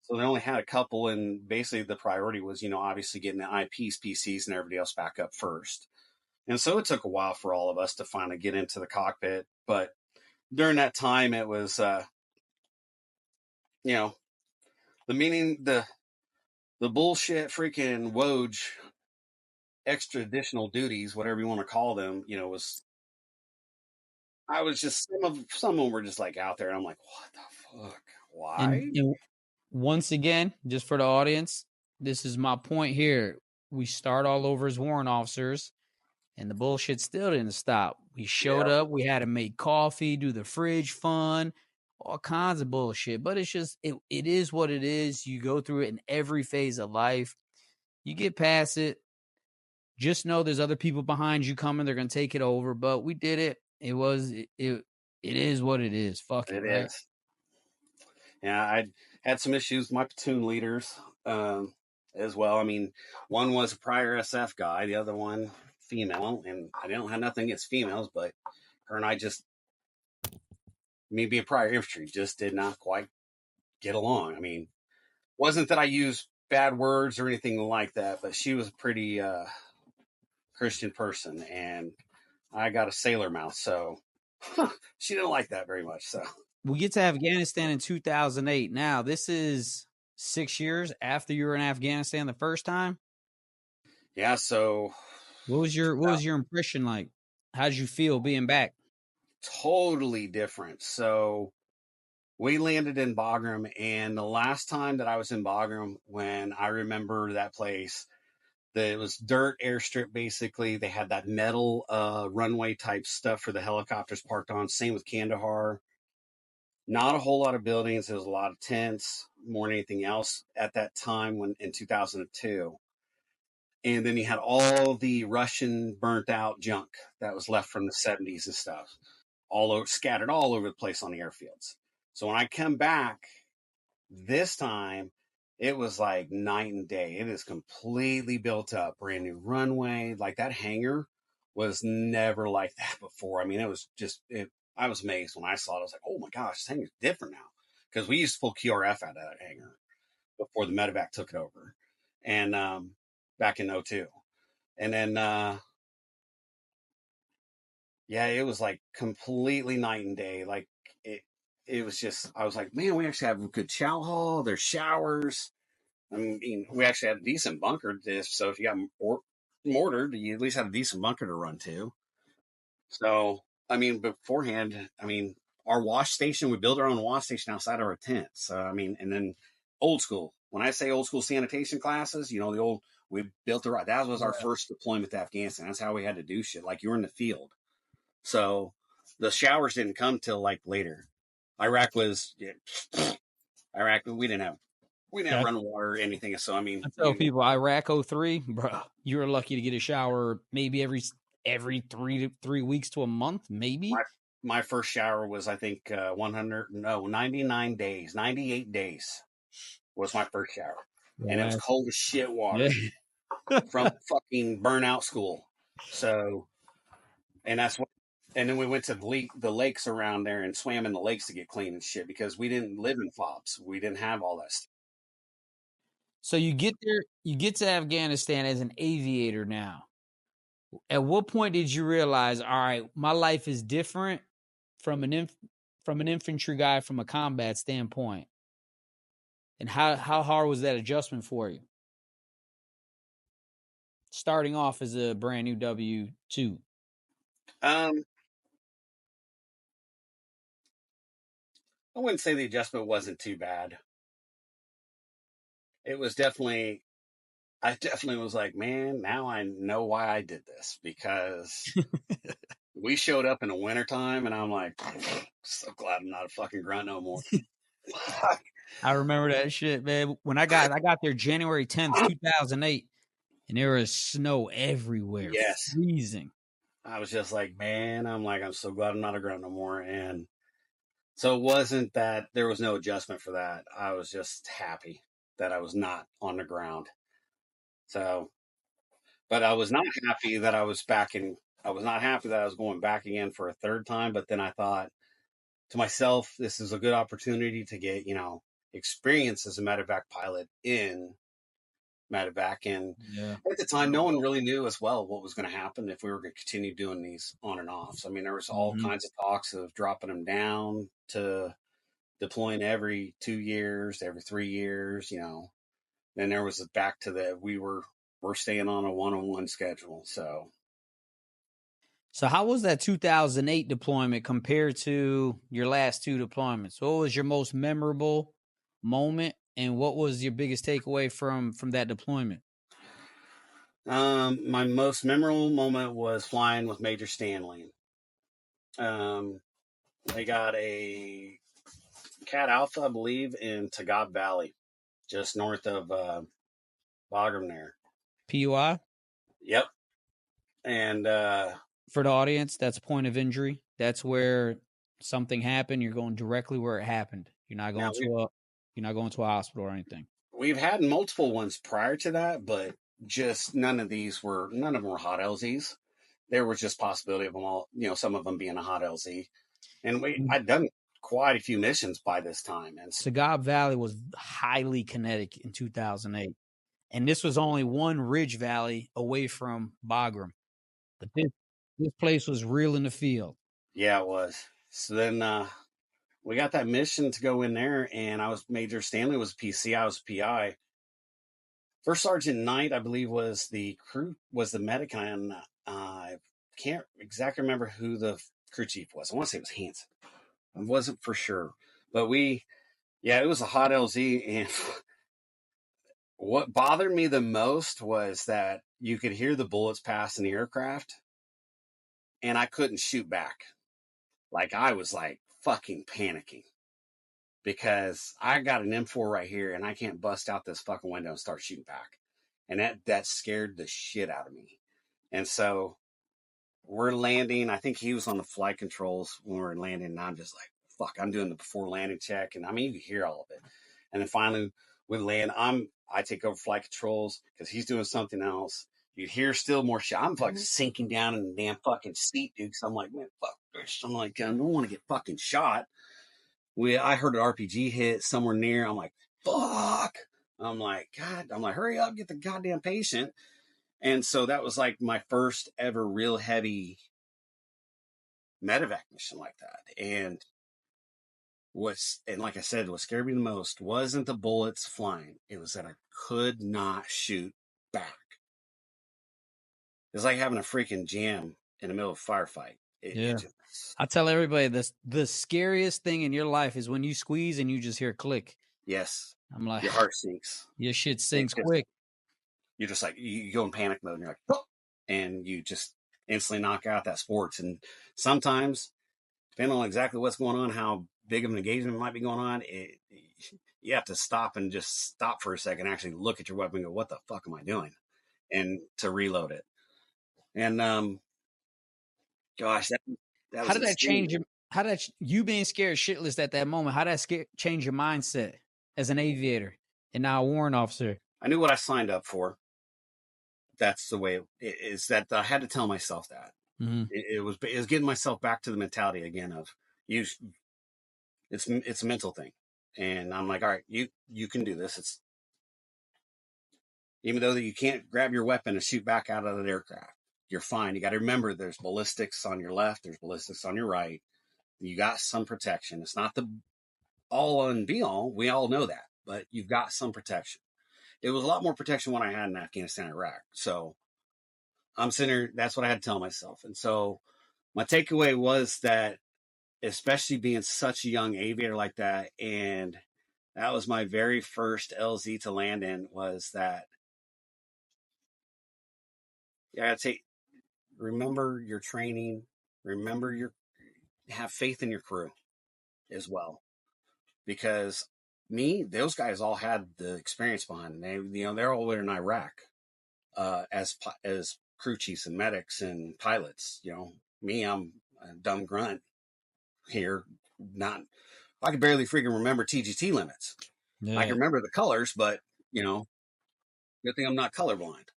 So they only had a couple, and basically the priority was, obviously getting the IPs, PCs, and everybody else back up first. And so it took a while for all of us to finally get into the cockpit. But during that time, it was, the meaning, the bullshit freaking Woj extra additional duties, whatever you want to call them, was I was just some of them were just like out there, and I'm like, what the fuck? Why? And once again, just for the audience, this is my point here. We start all over as warrant officers, and the bullshit still didn't stop. We showed up, we had to make coffee, do the fridge fun, all kinds of bullshit. But it's just it is what it is. You go through it in every phase of life. You get past it. Just know there's other people behind you coming. They're gonna take it over. But we did it. It is what it is. Fuck it, It right? is. Yeah, I had some issues with my platoon leaders as well. I mean, one was a prior SF guy, the other one female, and I don't have nothing against females, but her and I just, me being prior infantry, just did not quite get along. I mean, wasn't that I used bad words or anything like that, but she was a pretty Christian person, and I got a sailor mouth, so she didn't like that very much. So We get to Afghanistan in 2008. Now, this is 6 years after you were in Afghanistan the first time. yeah, so What was your impression like? How did you feel being back? totally different. So we landed in Bagram, and the last time that I was in Bagram, when I remember that place, it was dirt airstrip basically. They had that metal runway type stuff for the helicopters parked on. Same with Kandahar. Not a whole lot of buildings. There was a lot of tents, more than anything else at that time when in 2002. And then you had all the Russian burnt out junk that was left from the 70s and stuff, all over, scattered all over the place on the airfields. So when I come back this time, it was like night and day. It is completely built up, brand new runway. Like that hangar was never like that before. I mean, it was just, I was amazed when I saw it. I was like, oh my gosh, this hangar's different now. Because we used to pull QRF out of that hangar before the MEDEVAC took it over. And back in '02. And then, yeah, it was like completely night and day. Like it was just, I was like, man, we actually have a good chow hall. There's showers. I mean, we actually had a decent bunker. So if you got mortared, you at least had a decent bunker to run to. So, I mean, beforehand, I mean, our wash station, we built our own wash station outside of our tent. So, I mean, and then old school. When I say old school sanitation classes, the old, we built the right. That was our first deployment to Afghanistan. That's how we had to do shit. Like you were in the field. So the showers didn't come till like later. Iraq was, Iraq, we didn't have running water or anything. So, I mean, I tell people Iraq 03, bro, you were lucky to get a shower maybe every 3 weeks to a month, maybe. My first shower was, I think, 99 days, 98 days was my first shower. And it was cold as shit water from fucking burnout school. So, and that's what, and then we went to the lakes around there and swam in the lakes to get clean and shit because we didn't live in FOBs. We didn't have all that stuff. So you get there, you get to Afghanistan as an aviator now. At what point did you realize, all right, my life is different from an infantry guy from a combat standpoint? And how hard was that adjustment for you? Starting off as a brand new W-2. I wouldn't say the adjustment wasn't too bad. It was definitely, I definitely was like, man, now I know why I did this because we showed up in the wintertime and I'm like, so glad I'm not a fucking grunt no more. I remember that shit, man. When I got there January 10th, 2008, And there was snow everywhere, Yes. freezing. I was just like, man, I'm so glad I'm not on the ground no more. And so it wasn't that there was no adjustment for that. I was just happy that I was not on the ground. So, but I was not happy that I was back in. I was not happy that I was going back again for a third time. But then I thought to myself, this is a good opportunity to get, experience as a medevac pilot in medevac. And Yeah. at the time, no one really knew as well what was going to happen if we were going to continue doing these on and offs. I mean, there was all kinds of talks of dropping them down to deploying every 2 years, every 3 years. Then there was back to the we're staying on a one-on-one schedule. So how was that 2008 deployment compared to your last two deployments? What was your most memorable moment, and what was your biggest takeaway from that deployment? My most memorable moment was flying with Major Stanley. They got a Cat Alpha, I believe, in Tagab Valley, just north of Bagram there. PUI? Yep. And For the audience, that's point of injury. That's where something happened. You're going directly where it happened. You're not going to a hospital or anything. we've had multiple ones prior to that, but just none of them were hot LZs. There was just possibility of them all, some of them being a hot LZ. And I'd done quite a few missions by this time. And Tagab Valley was highly kinetic in 2008. And this was only one ridge valley away from Bagram. But this place was real in the field. yeah, it was. So then we got that mission to go in there, and Major Stanley was PC, I was PI. First Sergeant Knight, I believe, was the medic, and I can't exactly remember who the crew chief was. I want to say it was Hanson. I wasn't for sure, but it was a hot LZ, and what bothered me the most was that you could hear the bullets pass in the aircraft, and I couldn't shoot back. Like, I was like fucking panicking because I got an M4 right here, and I can't bust out this fucking window and start shooting back, and that scared the shit out of me. And so we're landing. I think he was on the flight controls when we were landing, and I'm just like, fuck, I'm doing the before landing check, and I mean, you can hear all of it. And then finally we land. I take over flight controls because he's doing something else. You hear still more shit. I'm fucking sinking down in the damn fucking seat, dude. Cause I'm like, man, fuck this. I'm like, I don't want to get fucking shot. I heard an RPG hit somewhere near. I'm like, fuck. I'm like, God. I'm like, hurry up, get the goddamn patient. And so that was like my first ever real heavy medevac mission like that. And like I said, what scared me the most wasn't the bullets flying. It was that I could not shoot back. It's like having a freaking jam in the middle of a firefight. I tell everybody this: the scariest thing in your life is when you squeeze and you just hear click. Yes. I'm like, your heart sinks. Your shit sinks quick. You're just like, you go in panic mode and you're like, oh, and you just instantly knock out that sports. And sometimes, depending on exactly what's going on, how big of an engagement might be going on, you have to stop and just stop for a second, actually look at your weapon and go, what the fuck am I doing? And to reload it. And gosh, that was how did that change you being scared shitless at that moment? How did that change your mindset as an aviator and now a warrant officer? I knew what I signed up for. That's the way it is. That I had to tell myself that. Mm-hmm. It was getting myself back to the mentality again of it's a mental thing. And I'm like, all right, you can do this. It's even though that you can't grab your weapon and shoot back out of that aircraft, you're fine. You got to remember there's ballistics on your left, there's ballistics on your right. You got some protection. It's not the all and be all. We all know that, but you've got some protection. It was a lot more protection when I had in Afghanistan and Iraq. So I'm sitting there, that's what I had to tell myself. And so my takeaway was that, especially being such a young aviator like that, and that was my very first LZ to land in, was that I'd say, remember your training, have faith in your crew as well. Because those guys all had the experience behind them. They're all in Iraq. as crew chiefs and medics and pilots. Me, I'm a dumb grunt here. Not, I can barely freaking remember TGT limits. I Yeah. can remember the colors, but good thing I'm not colorblind.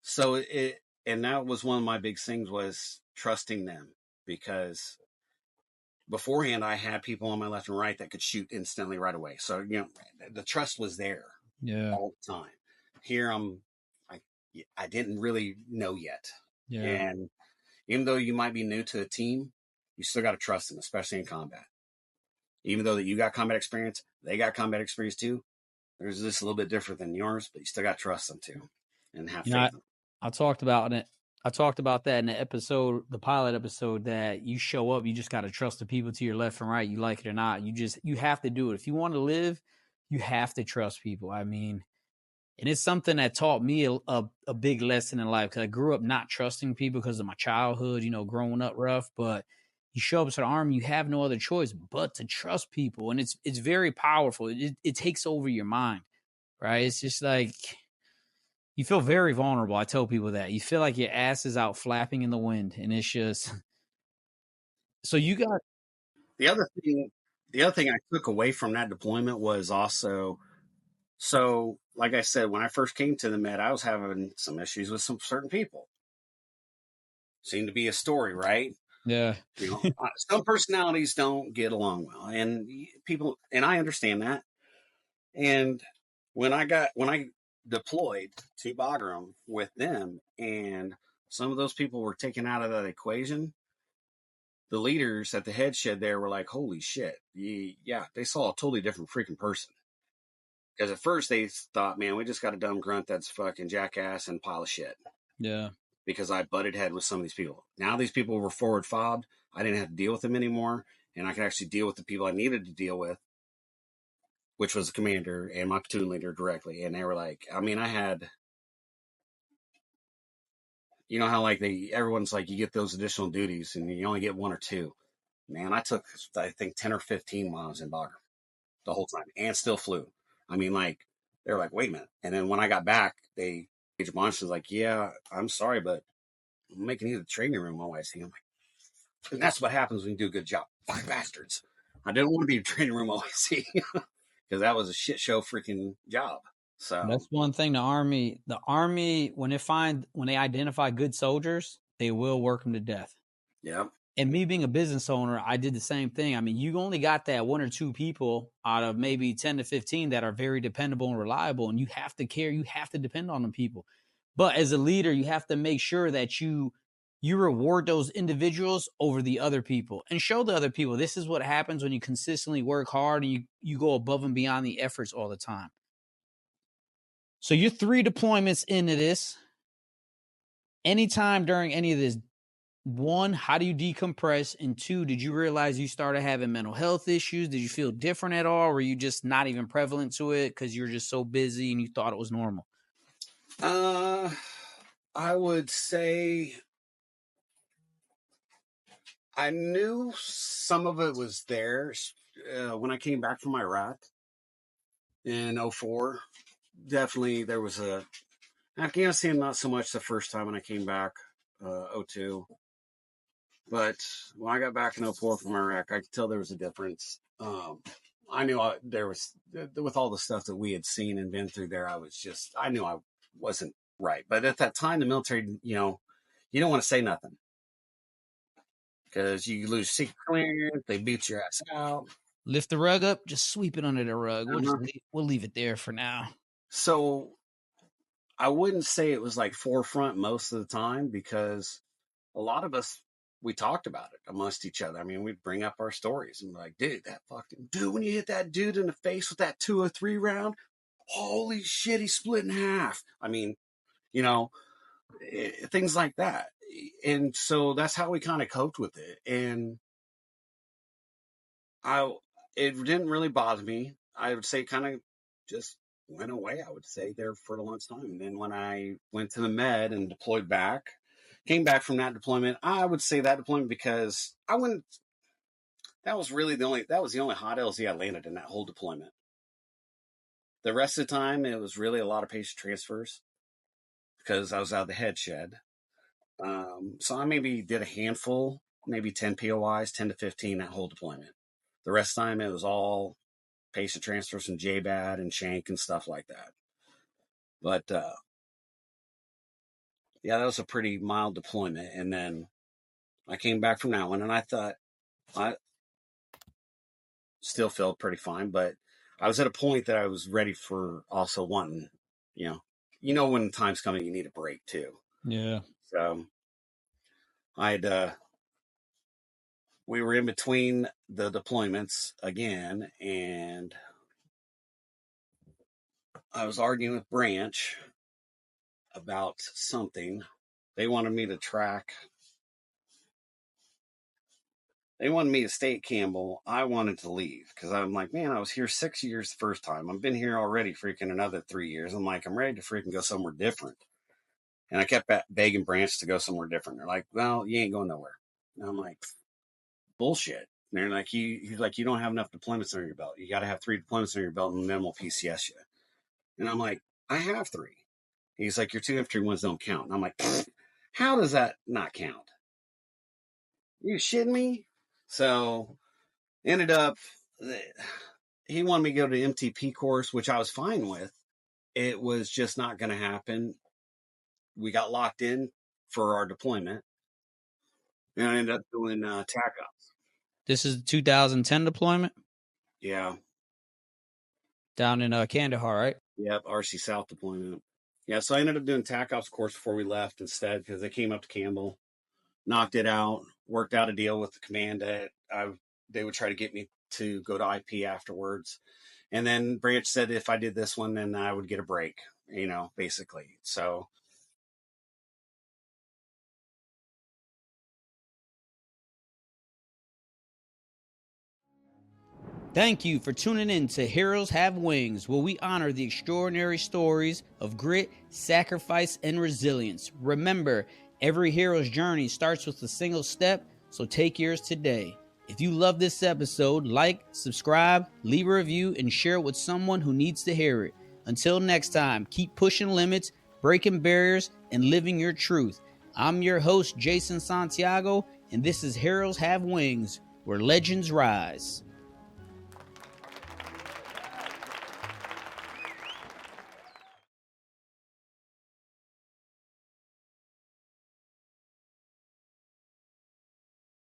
So and that was one of my big things, was trusting them, because beforehand I had people on my left and right that could shoot instantly right away. So the trust was there Yeah. all the time. Here I I didn't really know yet, Yeah. and even though you might be new to a team, you still got to trust them, especially in combat. Even though that you got combat experience, they got combat experience too. There's just a little bit different than yours, but you still got to trust them too, and have You know, faith in them. I talked about it. I talked about that in the episode, the pilot episode, that you show up, you just got to trust the people to your left and right. You like it or not. You have to do it. If you want to live, you have to trust people. I mean, and it's something that taught me a big lesson in life, because I grew up not trusting people because of my childhood, growing up rough. But you show up to the army, you have no other choice but to trust people. And it's very powerful. It takes over your mind, right? It's just like, you feel very vulnerable. I tell people that. You feel like your ass is out flapping in the wind, and it's just so you got The other thing, I took away from that deployment was also, so like I said, when I first came to the Med, I was having some issues with some certain people. Seemed to be a story, right? yeah. Some personalities don't get along well, and I understand that. And when I deployed to Bagram with them, and some of those people were taken out of that equation, the leaders at the head shed there were like, "Holy shit!" Yeah, they saw a totally different freaking person. Because at first they thought, "Man, we just got a dumb grunt that's fucking jackass and pile of shit." Yeah. Because I butted head with some of these people. Now these people were forward fobbed. I didn't have to deal with them anymore, and I could actually deal with the people I needed to deal with, which was the commander and my platoon leader directly. And they were like, I mean, I had, how like everyone's like, you get those additional duties and you only get one or two. Man, I took, I think, 10 or 15 miles in Bagram the whole time and still flew. I mean, like, they're like, wait a minute. And then when I got back, Major Bonch was like, yeah, I'm sorry, but I'm making you the training room OIC. I'm like, and that's what happens when you do a good job. Fuck bastards. I didn't want to be a training room OIC because that was a shit show freaking job. So That's one thing. The army, when they identify good soldiers, they will work them to death. yeah. And me being a business owner, I did the same thing. I mean, you only got that one or two people out of maybe 10 to 15 that are very dependable and reliable, and you have to care. You have to depend on them people. But as a leader, you have to make sure that you reward those individuals over the other people, and show the other people this is what happens when you consistently work hard and you go above and beyond the efforts all the time. So you're 3 deployments into this. Anytime during any of this, one, how do you decompress? And two, did you realize you started having mental health issues? Did you feel different at all? Or were you just not even prevalent to it because you're just so busy and you thought it was normal? I would say I knew some of it was there when I came back from Iraq in '04. Definitely there was Afghanistan, not so much the first time when I came back, '02. But when I got back in '04 from Iraq, I could tell there was a difference. I knew there was, with all the stuff that we had seen and been through there, I knew I wasn't right. But at that time, the military, you don't want to say nothing because you lose secret clearance, they beat your ass out. Lift the rug up, just sweep it under the rug. Uh-huh. We'll leave it there for now. So I wouldn't say it was like forefront most of the time, because a lot of us, we talked about it amongst each other. I mean, we'd bring up our stories and be like, dude, when you hit that dude in the face with that 203 round, holy shit, he split in half. I mean, things like that. And so that's how we kind of coped with it. And it didn't really bother me. I would say kind of just went away, I would say, there for a long time. And then when I went to the Med and deployed back, came back from that deployment, I would say that deployment, because that was the only hot LZ I landed in that whole deployment. The rest of the time, it was really a lot of patient transfers. because I was out of the head shed. So I maybe did a handful, maybe 10 POIs, 10 to 15 that whole deployment. The rest of the time it was all patient transfers from JBAD and Shank and stuff like that. But yeah, that was a pretty mild deployment. And then I came back from that one, and I thought I still felt pretty fine, but I was at a point that I was ready for also wanting, when the time's coming, you need a break too. Yeah. So we were in between the deployments again, and I was arguing with Branch about something. They wanted me to track. They wanted me to stay at Campbell. I wanted to leave because I'm like, man, I was here 6 years the first time. I've been here already freaking another 3 years. I'm like, I'm ready to freaking go somewhere different. And I kept begging Branch to go somewhere different. They're like, well, you ain't going nowhere. And I'm like, bullshit. And they're like, he's like, you don't have enough deployments under your belt. You got to have 3 deployments under your belt and then we'll PCS you. And I'm like, I have 3. He's like, your 2 infantry ones don't count. And I'm like, how does that not count? You shitting me? So ended up, he wanted me to go to the MTP course, which I was fine with. It was just not going to happen. We got locked in for our deployment. And I ended up doing TAC ops. This is the 2010 deployment? Yeah. Down in Kandahar, right? Yep, RC South deployment. Yeah, so I ended up doing TAC ops course before we left instead because they came up to Campbell, knocked it out, worked out a deal with the command that they would try to get me to go to IP afterwards. And then Branch said if I did this one, then I would get a break, basically. So Thank you for tuning in to Heroes Have Wings, where we honor the extraordinary stories of grit, sacrifice, and resilience. Remember, every hero's journey starts with a single step, so take yours today. If you love this episode, like, subscribe, leave a review, and share it with someone who needs to hear it. Until next time, keep pushing limits, breaking barriers, and living your truth. I'm your host, Jason Santiago, and this is Heroes Have Wings, where legends rise.